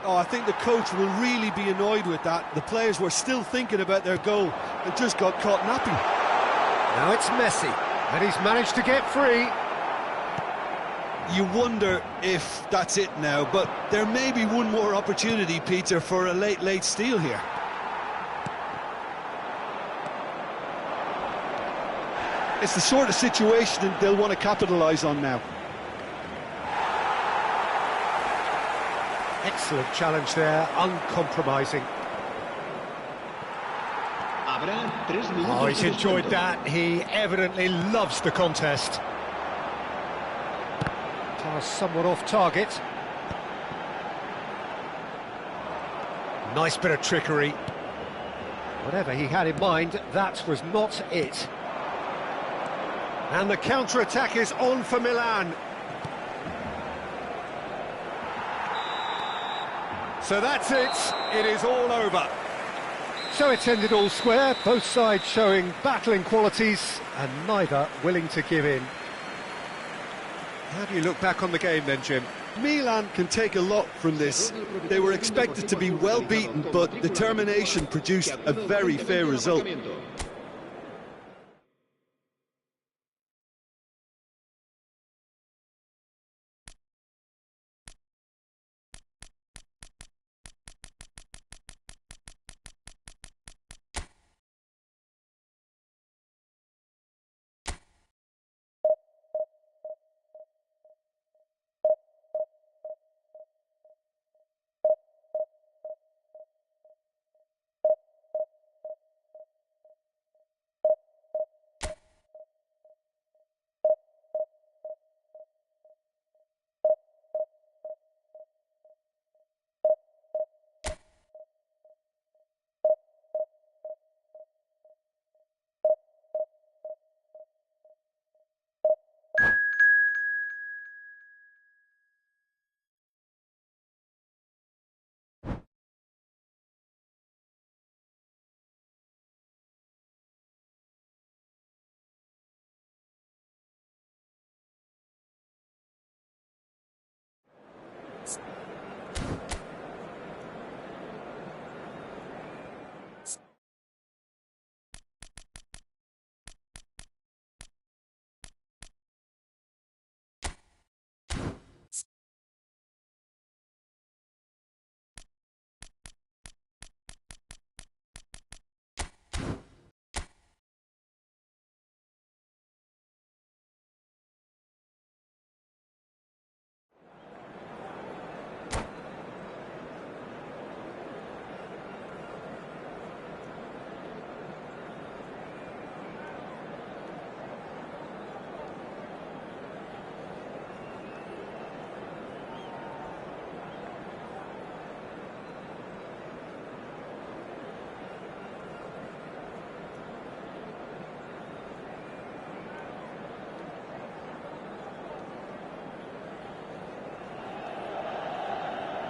Oh, I think the coach will really be annoyed with that. The players were still thinking about their goal and just got caught napping. Now it's Messi, and he's managed to get free. You wonder if that's it now, but there may be one more opportunity, Peter, for a late steal here. It's the sort of situation they'll want to capitalise on now. Excellent challenge there, uncompromising. Oh, he's enjoyed that. He evidently loves the contest. Pass somewhat off target. Nice bit of trickery. Whatever he had in mind, that was not it. And the counter-attack is on for Milan. So that's it. It is all over. So it's ended all square, both sides showing battling qualities and neither willing to give in. How do you look back on the game then, Jim? Milan can take a lot from this. They were expected to be well beaten, but determination produced a very fair result.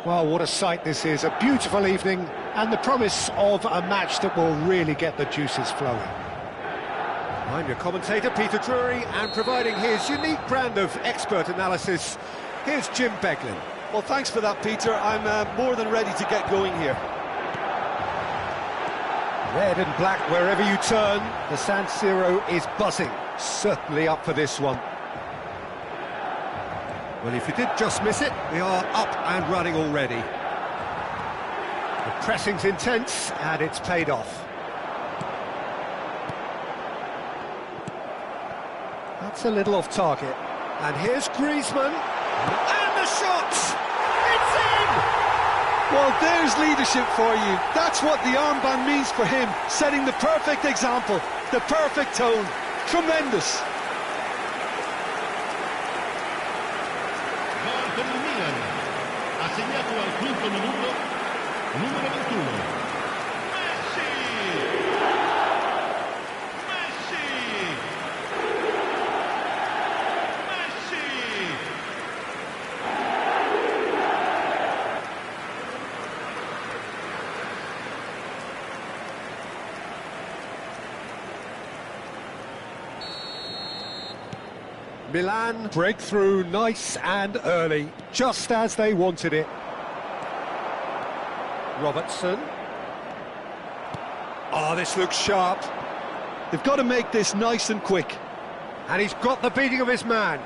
Well, what a sight this is. A beautiful evening and the promise of a match that will really get the juices flowing. I'm your commentator, Peter Drury, and providing his unique brand of expert analysis, here's Jim Beglin. Well, thanks for that, Peter. I'm more than ready to get going here. Red and black wherever you turn, the San Siro is buzzing. Certainly up for this one. Well, if you did just miss it, we are up and running already. The pressing's intense, and it's paid off. That's a little off target. And here's Griezmann. And the shot! It's in! Well, there's leadership for you. That's what the armband means for him, setting the perfect example, the perfect tone. Tremendous. Per il Milan, assegnato al quinto minuto, numero 21. Messi! Messi! Messi! Milan break through nice and early, just as they wanted it. Robertson. Oh, this looks sharp. They've got to make this nice and quick. And he's got the beating of his man.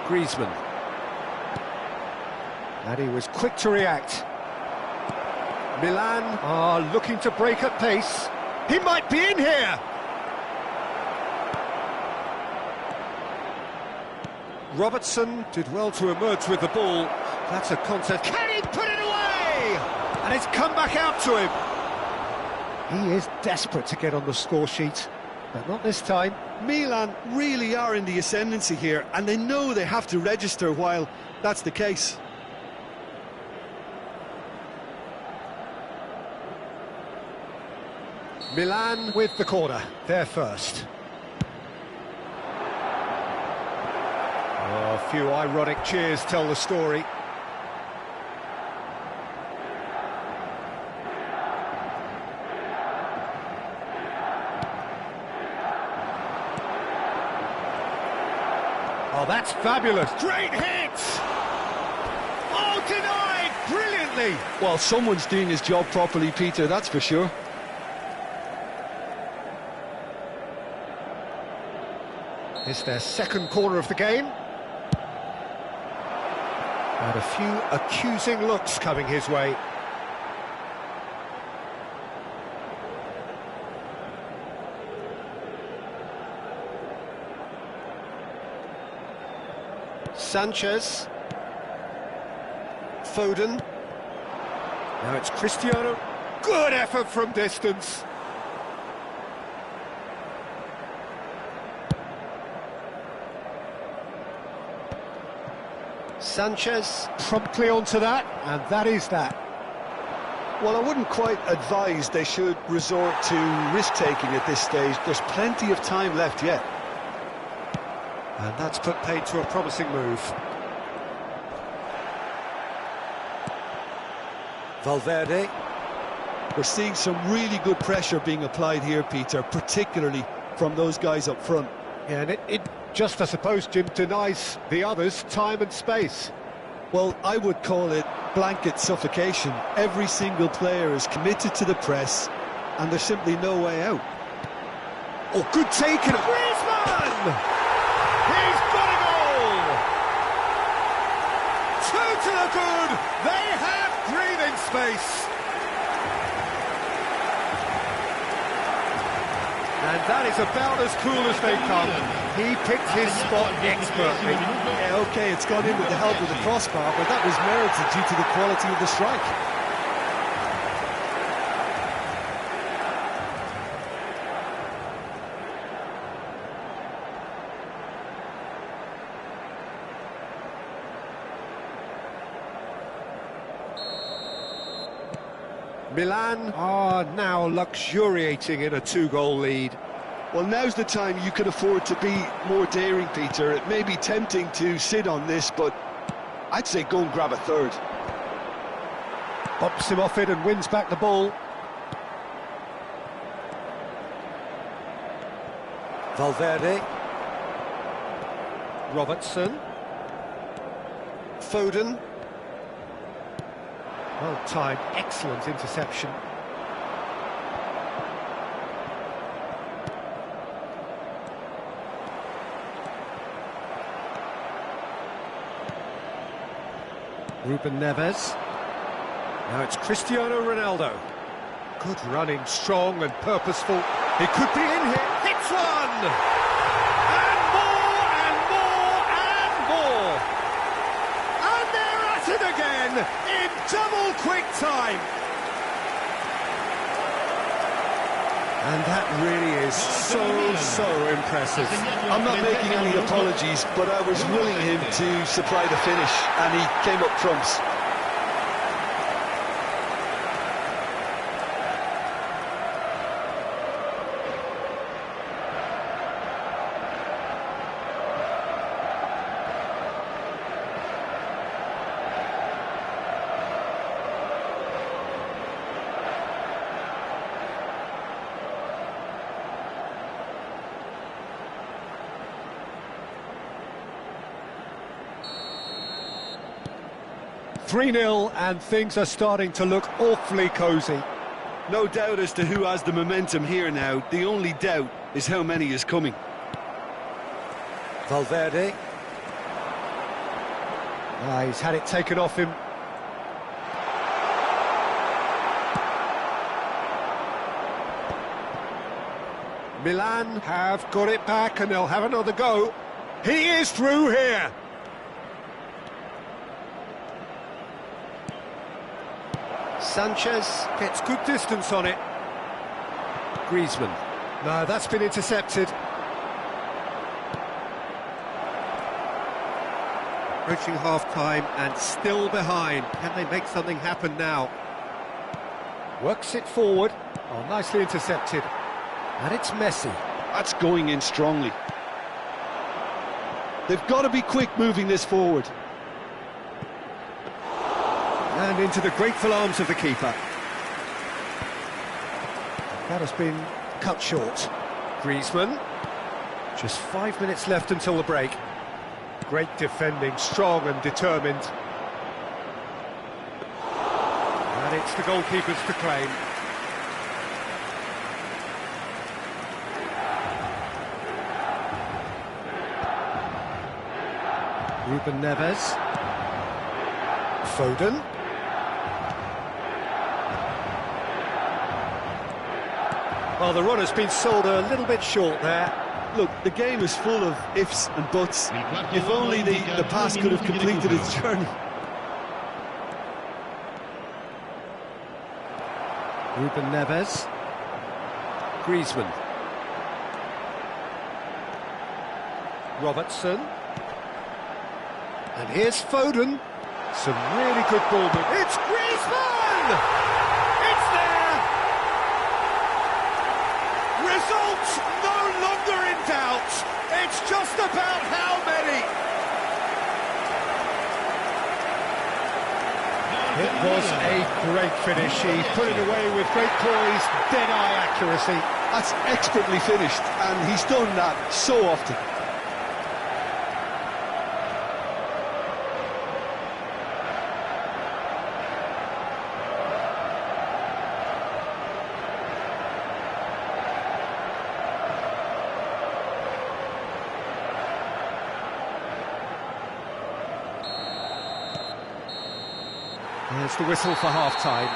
Griezmann. And he was quick to react. Milan are looking to break at pace. He might be in here! Robertson did well to emerge with the ball. That's a contest. Can he put it away? And it's come back out to him. He is desperate to get on the score sheet, but not this time. Milan really are in the ascendancy here, and they know they have to register while that's the case. Milan with the corner, they're first. Oh, a few ironic cheers tell the story. Oh, Oh, that's fabulous. Great hit! Oh, denied brilliantly. Well, someone's doing his job properly, Peter, that's for sure. It's their second corner of the game. And a few accusing looks coming his way. Sanchez. Foden. Now it's Cristiano. Good effort from distance. Sanchez promptly onto that, and that is that. Well, I wouldn't quite advise they should resort to risk-taking at this stage. There's plenty of time left yet. And that's put paid to a promising move. Valverde. We're seeing some really good pressure being applied here, Peter, particularly from those guys up front. Yeah, and it just, I suppose, Jim, denies the others time and space. Well, I would call it blanket suffocation. Every single player is committed to the press, and there's simply no way out. Oh, good taken. Griezmann! He's got a goal! Two to the good. They have breathing space. And that is about as cool as they come. He picked his spot expertly. Yeah, OK, it's gone in with the help of the crossbar, but that was merited due to the quality of the strike. Milan are now luxuriating in a two-goal lead. Well, now's the time you can afford to be more daring, Peter. It may be tempting to sit on this, but I'd say go and grab a third. Bumps him off it and wins back the ball. Valverde. Robertson. Foden. Well timed, excellent interception. Ruben Neves. Now it's Cristiano Ronaldo. Good running, strong and purposeful. He could be in here. Hits one! And more, and more, and more! And they're at it again in double quick time. And that really is so impressive. I'm not making any apologies, but I was willing him to supply the finish, and he came up trumps. .3-0 and things are starting to look awfully cosy. No doubt as to who has the momentum here now. The only doubt is how many is coming. Valverde. He's had it taken off him. Milan have got it back and they'll have another go. He is through here. Sanchez gets good distance on it. Griezmann. No, that's been intercepted. Approaching half-time and still behind. Can they make something happen now? Works it forward. Oh, nicely intercepted. And it's Messi. That's going in strongly. They've got to be quick moving this forward. And into the grateful arms of the keeper. That has been cut short. Griezmann. Just 5 minutes left until the break. Great defending, strong and determined. And it's the goalkeepers to claim. Ruben Neves. Foden. Well, the run has been sold a little bit short there. Look, the game is full of ifs and buts. If only the pass could have completed its journey. Ruben Neves. Griezmann. Robertson. And here's Foden. Some really good ball movement. It's Griezmann! It's there! Results no longer in doubt. It's just about how many. It was a great finish. He put it away with great poise, dead-eye accuracy. That's expertly finished, and he's done that so often. There's the whistle for half-time.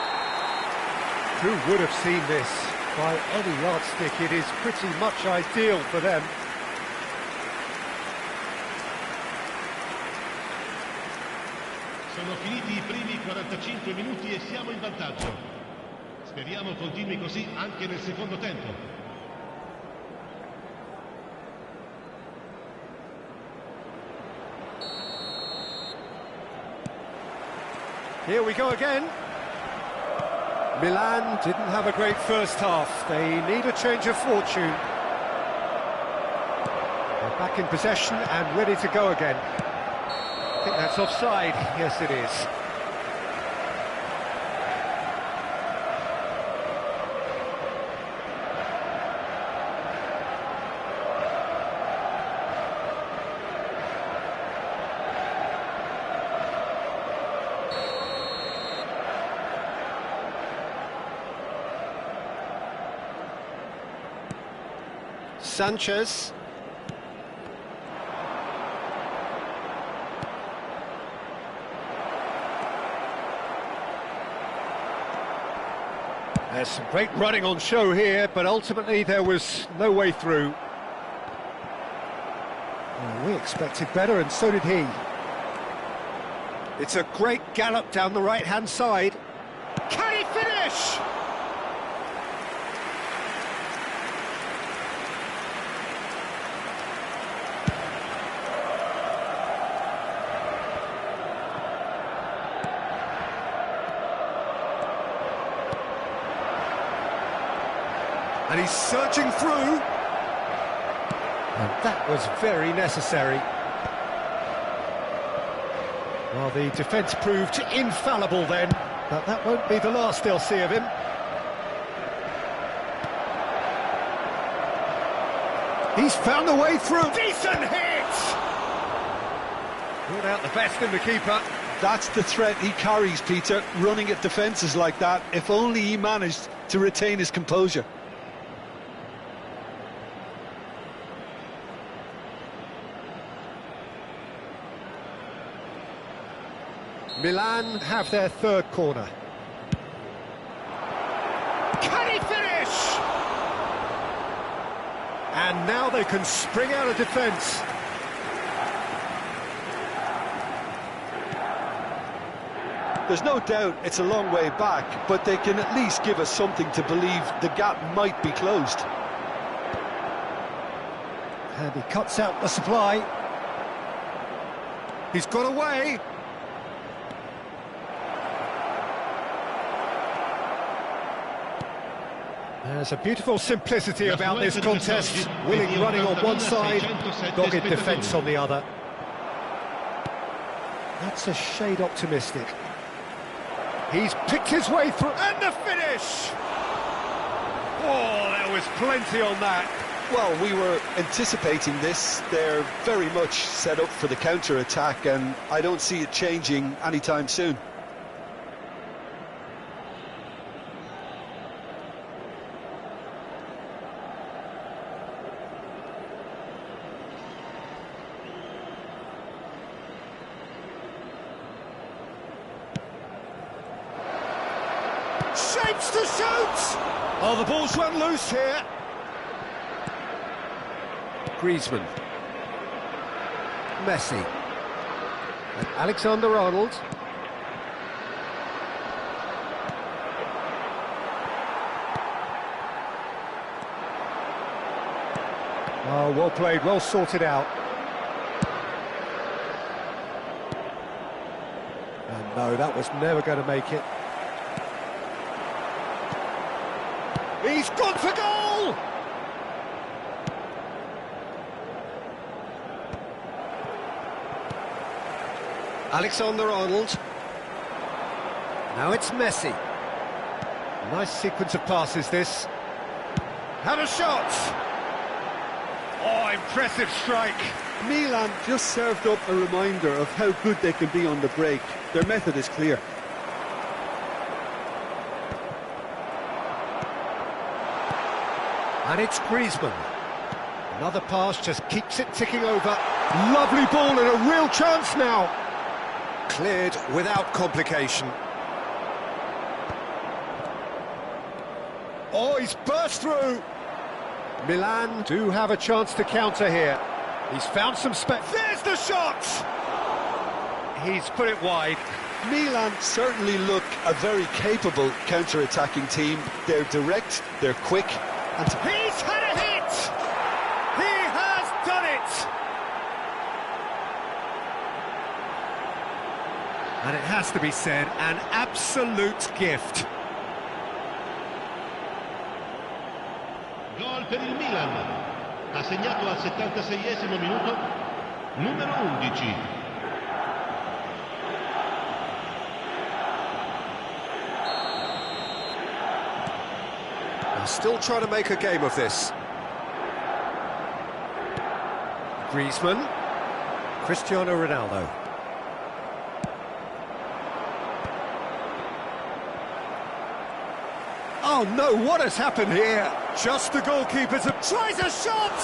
Who would have seen this? By any yardstick, it is pretty much ideal for them. Sono finiti I primi 45 minuti e siamo in vantaggio. Speriamo continui così anche nel secondo tempo. Here we go again. Milan didn't have a great first half. They need a change of fortune. They're back in possession and ready to go again. I think that's offside. Yes, it is. Sanchez. There's some great running on show here, but ultimately there was no way through. Well, we expected better, and so did he. It's a great gallop down the right-hand side. Can he finish? And he's surging through. And that was very necessary. Well, the defence proved infallible then, but that won't be the last they'll see of him. He's found a way through. Decent hit! Brought out the best in the keeper. That's the threat he carries, Peter, running at defences like that. If only he managed to retain his composure. Milan have their third corner. Can he finish? And now they can spring out of defence. There's no doubt it's a long way back, but they can at least give us something to believe the gap might be closed. And he cuts out the supply. He's got away. There's a beautiful simplicity about this contest. Willing running on one side, dogged defence on the other. That's a shade optimistic. He's picked his way through, and the finish! Oh, there was plenty on that. Well, we were anticipating this. They're very much set up for the counter-attack, and I don't see it changing anytime soon. Shapes to shoot! Oh, the ball's run loose here. Griezmann. Messi. And Alexander-Arnold. Oh, well played, well sorted out. And no, that was never going to make it. He's gone for goal! Alexander-Arnold. Now it's Messi. Nice sequence of passes, this. Had a shot! Oh, impressive strike. Milan just served up a reminder of how good they can be on the break. Their method is clear. And it's Griezmann. Another pass just keeps it ticking over. Lovely ball and a real chance now. Cleared without complication. Oh, he's burst through. Milan do have a chance to counter here. He's found some space. There's the shot! He's put it wide. Milan certainly look a very capable counter-attacking team. They're direct, they're quick, and He's had a hit! He has done it! And it has to be said, an absolute gift. Gol per il Milan. Ha segnato al 76esimo minuto numero 11. They're still trying to make a game of this. Griezmann. Cristiano Ronaldo. Oh no, what has happened here? Just the goalkeeper tries a shot!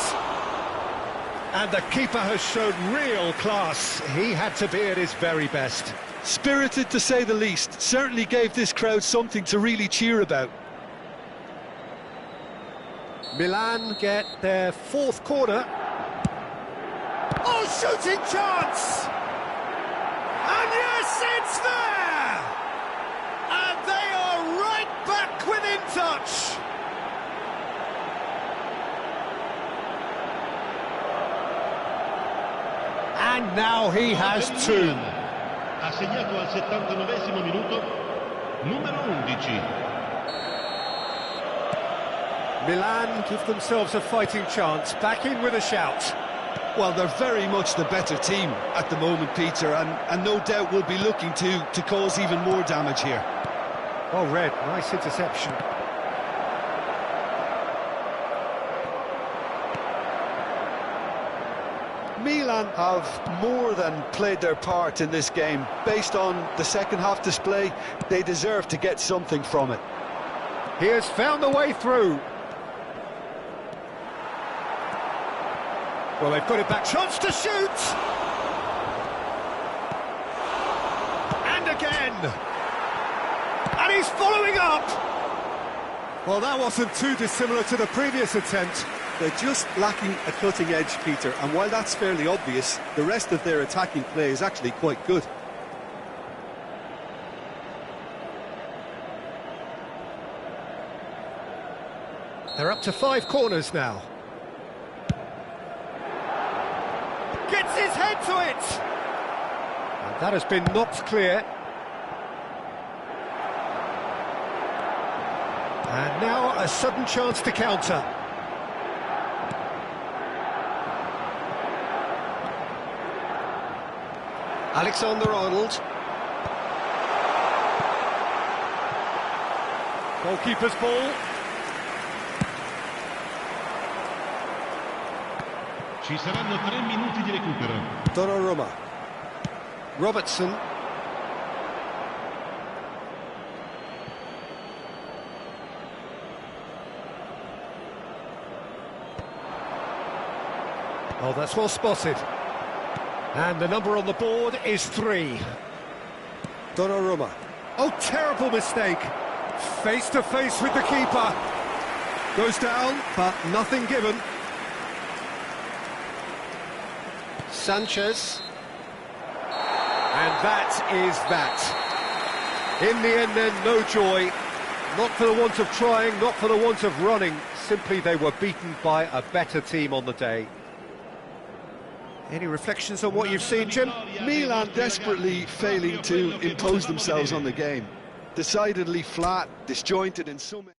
And the keeper has shown real class. He had to be at his very best. spirited to say the least. Certainly gave this crowd something to really cheer about. Milan get their fourth corner. Oh, shooting chance! And yes, it's there! And they are right back within touch. And now he has two. Ha segnato al 79esimo minuto numero 11. Milan give themselves a fighting chance, back in with a shout. Well, they're very much the better team at the moment, Peter, and no doubt will be looking to cause even more damage here. Oh, Red, nice interception. Milan have more than played their part in this game. Based on the second half display, they deserve to get something from it. He has found a way through. Well, they've got it back. Chance to shoot! And again! And he's following up! Well, that wasn't too dissimilar to the previous attempt. They're just lacking a cutting edge, Peter, and while that's fairly obvious, the rest of their attacking play is actually quite good. They're up to 5 corners now. Gets his head to it! And that has been knocked clear. And now a sudden chance to counter. Alexander-Arnold. Goalkeeper's ball. Ci saranno 3 minuti di recupero. Donnarumma. Robertson. Oh, that's well spotted. And the number on the board is 3. Donnarumma. Oh, terrible mistake. Face to face with the keeper. Goes down, but nothing given. Sanchez. And that is that. In the end then, no joy. Not for the want of trying, not for the want of running. Simply they were beaten by a better team on the day. Any reflections on what you've seen, Jim? Milan desperately failing to impose themselves on the game. Decidedly flat, disjointed in so many...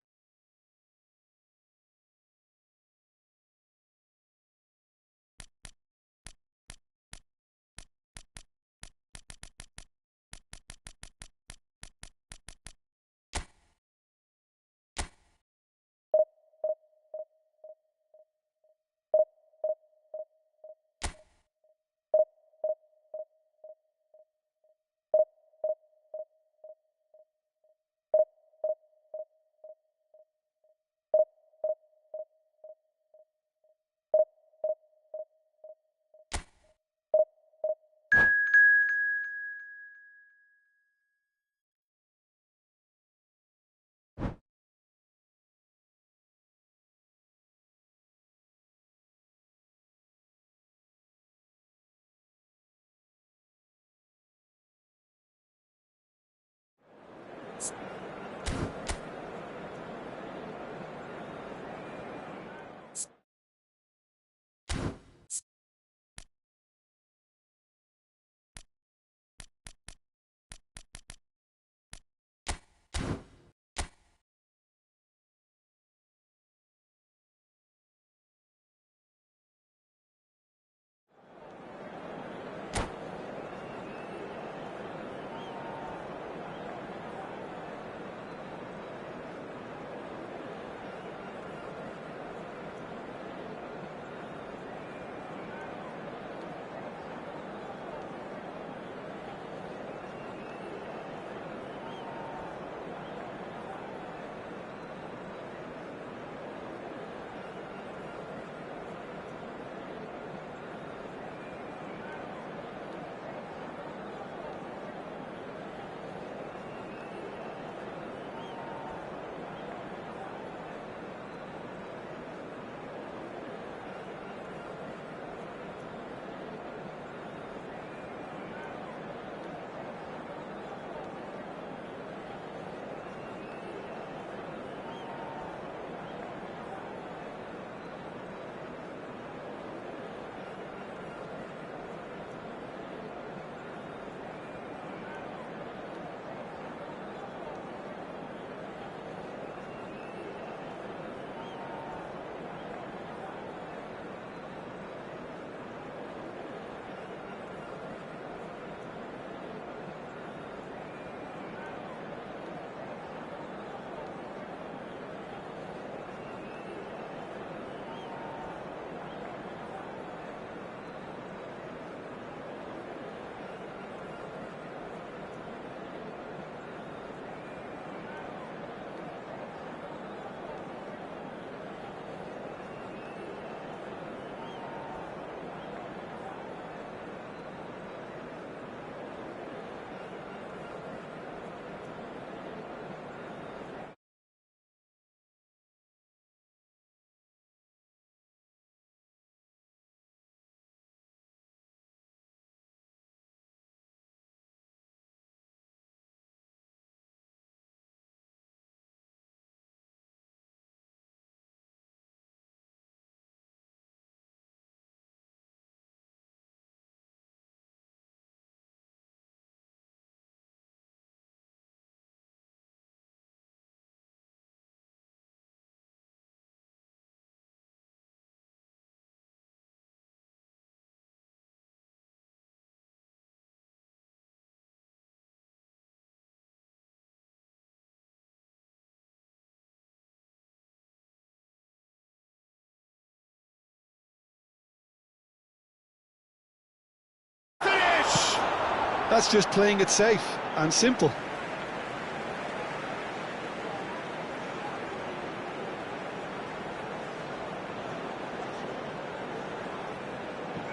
That's just playing it safe and simple.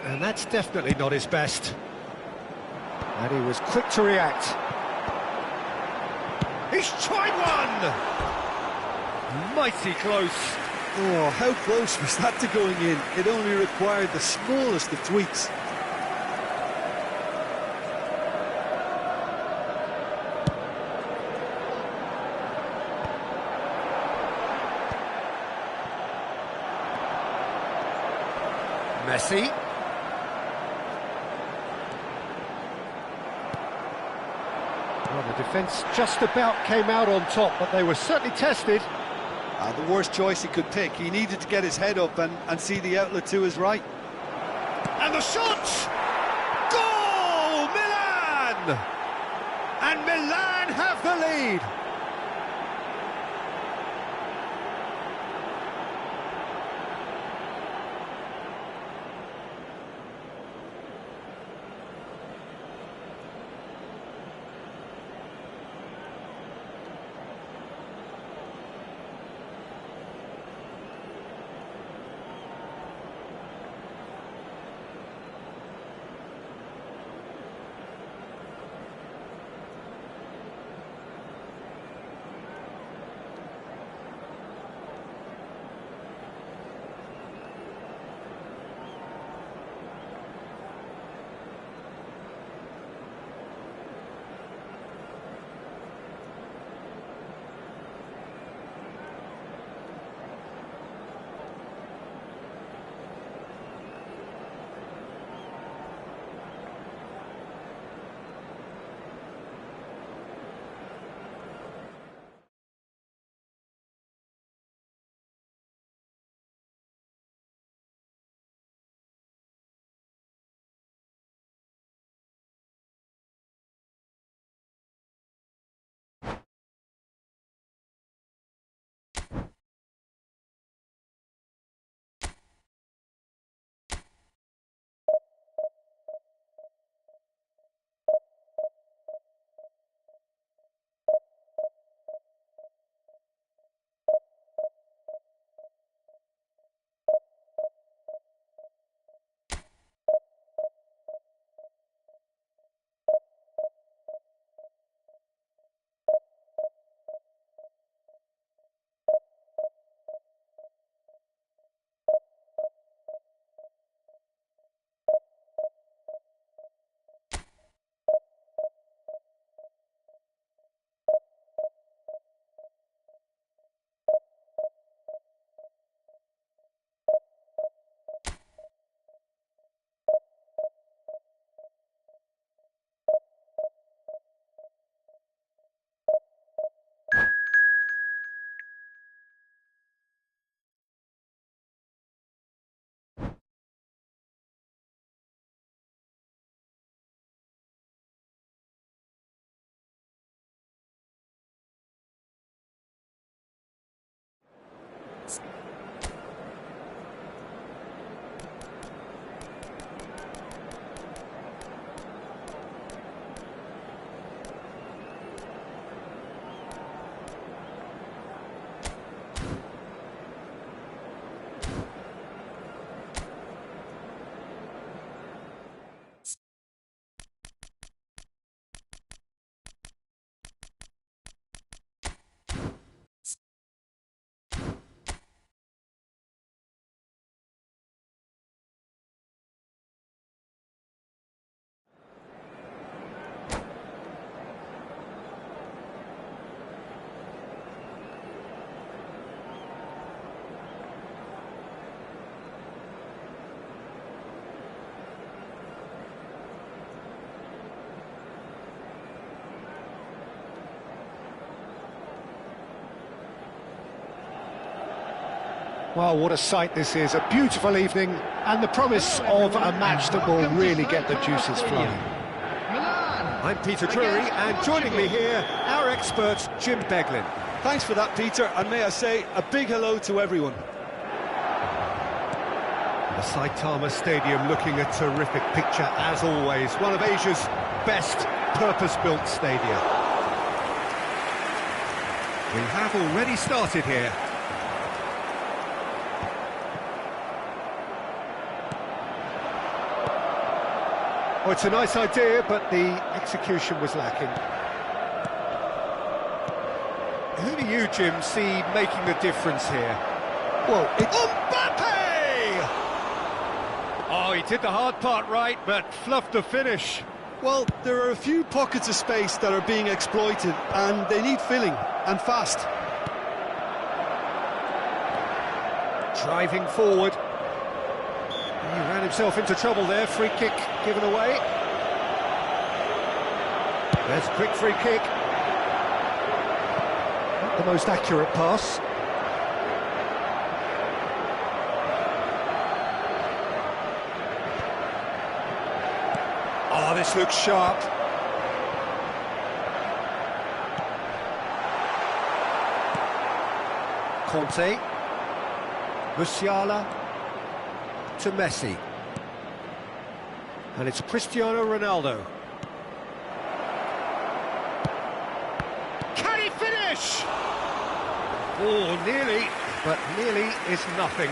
And that's definitely not his best. And he was quick to react. He's tried one! Mighty close. Oh, how close was that to going in? It only required the smallest of tweaks. Messi. Well, the defence just about came out on top, but they were certainly tested. The worst choice he could pick. He needed to get his head up and see the outlet to his right. And the shot! Goal! Milan! And Milan have the lead. Well, what a sight this is. A beautiful evening and the promise of a match that will really get the juices flowing. I'm Peter Drury, and joining me here, our expert, Jim Beglin. Thanks for that, Peter, and may I say a big hello to everyone. The Saitama Stadium looking a terrific picture, as always. One of Asia's best purpose-built stadia. We have already started here. Oh, it's a nice idea, but the execution was lacking. Who do you, Jim, see making the difference here? Well, it's... Mbappe! Oh, he did the hard part right, but fluffed the finish. Well, there are a few pockets of space that are being exploited, and they need filling, and fast. Driving forward. He ran himself into trouble there, free kick given away. There's a quick free kick. Not the most accurate pass. Oh, this looks sharp. Conte. Musiala to Messi. And it's Cristiano Ronaldo. Can he finish? Oh, nearly, but nearly is nothing.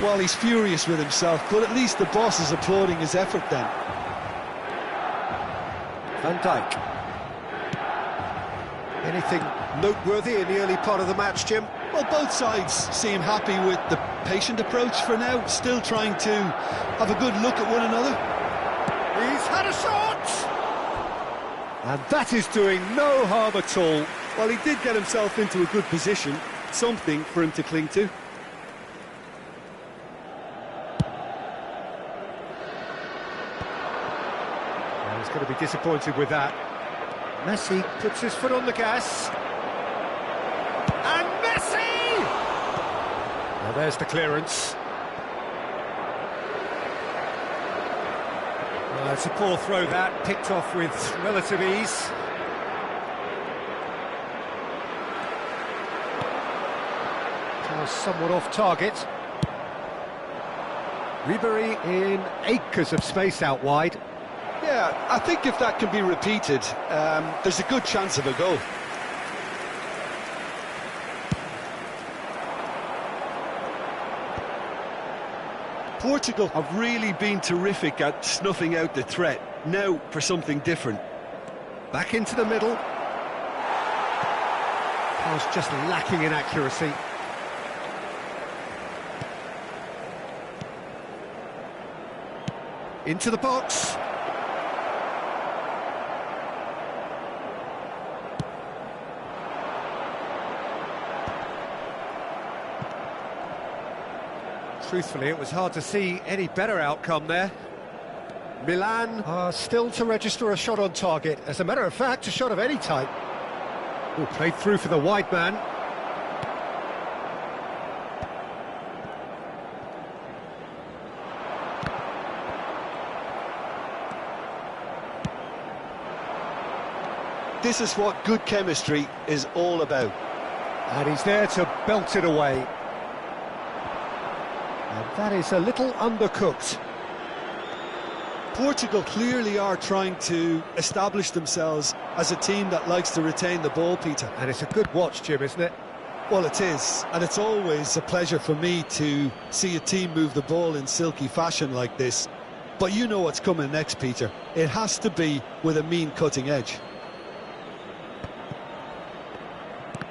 Well, he's furious with himself, but at least the boss is applauding his effort then. Van Dijk. Anything noteworthy in the early part of the match, Jim? Well, both sides seem happy with the patient approach for now, still trying to have a good look at one another. He's had a shot! And that is doing no harm at all. Well, he did get himself into a good position, something for him to cling to. Well, he's going to be disappointed with that. Messi puts his foot on the gas. And Messi! Well, there's the clearance. Well, it's a poor throw that, picked off with relative ease. Pass somewhat off target. Ribery in acres of space out wide. Yeah, I think if that can be repeated, there's a good chance of a goal. Portugal have really been terrific at snuffing out the threat. Now for something different. Back into the middle. Pass just lacking in accuracy. Into the box. Truthfully, it was hard to see any better outcome there. Milan are still to register a shot on target. As a matter of fact, a shot of any type. Oh, played through for the wide man. This is what good chemistry is all about. And he's there to belt it away. And that is a little undercooked. Portugal clearly are trying to establish themselves as a team that likes to retain the ball, Peter. And it's a good watch, Jim, isn't it? Well, it is, and it's always a pleasure for me to see a team move the ball in silky fashion like this. But you know what's coming next, Peter. It has to be with a mean cutting edge.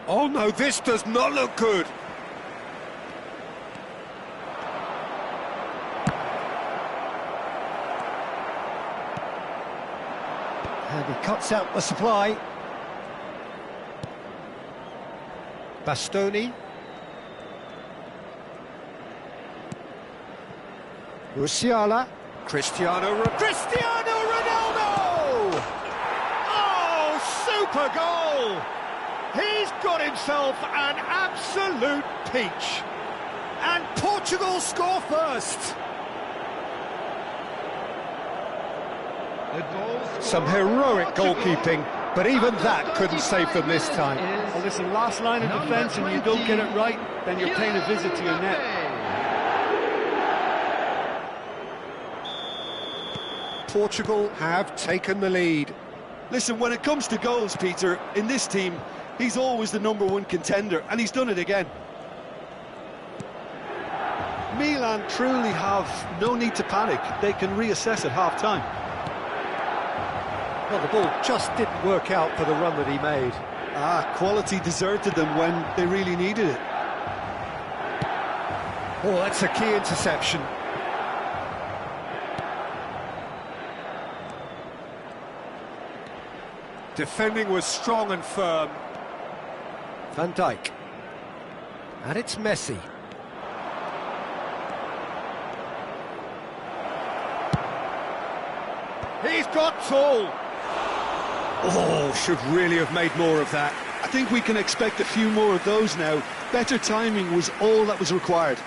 Oh no, this does not look good. And he cuts out the supply. Bastoni. Musiala. Cristiano Ronaldo! Oh, super goal! He's got himself an absolute peach. And Portugal score first. Some heroic goalkeeping, but even that couldn't save them this time. Well, listen, last line of defence and you don't get it right, then you're paying a visit to your net. Portugal have taken the lead. Listen, when it comes to goals, Peter, in this team, he's always the #1 contender, and he's done it again. Milan truly have no need to panic. They can reassess at half-time. Well, the ball just didn't work out for the run that he made. Quality deserted them when they really needed it. Oh, that's a key interception. Defending was strong and firm. Van Dijk. And it's Messi. He's got tall. Oh, should really have made more of that. I think we can expect a few more of those now. Better timing was all that was required.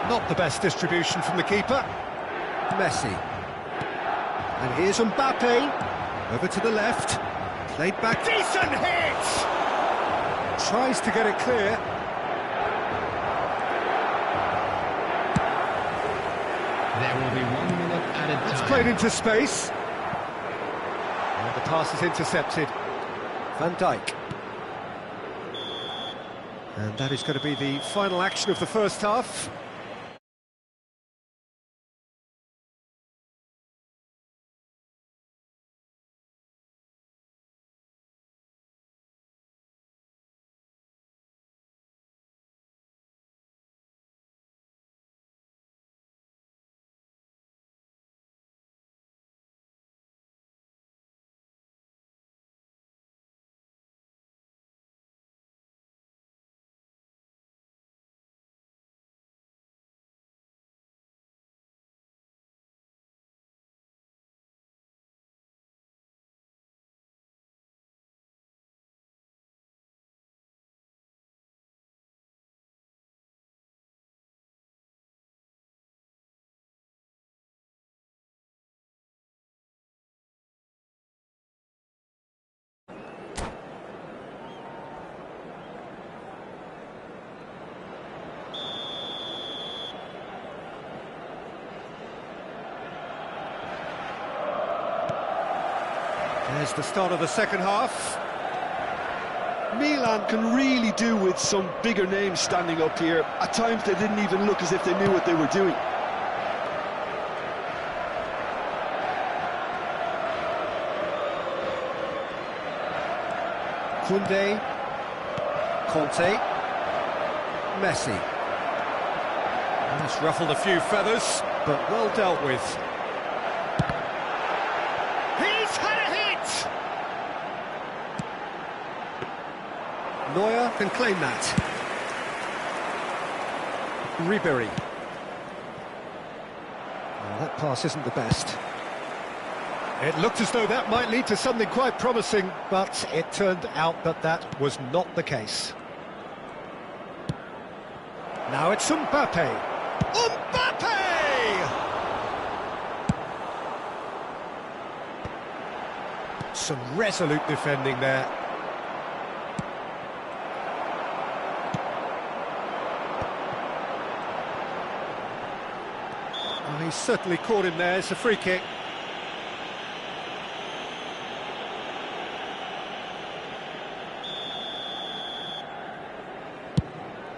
Not the best distribution from the keeper. Messi. And here's Mbappe. Over to the left. Played back. Decent hit! Tries to get it clear. There will be 1 minute added time. It's played into space. And the pass is intercepted. Van Dijk. And that is going to be the final action of the first half. There's the start of the second half. Milan can really do with some bigger names standing up here. At times they didn't even look as if they knew what they were doing. Koundé, Conte, Messi. That's ruffled a few feathers, but well dealt with. He's had a hit! Neuer can claim that. Ribéry. Oh, that pass isn't the best. It looked as though that might lead to something quite promising, but it turned out that that was not the case. Now it's Mbappe. Mbappe! Some resolute defending there. Oh, he's certainly caught him there. It's a free kick.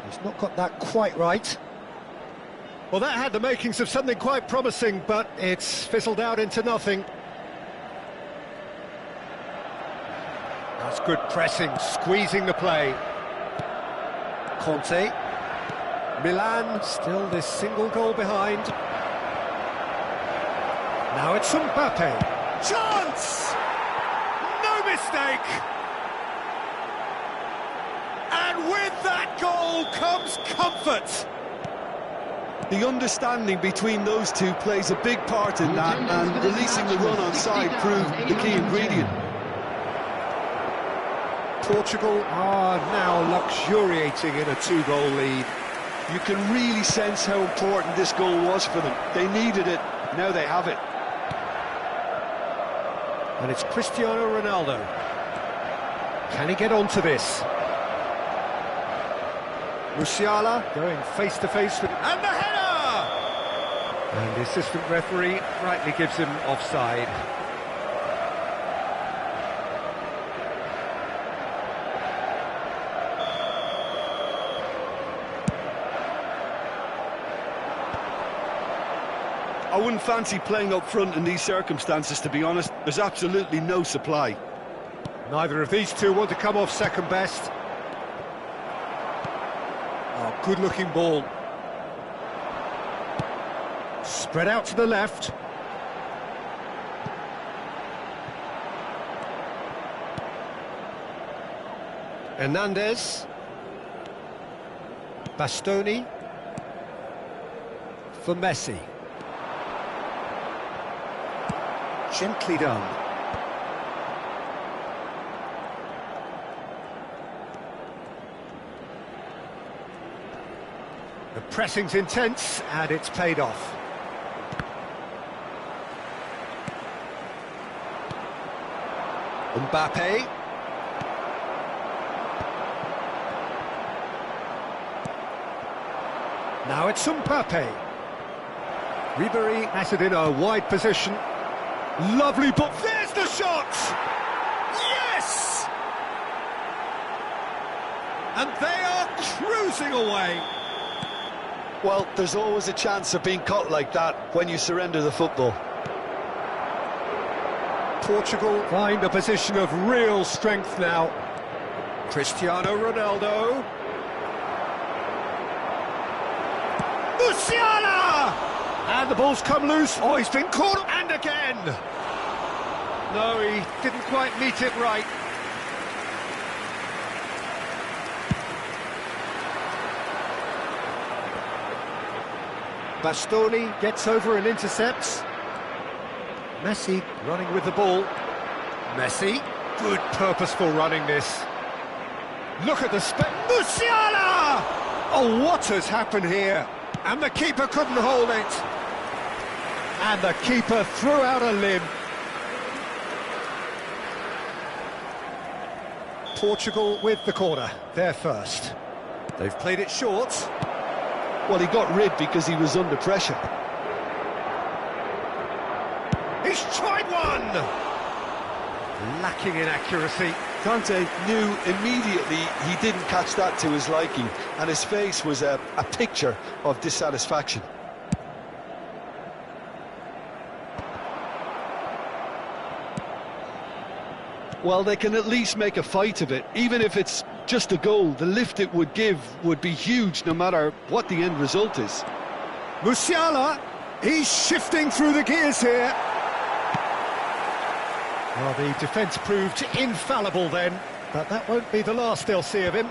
He's not got that quite right. Well, that had the makings of something quite promising, but it's fizzled out into nothing. That's good pressing, squeezing the play. Conte. Milan still this single goal behind. Now it's Mbappe. Chance! No mistake! And with that goal comes comfort. The understanding between those two plays a big part in that, and releasing the run on side proved the key ingredient. Portugal are now luxuriating in a 2-goal lead. You can really sense how important this goal was for them. They needed it, now they have it. And it's Cristiano Ronaldo. Can he get onto this? Musiala going face-to-face with... And the header! And the assistant referee rightly gives him offside. I wouldn't fancy playing up front in these circumstances, to be honest. There's absolutely no supply. Neither of these two want to come off second best. Oh, good-looking ball. Spread out to the left. Hernandez. Bastoni. For Messi. Gently done. The pressing's intense, and it's paid off. Mbappe. Now it's Mbappe. Ribery has it in a wide position. Lovely, but there's the shot! Yes! And they are cruising away. Well, there's always a chance of being caught like that when you surrender the football. Portugal find a position of real strength now. Cristiano Ronaldo. Musiala! And the ball's come loose. Oh, he's been caught, and again! No, he didn't quite meet it right. Bastoni gets over and intercepts. Messi running with the ball. Messi, good purposeful running this. Look at the Musiala! Oh, what has happened here? And the keeper couldn't hold it. And the keeper threw out a limb. Portugal with the corner, they're first. They've played it short. Well, he got rid because he was under pressure. He's tried one! Lacking in accuracy. Conte knew immediately he didn't catch that to his liking, and his face was a picture of dissatisfaction. Well, they can at least make a fight of it. Even if it's just a goal, the lift it would give would be huge no matter what the end result is. Musiala, he's shifting through the gears here. Well, the defence proved infallible then, but that won't be the last they'll see of him.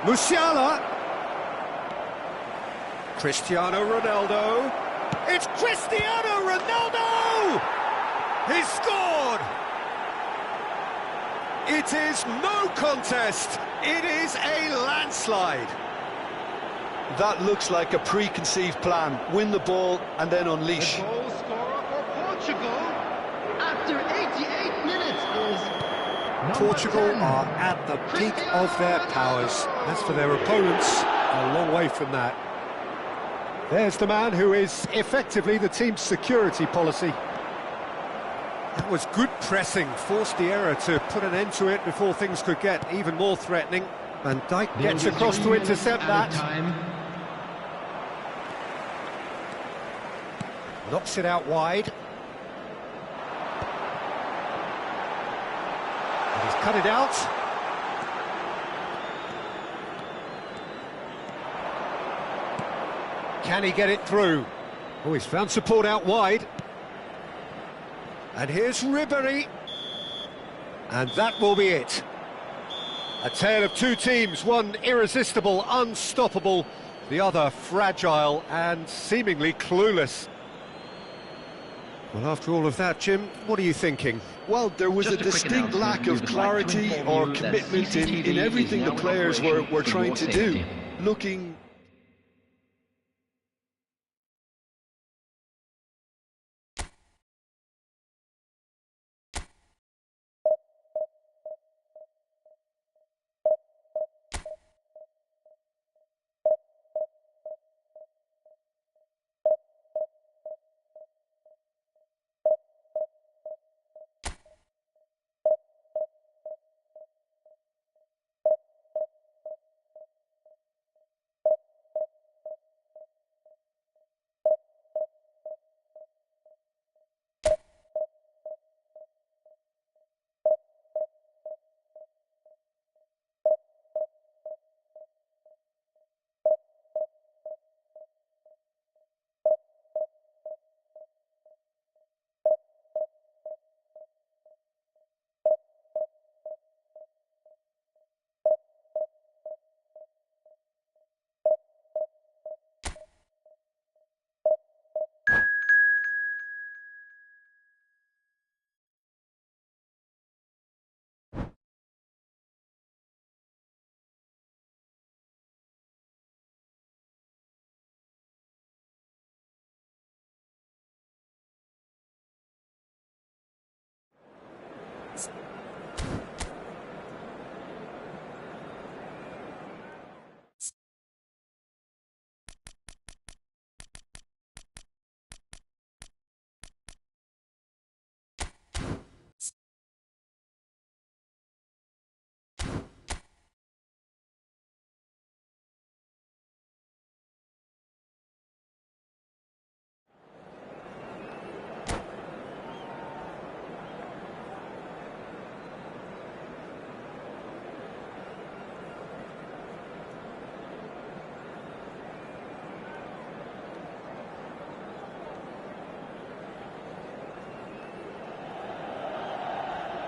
Musiala. Cristiano Ronaldo. It's Cristiano Ronaldo! He's scored! It is no contest. It is a landslide. That looks like a preconceived plan. Win the ball and then unleash. The goal scorer for Portugal after 88 minutes is Portugal 10. are at the peak of their powers. As for their opponents, a long way from that. There's the man who is effectively the team's security policy. That was good pressing, forced the error to put an end to it before things could get even more threatening. Van Dijk gets across to intercept that. Knocks it out wide. And he's cut it out. Can he get it through? Oh, he's found support out wide. And here's Ribery. And that will be it. A tale of two teams, one irresistible, unstoppable, the other fragile and seemingly clueless. Well, after all of that, Jim, what are you thinking? Well, there was a distinct lack of clarity or commitment in everything the players were trying to do. Looking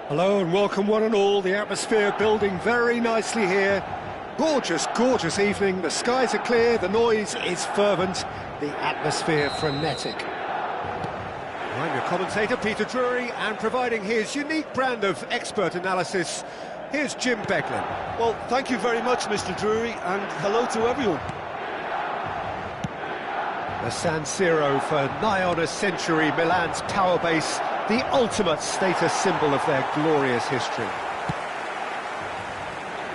Hello and welcome one and all. The atmosphere building very nicely here. Gorgeous, gorgeous evening. The skies are clear, the noise is fervent, the atmosphere frenetic. I'm your commentator, Peter Drury, and providing his unique brand of expert analysis, here's Jim Beglin. Well, thank you very much, Mr. Drury, and hello to everyone. The San Siro for nigh on a century, Milan's power base, the ultimate status symbol of their glorious history.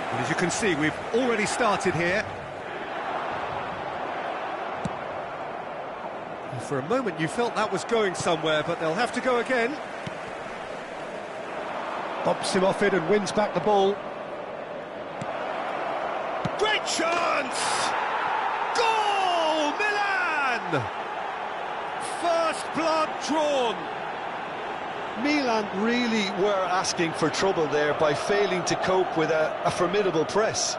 And as you can see, we've already started here. And for a moment you felt that was going somewhere, but they'll have to go again. Bumps him off it and wins back the ball. Great chance! Goal! Milan! First blood drawn. Milan really were asking for trouble there by failing to cope with a formidable press.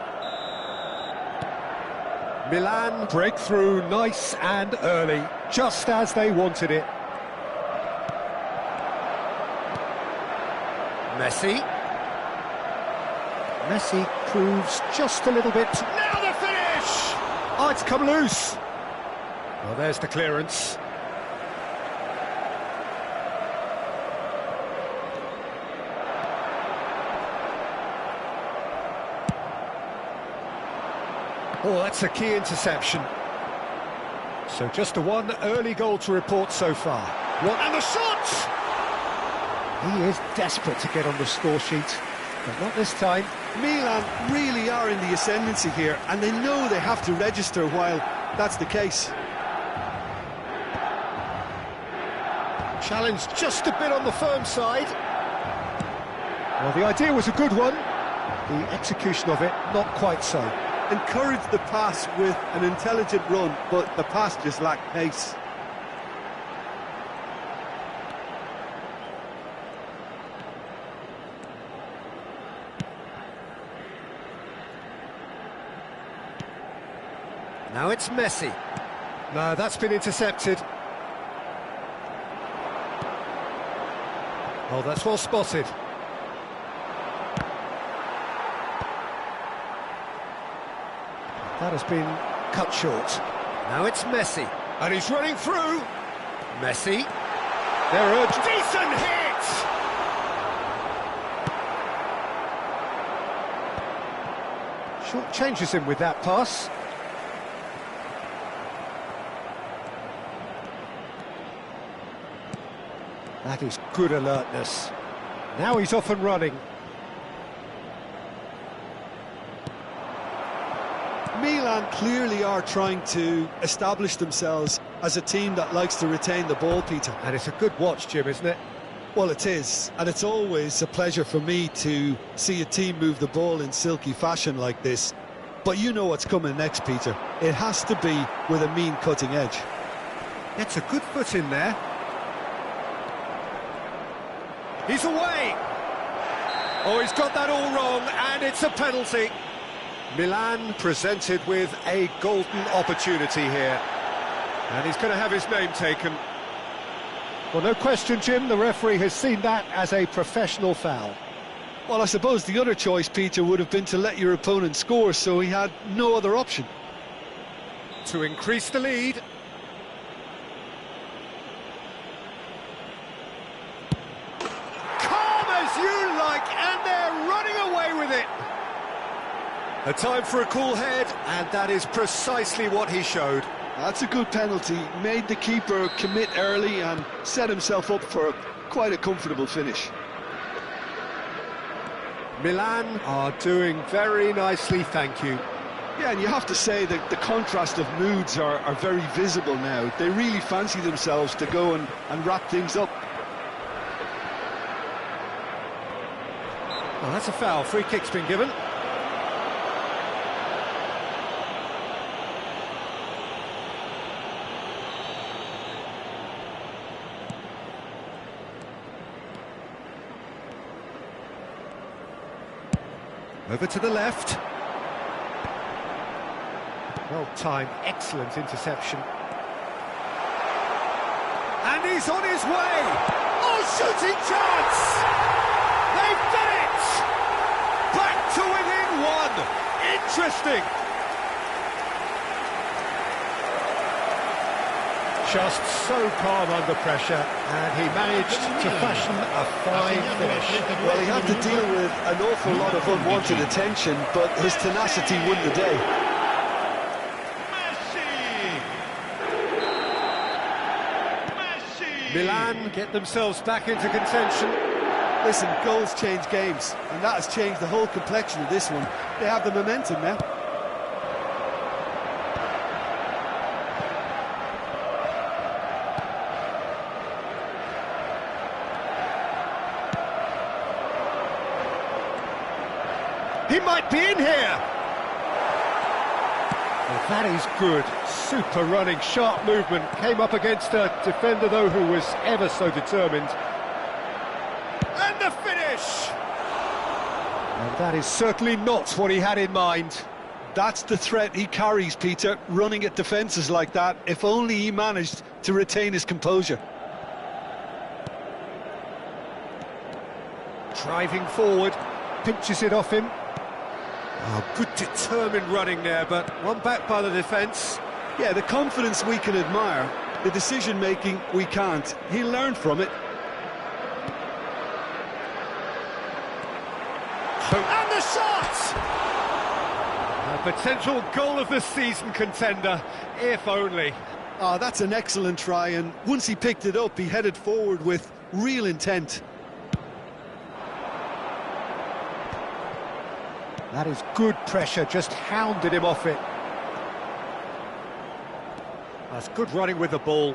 Milan break through nice and early, just as they wanted it. Messi. Messi proves just a little bit. Now the finish! Oh, it's come loose. Well, there's the clearance. Oh, that's a key interception. So just one early goal to report so far. And the shot! He is desperate to get on the score sheet, but not this time. Milan really are in the ascendancy here, and they know they have to register while that's the case. Challenge just a bit on the firm side. Well, the idea was a good one. The execution of it, not quite so. Encouraged the pass with an intelligent run, but the pass just lacked pace. Now it's Messi. No, that's been intercepted. Oh, that's well spotted. That has been cut short. Now it's Messi. And he's running through. Messi. They're urged. Decent hit! Short changes him with that pass. That is good alertness. Now he's off and running. Milan clearly are trying to establish themselves as a team that likes to retain the ball, Peter. And it's a good watch, Jim, isn't it? Well, it is, and it's always a pleasure for me to see a team move the ball in silky fashion like this. But you know what's coming next, Peter. It has to be with a mean cutting edge. It's a good foot in there. He's away! Oh, he's got that all wrong, and it's a penalty. Milan presented with a golden opportunity here. And he's going to have his name taken. Well, no question, Jim, the referee has seen that as a professional foul. Well, I suppose the other choice, Peter, would have been to let your opponent score, so he had no other option. To increase the lead. Calm as you like, and they're running away with it. A time for a cool head, and that is precisely what he showed. That's a good penalty. Made the keeper commit early and set himself up for quite a comfortable finish. Milan are doing very nicely, thank you. Yeah, and you have to say that the contrast of moods are very visible now. They really fancy themselves to go and wrap things up. Well, that's a foul. Free kick's been given. Over to the left. Well timed, excellent interception. And he's on his way! Oh, shooting chance! They've done it! Back to within one! Interesting! Just so calm under pressure, and he managed to fashion a fine finish. Well, he had to deal with an awful lot of unwanted attention, but his tenacity won the day. Milan get themselves back into contention. Listen, goals change games, and that has changed the whole complexion of this one. They have the momentum now. He might be in here! Well, that is good. Super running, sharp movement. Came up against a defender, though, who was ever so determined. And the finish! And that is certainly not what he had in mind. That's the threat he carries, Peter, running at defences like that, if only he managed to retain his composure. Driving forward, pinches it off him. Oh, good determined running there, but one back by the defence. Yeah, the confidence we can admire, the decision-making we can't. He'll learn from it. And the shot! A potential goal of the season contender, if only. Oh, that's an excellent try, and once he picked it up, he headed forward with real intent. That is good pressure, just hounded him off it. That's good running with the ball.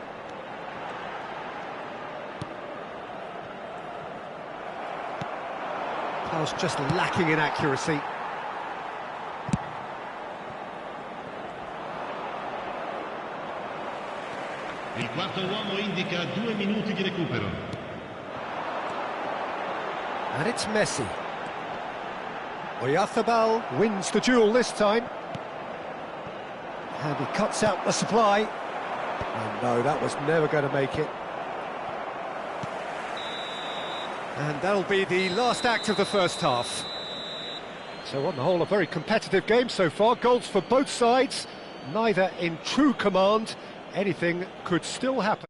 Pass just lacking in accuracy. Il quarto uomo indica 2 minuti di recupero. And it's Messi. Oyarzabal wins the duel this time. And he cuts out the supply. And no, that was never going to make it. And that'll be the last act of the first half. So on the whole, a very competitive game so far. Goals for both sides, neither in true command. Anything could still happen.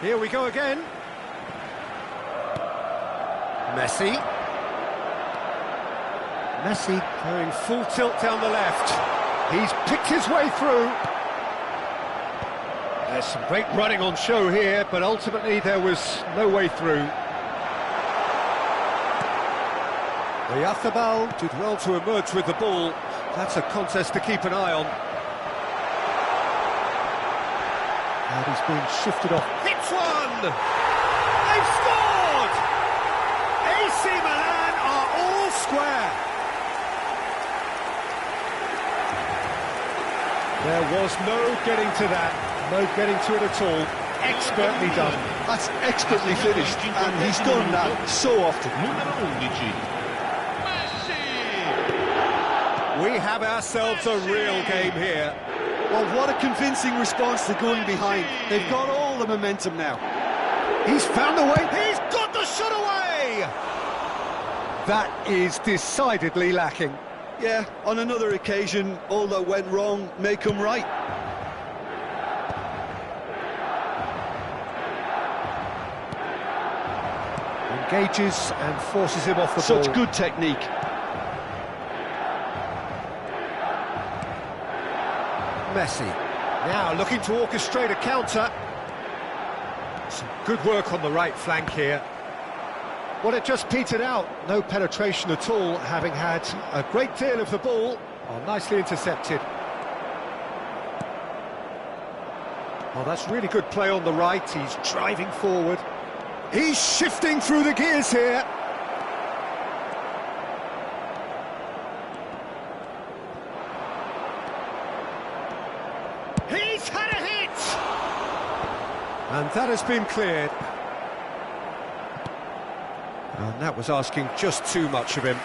Here we go again. Messi. Messi going full tilt down the left. He's picked his way through. There's some great running on show here, but ultimately there was no way through. Oyarzabal did well to emerge with the ball. That's a contest to keep an eye on. And he's being shifted off. Hits one! They've scored! AC Milan are all square. There was no getting to that. No getting to it at all. Expertly done. That's expertly finished, and he's done that so often. Numero 11. Messi! We have ourselves a real game here. Well, what a convincing response to going behind. They've got all the momentum now. He's found the way. He's got the shot away! That is decidedly lacking. Yeah, on another occasion, all that went wrong may come right. Engages and forces him off the ball. Such good technique. Messi now looking to orchestrate a counter. Some good work on the right flank here. Well, it just petered out. No penetration at all, having had a great deal of the ball. Oh, nicely intercepted. Well, that's really good play on the right. He's driving forward. He's shifting through the gears here. He's had a hit! And that has been cleared. And that was asking just too much of him.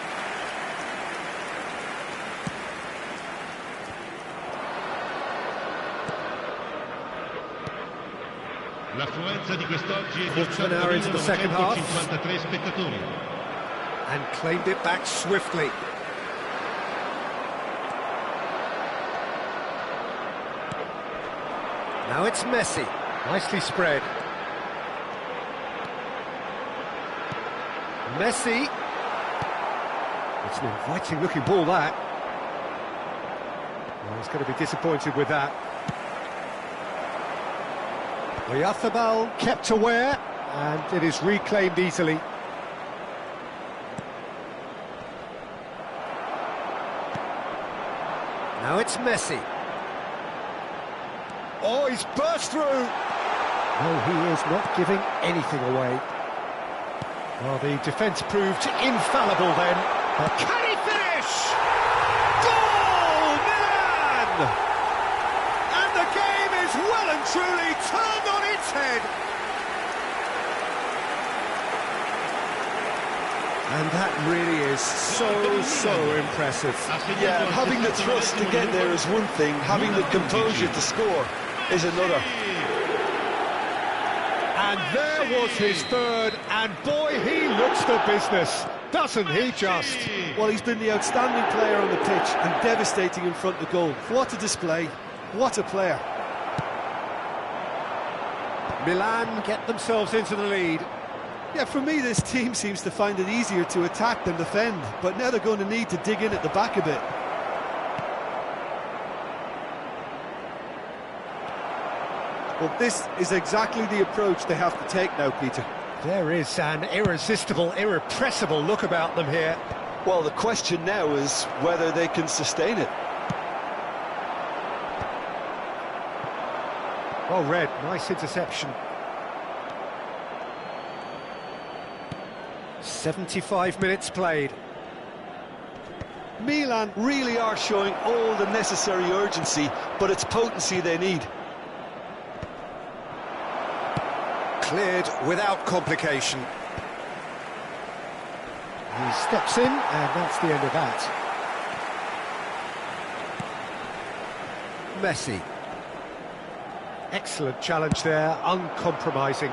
L'affluenza di quest'oggi è di Quarter of an hour into the second half. 18.53 spettatori. And claimed it back swiftly. Now it's Messi. Nicely spread. Messi. It's an inviting looking ball, that. Well, he's going to be disappointed with that. Oyarzabal kept aware, and it is reclaimed easily. Now it's Messi. Oh, he's burst through! No, he is not giving anything away. Well, the defence proved infallible then. But can he finish? Goal, Milan! And the game is well and truly turned on its head. And that really is so impressive. Yeah, having the thrust to get there is one thing, having the composure to score is another. And there was his third, and boy, he looks the business, doesn't he just? Well, he's been the outstanding player on the pitch and devastating in front of goal. What a display, what a player. Milan get themselves into the lead. Yeah, for me, this team seems to find it easier to attack than defend, but now they're going to need to dig in at the back a bit. Well, this is exactly the approach they have to take now, Peter. There is an irresistible, irrepressible look about them here. Well, the question now is whether they can sustain it. Well read, nice interception. 75 minutes played. Milan really are showing all the necessary urgency, but it's potency they need. Cleared without complication. He steps in, and that's the end of that. Messi. Excellent challenge there, uncompromising.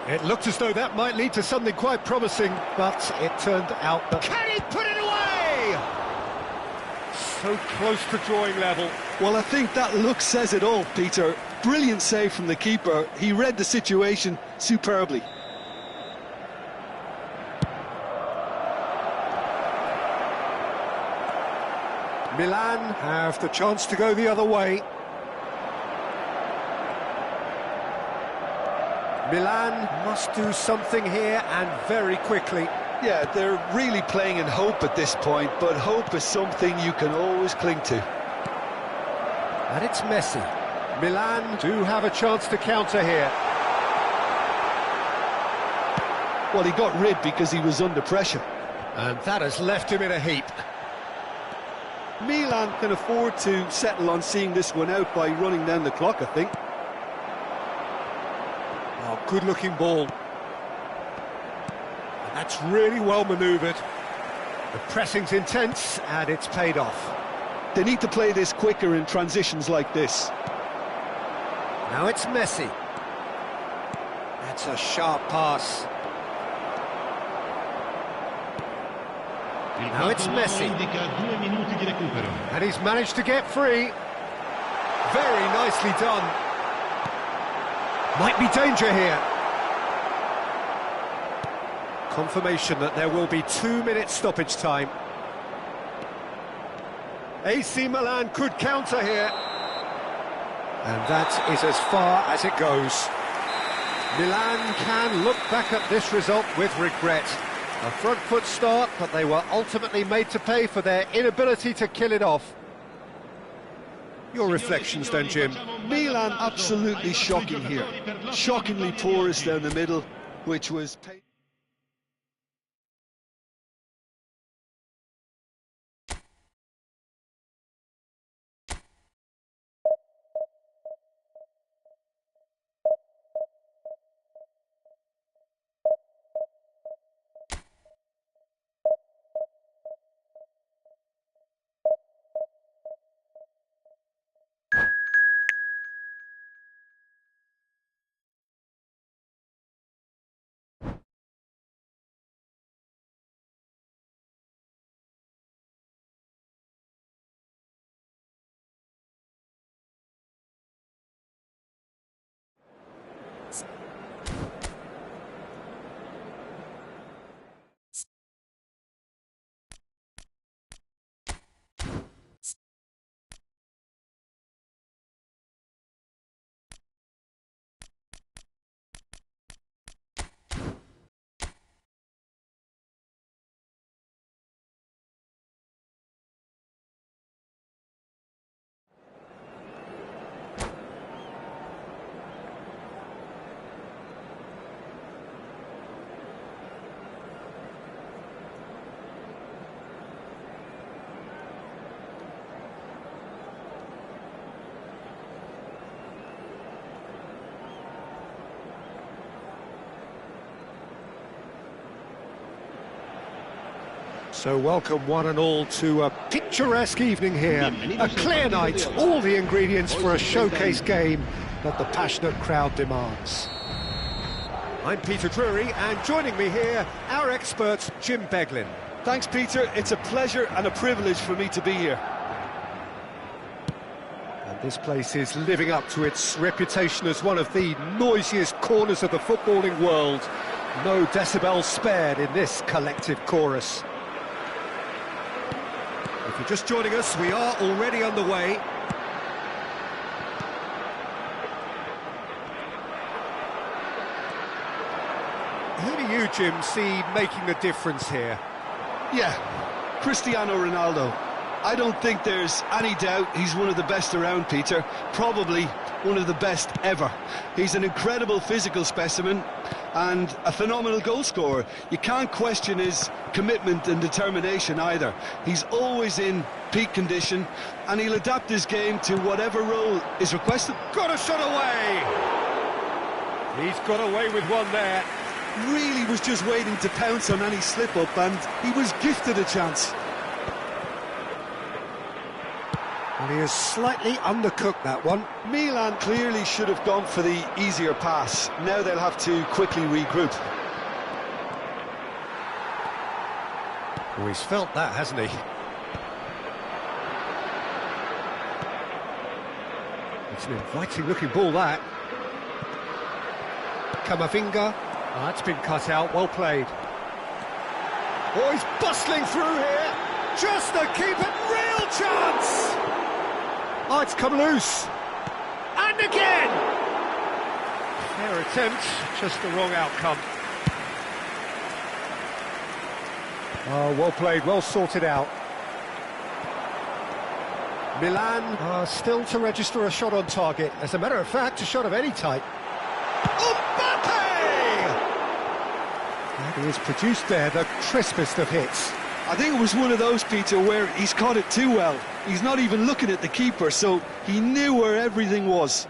It looked as though that might lead to something quite promising, but it turned out that... Can he put it away? So close to drawing level. Well, I think that look says it all, Peter. Brilliant save from the keeper. He read the situation superbly. Milan have the chance to go the other way. Milan must do something here, and very quickly. Yeah, they're really playing in hope at this point, but hope is something you can always cling to. And it's Messi. Milan do have a chance to counter here. Well, he got rid because he was under pressure. And that has left him in a heap. Milan can afford to settle on seeing this one out by running down the clock, I think. Oh, good-looking ball. And that's really well manoeuvred. The pressing's intense, and it's paid off. They need to play this quicker in transitions like this. Now it's Messi. That's a sharp pass. Now it's Messi. And he's managed to get free. Very nicely done. Might be danger here. Confirmation that there will be 2 minutes stoppage time. AC Milan could counter here. And that is as far as it goes. Milan can look back at this result with regret. A front foot start, but they were ultimately made to pay for their inability to kill it off. Your reflections then, Jim? Milan absolutely shocking here. Shockingly porous down the middle, which was... So welcome one and all to a picturesque evening here, a clear night, all the ingredients for a showcase game that the passionate crowd demands. I'm Peter Drury, and joining me here, our expert Jim Beglin. Thanks, Peter. It's a pleasure and a privilege for me to be here. And this place is living up to its reputation as one of the noisiest corners of the footballing world. No decibels spared in this collective chorus. If you're just joining us, we are already underway. Who do you, Jim, see making the difference here? Yeah, Cristiano Ronaldo. I don't think there's any doubt he's one of the best around, Peter. Probably one of the best ever. He's an incredible physical specimen and a phenomenal goal scorer. You can't question his commitment and determination either. He's always in peak condition and he'll adapt his game to whatever role is requested. Got a shot away! He's got away with one there. Really was just waiting to pounce on any slip-up and he was gifted a chance. And he has slightly undercooked that one. Milan clearly should have gone for the easier pass. Now they'll have to quickly regroup. Oh, he's felt that, hasn't he? It's an inviting-looking ball, that. Camavinga. Oh, that's been cut out, well played. Oh, he's bustling through here. Just to keep it, real chance! Oh, it's come loose. And again! Fair attempt, just the wrong outcome. Oh, well played, well sorted out. Milan still to register a shot on target. As a matter of fact, a shot of any type. Mbappe! And he has produced there the crispest of hits. I think it was one of those, Peter, where he's caught it too well. He's not even looking at the keeper, so he knew where everything was.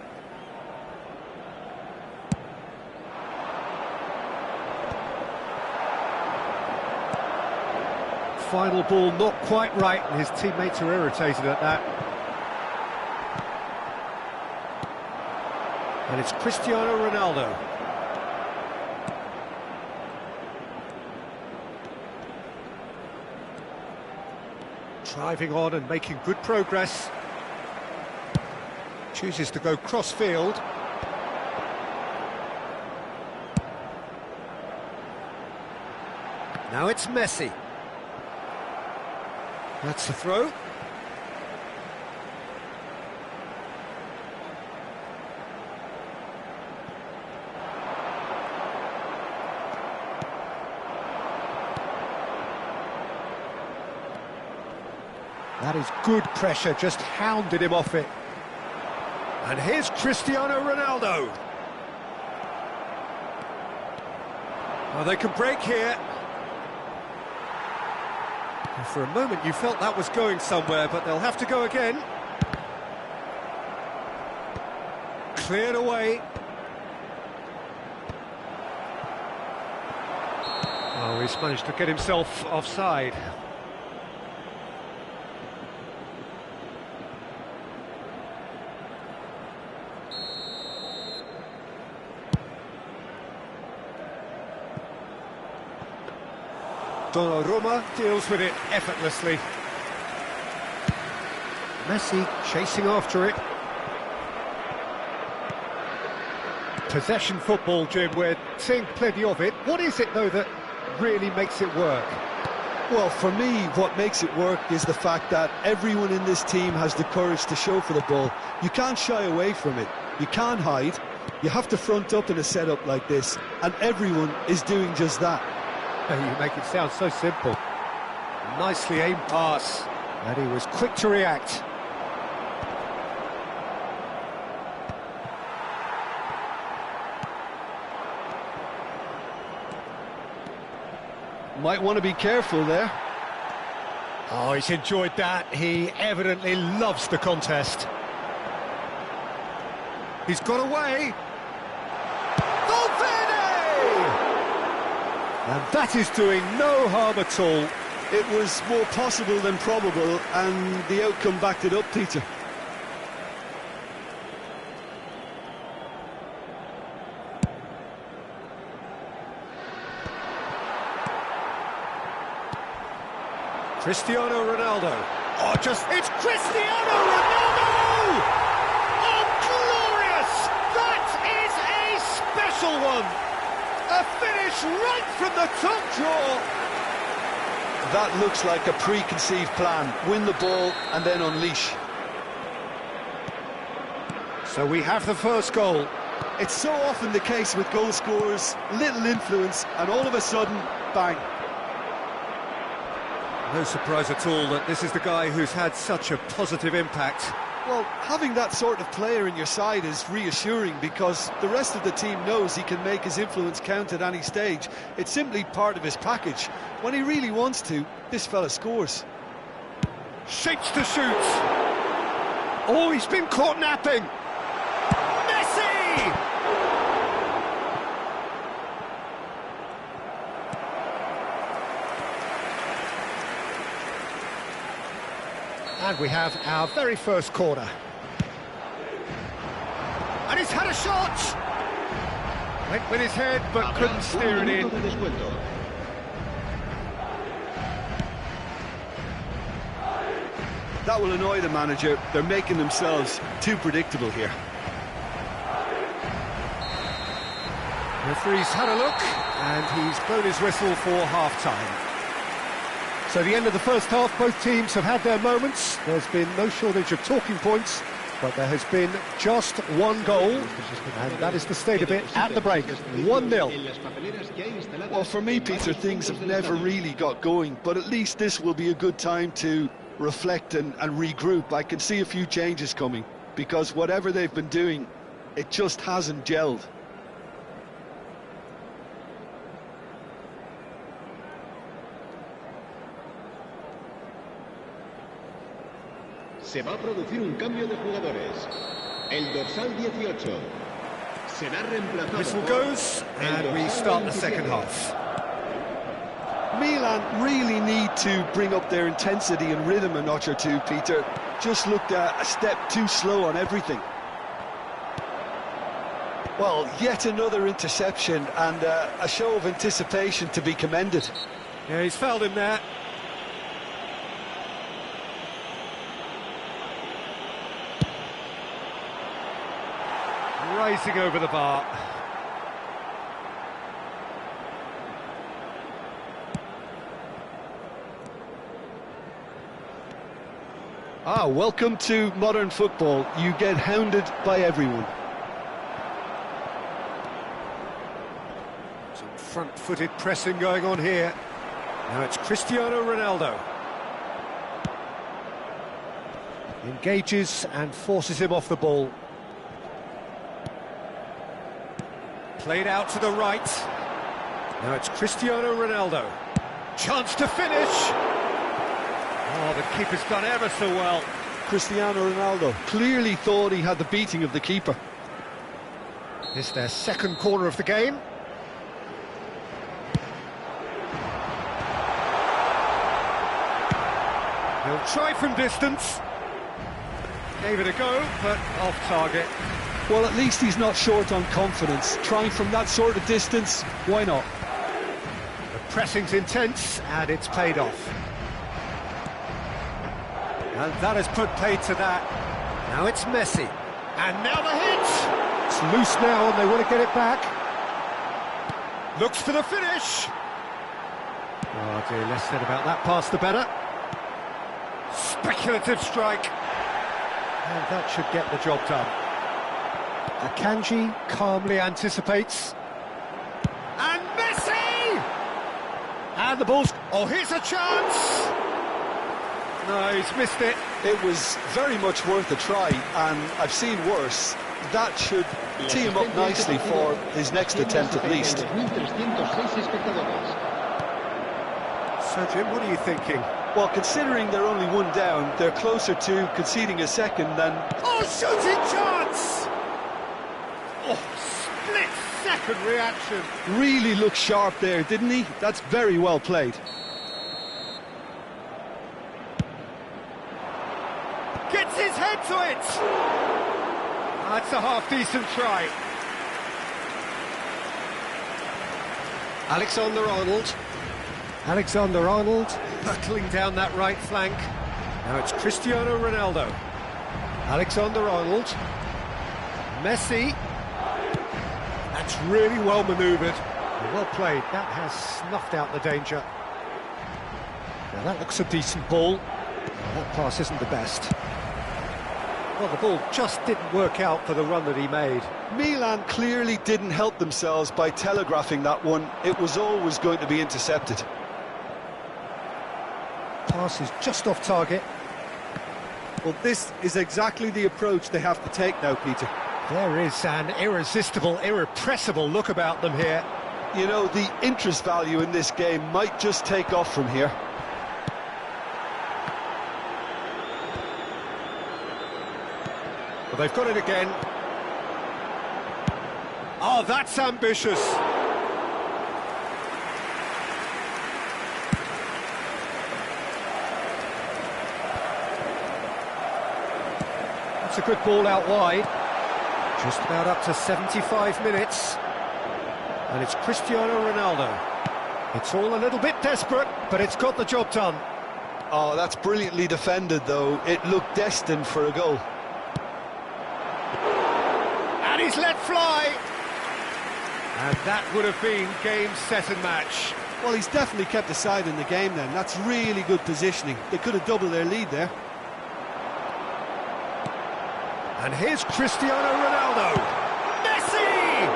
Final ball not quite right, and his teammates are irritated at that. And it's Cristiano Ronaldo. Driving on and making good progress. Chooses to go cross-field. Now it's Messi. That's the throw. That is good pressure, just hounded him off it. And here's Cristiano Ronaldo. Oh, they can break here. And for a moment you felt that was going somewhere, but they'll have to go again. Cleared away. Oh, he's managed to get himself offside. Donnarumma deals with it effortlessly. Messi chasing after it. Possession football, Jim, we're seeing plenty of it. What is it, though, that really makes it work? Well, for me, what makes it work is the fact that everyone in this team has the courage to show for the ball. You can't shy away from it. You can't hide. You have to front up in a setup like this, and everyone is doing just that. You make it sound so simple. Nicely aimed pass, and he was quick to react. Might want to be careful there. Oh, he's enjoyed that. He evidently loves the contest. He's got away. And that is doing no harm at all. It was more possible than probable, and the outcome backed it up, Peter. Cristiano Ronaldo. Oh, it's Cristiano Ronaldo! Oh, glorious! That is a special one! A finish right from the top draw. That looks like a preconceived plan. Win the ball and then unleash. So we have the first goal. It's so often the case with goal scorers, little influence, and all of a sudden, bang. No surprise at all that this is the guy who's had such a positive impact. Well, having that sort of player in your side is reassuring because the rest of the team knows he can make his influence count at any stage. It's simply part of his package. When he really wants to, this fella scores. Shapes to shoot. Oh, he's been caught napping. Messi! And we have our very first corner. And he's had a shot! Went with his head, but couldn't steer it in. That will annoy the manager. They're making themselves too predictable here. Referee's had a look, and he's blown his whistle for half-time. So the end of the first half, both teams have had their moments. There's been no shortage of talking points, but there has been just one goal, and that is the state of it at the break, 1-0. Well, for me, Peter, things have never really got going, but at least this will be a good time to reflect and regroup. I can see a few changes coming, because whatever they've been doing, it just hasn't gelled. Se va a producir un cambio de jugadores. El dorsal 18 será reemplazado. Whistle goes, and we start the second half. Milan really need to bring up their intensity and rhythm a notch or two, Peter. Just looked a step too slow on everything. Well, yet another interception and a show of anticipation to be commended. Yeah, he's fouled him there. Rising over the bar. Welcome to modern football. You get hounded by everyone. Some front-footed pressing going on here. Now it's Cristiano Ronaldo. Engages and forces him off the ball. Played out to the right. Now it's Cristiano Ronaldo. Chance to finish. Oh, the keeper's done ever so well. Cristiano Ronaldo clearly thought he had the beating of the keeper. It's their second corner of the game. He'll try from distance. Gave it a go, but off target. Well, at least he's not short on confidence. Trying from that sort of distance, why not? The pressing's intense, and it's paid off. And that has put paid to that. Now it's Messi. And now the hit! It's loose now, and they want to get it back. Looks for the finish. Oh dear, less said about that pass the better. Speculative strike. And that should get the job done. Akanji calmly anticipates. And Messi! And the ball's... Oh, here's a chance! No, he's missed it. It was very much worth a try, and I've seen worse. That should tee him up nicely for his next attempt at least. So, Jim, what are you thinking? Well, considering they're only one down, they're closer to conceding a second than... Oh, shooting chance! Oh, split-second reaction. Really looked sharp there, didn't he? That's very well played. Gets his head to it! That's a half-decent try. Alexander-Arnold. Alexander-Arnold. Battling down that right flank. Now it's Cristiano Ronaldo. Alexander-Arnold. Messi. That's really well manoeuvred. Well played. That has snuffed out the danger. Now that looks a decent ball. Well, that pass isn't the best. Well, the ball just didn't work out for the run that he made. Milan clearly didn't help themselves by telegraphing that one. It was always going to be intercepted. Pass is just off target. Well, this is exactly the approach they have to take now, Peter. There is an irresistible, irrepressible look about them here. You know, the interest value in this game might just take off from here. Well, they've got it again. Oh, that's ambitious. That's a good ball out wide. Just about up to 75 minutes. And it's Cristiano Ronaldo. It's all a little bit desperate, but it's got the job done. Oh, that's brilliantly defended, though. It looked destined for a goal. And he's let fly. And that would have been game, set and match. Well, he's definitely kept the side in the game then. That's really good positioning. They could have doubled their lead there. And here's Cristiano Ronaldo. Messi!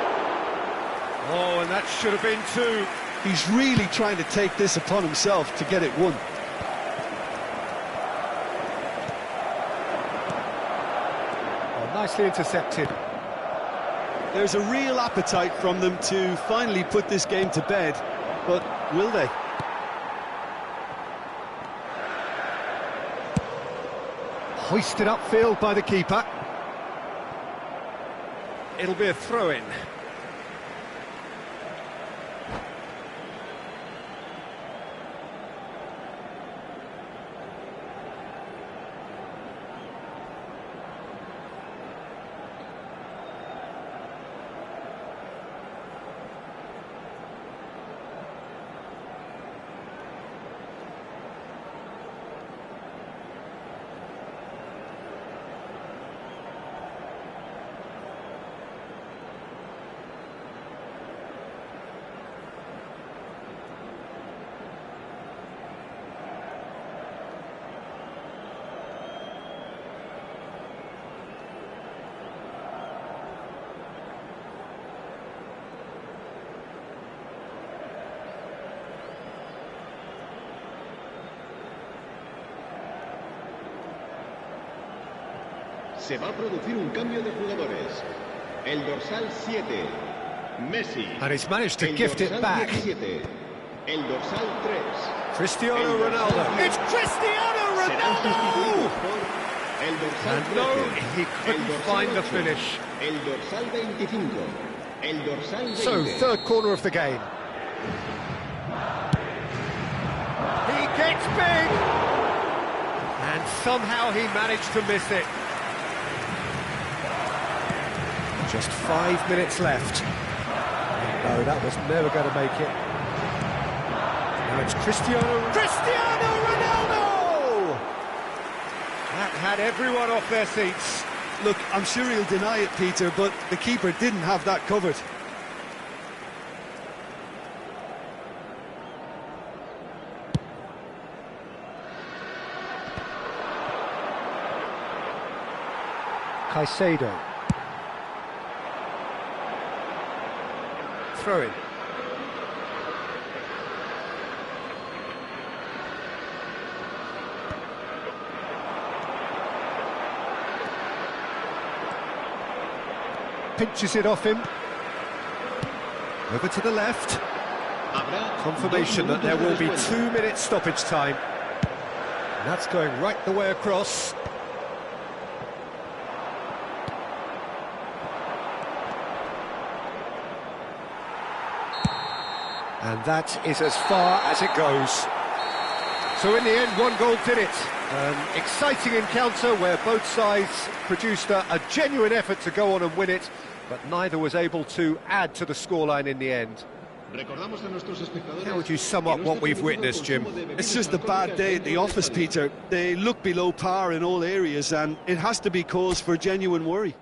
Oh, and that should have been two. He's really trying to take this upon himself to get it won. Oh, nicely intercepted. There's a real appetite from them to finally put this game to bed, but will they? Hoisted upfield by the keeper. It'll be a throw-in. Se va a producir un cambio de jugadores. El dorsal 7, Messi. And he's managed to El gift it dorsal back. 17. El dorsal 3. Cristiano El dorsal Ronaldo. 10. It's Cristiano Serán sustituidos Ronaldo! por el dorsal And no, 13, he el couldn't dorsal find the 8, finish. el dorsal 25, el dorsal 20. So, third corner of the game. He gets big! And somehow he managed to miss it. Just 5 minutes left. No, that was never going to make it. Now it's Cristiano Ronaldo! That had everyone off their seats. Look, I'm sure he'll deny it, Peter, but the keeper didn't have that covered. Caicedo. Throw in. Pinches it off him. Over to the left. Confirmation that there will be 2 minutes stoppage time. And that's going right the way across. And that is as far as it goes. So in the end, one goal did it. An exciting encounter where both sides produced a genuine effort to go on and win it, but neither was able to add to the scoreline in the end. How would you sum up what we've witnessed, Jim? It's just a bad day at the office, Peter. They look below par in all areas, and it has to be cause for genuine worry.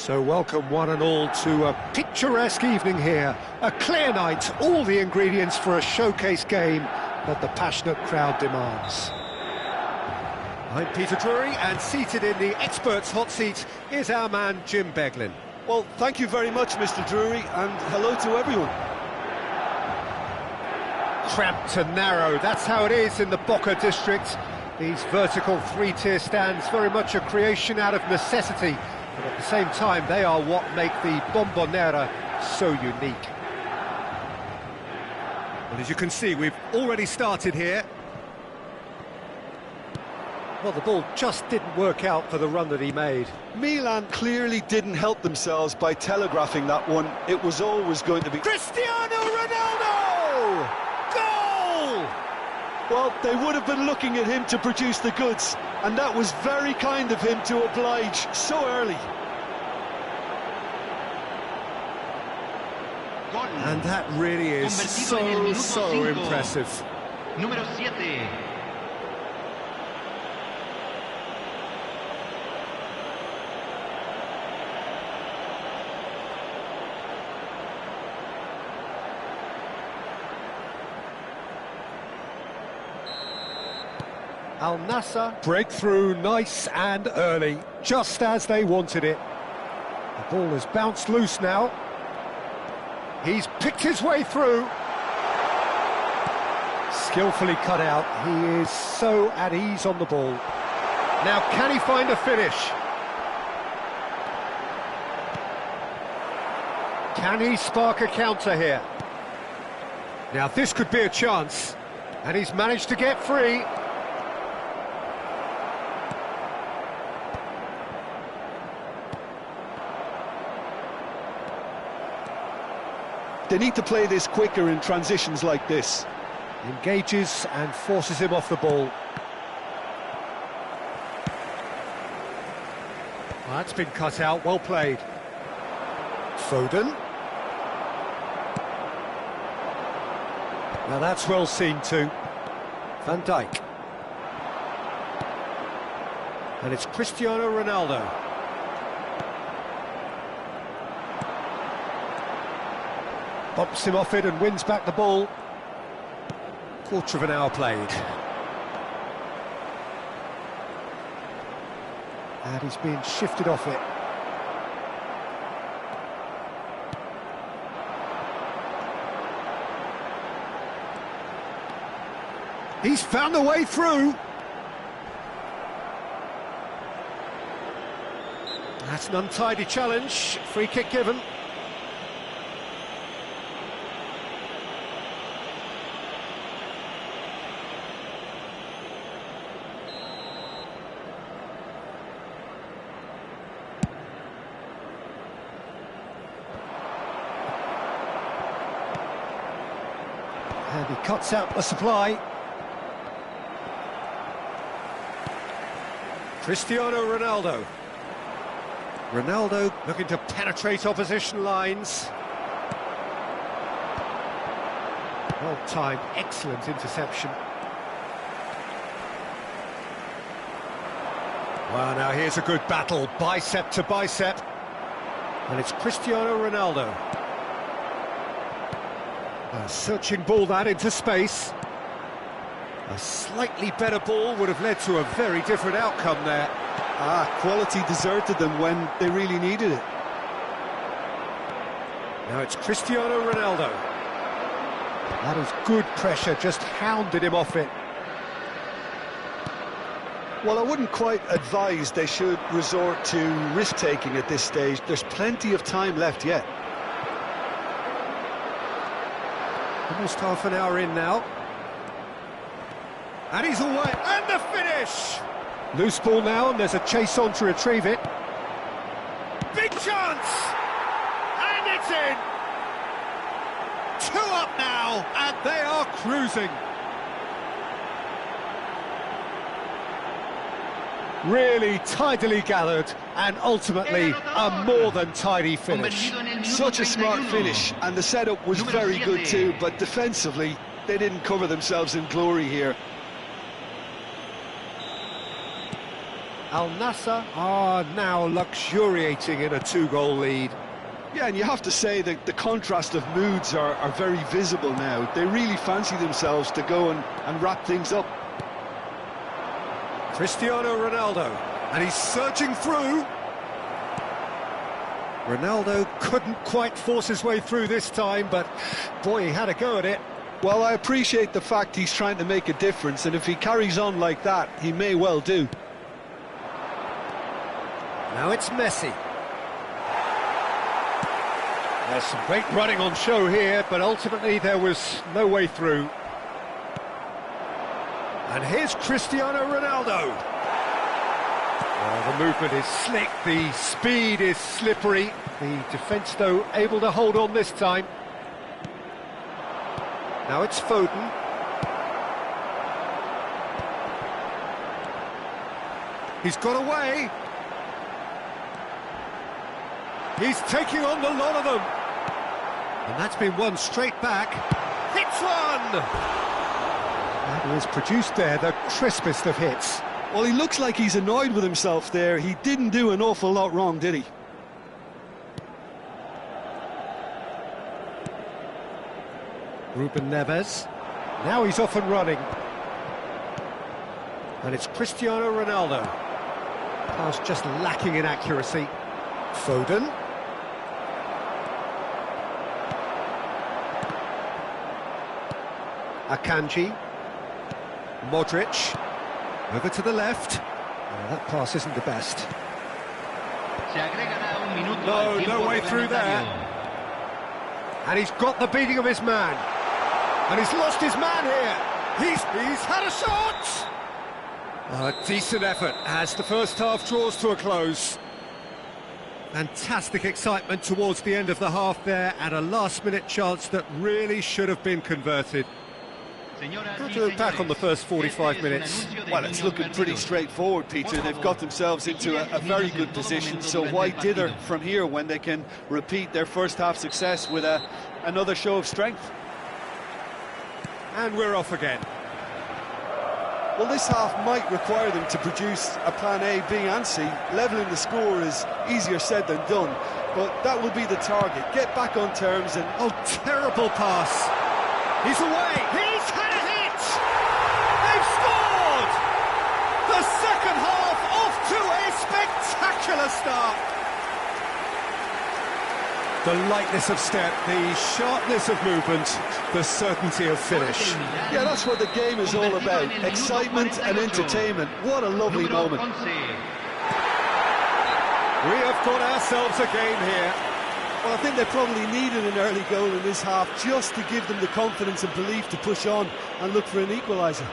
So welcome one and all to a picturesque evening here. A clear night, all the ingredients for a showcase game that the passionate crowd demands. I'm Peter Drury, and seated in the experts' hot seat is our man Jim Beglin. Well, thank you very much, Mr. Drury, and hello to everyone. Cramped and narrow, that's how it is in the Boca district. These vertical three-tier stands, very much a creation out of necessity, but at the same time they are what make the Bombonera so unique. Well, as you can see, we've already started here. Well, the ball just didn't work out for the run that he made. Milan clearly didn't help themselves by telegraphing that one. It was always going to be... Cristiano Ronaldo! Goal! Well, they would have been looking at him to produce the goods, and that was very kind of him to oblige so early. And that really is so impressive. Número 7. Al Nassr breakthrough nice and early, just as they wanted it. The ball has bounced loose now. He's picked his way through. Skillfully cut out. He is so at ease on the ball. Now, can he find a finish? Can he spark a counter here? Now, this could be a chance. And he's managed to get free. They need to play this quicker in transitions like this. Engages and forces him off the ball. Well, that's been cut out, well played. Foden. Now that's well seen too. Van Dijk. And it's Cristiano Ronaldo. Bumps him off it and wins back the ball. Quarter of an hour played. And he's being shifted off it. He's found a way through. That's an untidy challenge. Free kick given. And he cuts out the supply. Cristiano Ronaldo. Ronaldo looking to penetrate opposition lines. Well timed, excellent interception. Well, now here's a good battle, bicep to bicep. And it's Cristiano Ronaldo. A searching ball that into space. A slightly better ball would have led to a very different outcome there. Quality deserted them when they really needed it. Now it's Cristiano Ronaldo. That is good pressure, just hounded him off it. Well, I wouldn't quite advise they should resort to risk-taking at this stage. There's plenty of time left yet. Almost half an hour in now. And he's away, and the finish! Loose ball now, and there's a chase on to retrieve it. Big chance! And it's in! 2 up now, and they are cruising. Really tidily gathered, and ultimately a more than tidy finish. Such a smart finish, and the setup was very good too, but defensively, they didn't cover themselves in glory here. Al Nassr are now luxuriating in a 2-goal lead. Yeah, and you have to say that the contrast of moods are very visible now. They really fancy themselves to go and wrap things up. Cristiano Ronaldo, and he's surging through. Ronaldo couldn't quite force his way through this time, but boy, he had a go at it. Well, I appreciate the fact he's trying to make a difference, and if he carries on like that, he may well do. Now it's Messi. There's some great running on show here, but ultimately there was no way through. And here's Cristiano Ronaldo. Well, the movement is slick, the speed is slippery. The defence, though, able to hold on this time. Now it's Foden. He's got away. He's taking on the lot of them. And that's been one straight back. Hits one! That was produced there, the crispest of hits. Well, he looks like he's annoyed with himself there. He didn't do an awful lot wrong, did he? Ruben Neves. Now he's off and running. And it's Cristiano Ronaldo. Pass just lacking in accuracy. Foden. Akanji. Modric. Over to the left. That pass isn't the best. No way through there. And he's got the beating of his man. And he's lost his man here. He's had a shot! A decent effort as the first half draws to a close. Fantastic excitement towards the end of the half there, and a last-minute chance that really should have been converted. How to look back on the first 45 minutes? Well, it's looking pretty straightforward, Peter. They've got themselves into a very good position, so why dither from here when they can repeat their first half success with another show of strength? And we're off again. Well, this half might require them to produce a plan A, B and C. Levelling the score is easier said than done, but that will be the target. Get back on terms and... Oh, terrible pass. He's away. He's had a hit. They've scored. The second half off to a spectacular start. The lightness of step, the sharpness of movement, the certainty of finish. Yeah, that's what the game is all about. Excitement and entertainment. What a lovely moment. We have got ourselves a game here. Well, I think they probably needed an early goal in this half just to give them the confidence and belief to push on and look for an equaliser.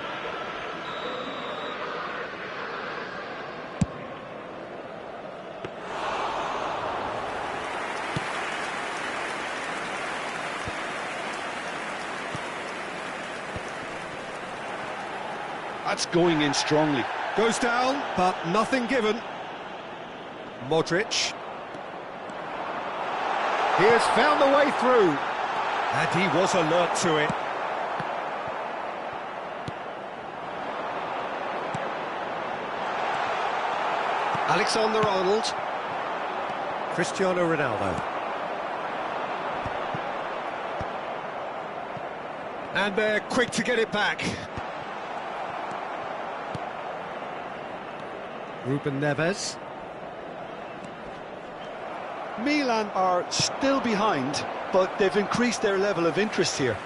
That's going in strongly. Goes down, but nothing given. Modric. He has found the way through. And he was alert to it. Alexander-Arnold. Cristiano Ronaldo. And they're quick to get it back. Ruben Neves. Milan are still behind, but they've increased their level of interest here.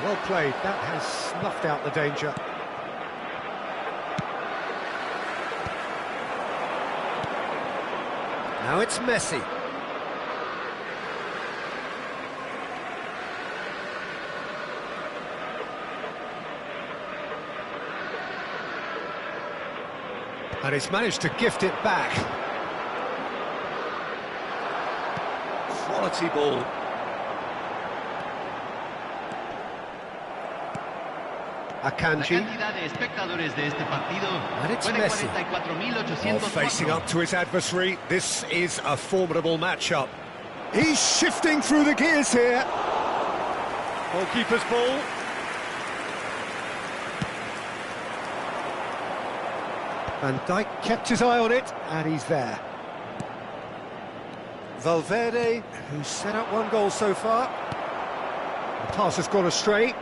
Well played, that has snuffed out the danger. Now it's Messi. And he's managed to gift it back. Quality ball. Akanji. And it's Messi. Oh, facing up to his adversary. This is a formidable matchup. He's shifting through the gears here. Goalkeeper's ball. Van Dijk kept his eye on it, and he's there. Valverde, who's set up one goal so far. The pass has gone astray.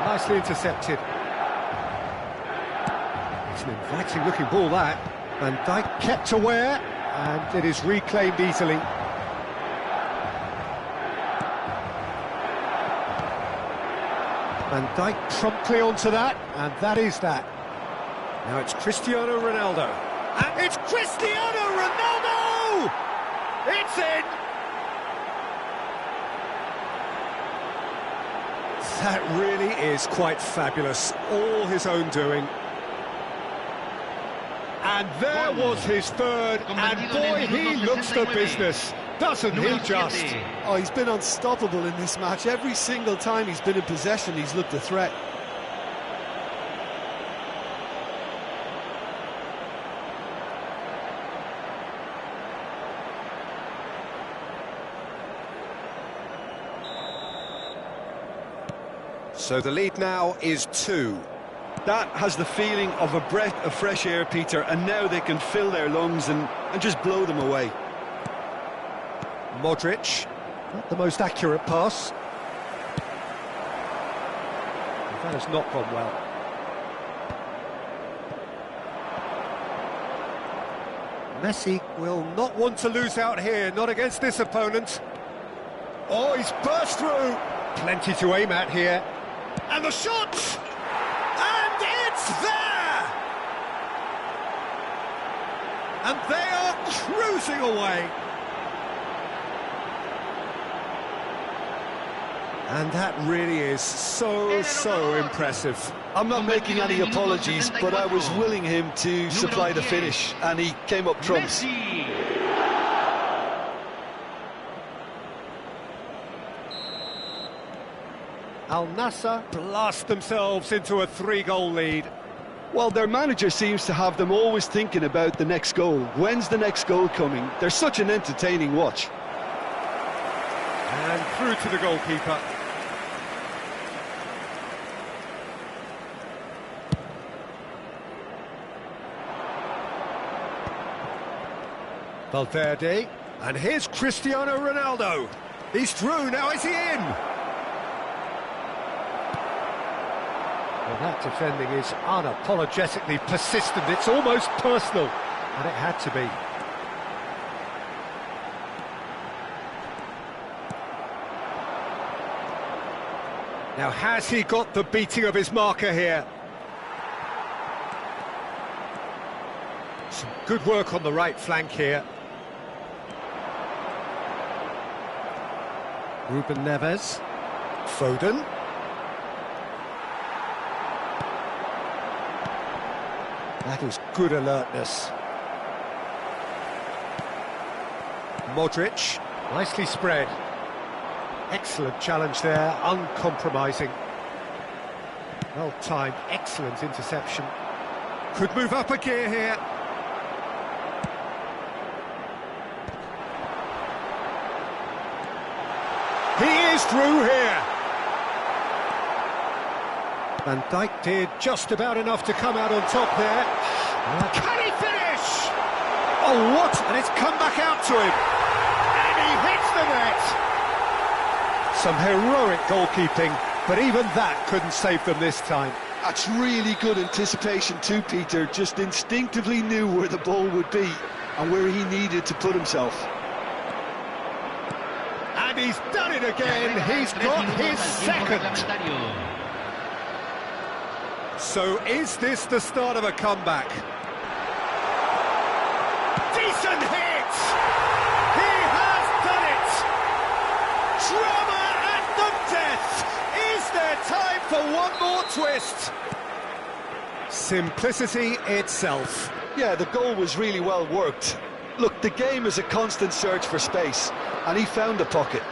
Nicely intercepted. It's an inviting looking ball, that. Van Dijk kept aware, and it is reclaimed easily. Van Dijk promptly onto that, and that is that. Now it's Cristiano Ronaldo. And it's Cristiano Ronaldo! It's in! That really is quite fabulous, all his own doing. And there was his third, and boy, he looks the business, doesn't he just? Oh, he's been unstoppable in this match. Every single time he's been in possession, he's looked a threat. So the lead now is 2. That has the feeling of a breath of fresh air, Peter, and now they can fill their lungs and just blow them away. Modric, not the most accurate pass. That has not gone well. Messi will not want to lose out here, not against this opponent. Oh, he's burst through. Plenty to aim at here. And the shot! And it's there! And they are cruising away. And that really is so impressive. I'm not making any apologies, but I was willing him to supply the finish, and he came up trumps. Al Nassr blast themselves into a 3-goal lead. Well, their manager seems to have them always thinking about the next goal. When's the next goal coming? They're such an entertaining watch. And through to the goalkeeper. Valverde, and here's Cristiano Ronaldo. He's through, now is he in? Well, that defending is unapologetically persistent, it's almost personal, and it had to be. Now, has he got the beating of his marker here? Some good work on the right flank here. Ruben Neves. Foden. That is good alertness. Modric. Nicely spread. Excellent challenge there, uncompromising. Well timed, excellent interception. Could move up a gear here. He is through here. Van Dijk did just about enough to come out on top there. Can he finish? Oh, what? And it's come back out to him. And he hits the net. Some heroic goalkeeping, but even that couldn't save them this time. That's really good anticipation too, Peter. Just instinctively knew where the ball would be and where he needed to put himself. And he's done it again. He's got his second. So is this the start of a comeback? Decent hit! He has done it! Drama at the death! Is there time for one more twist? Simplicity itself. Yeah, the goal was really well worked. Look, the game is a constant search for space, and he found the pocket.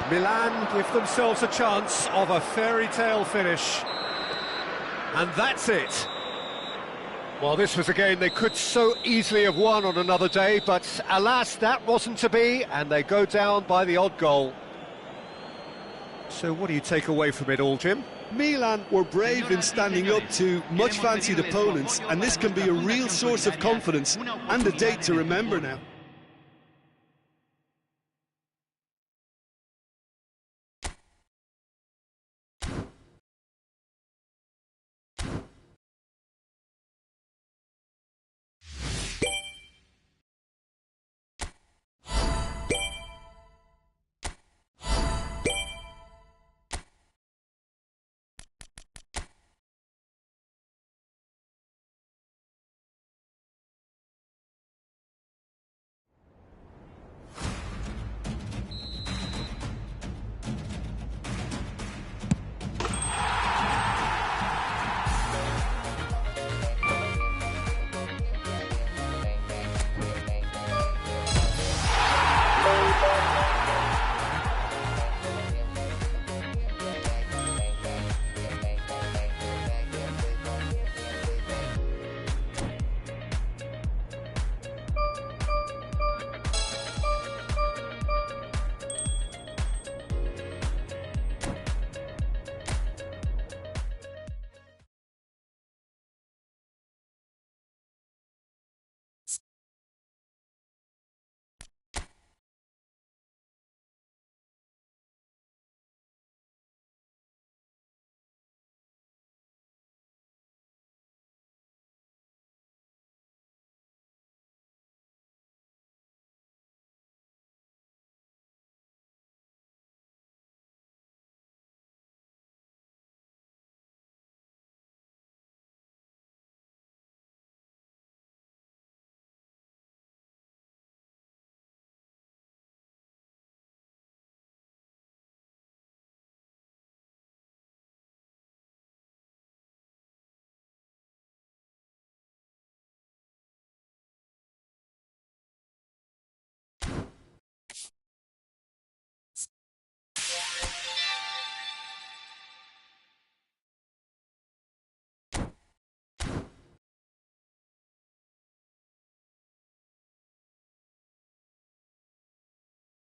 Milan give themselves a chance of a fairy tale finish. And that's it. Well, this was a game they could so easily have won on another day, but alas, that wasn't to be, and they go down by the odd goal. So what do you take away from it all, Jim? Milan were brave in standing up to much fancied opponents, and this can be a real source of confidence and a date to remember now.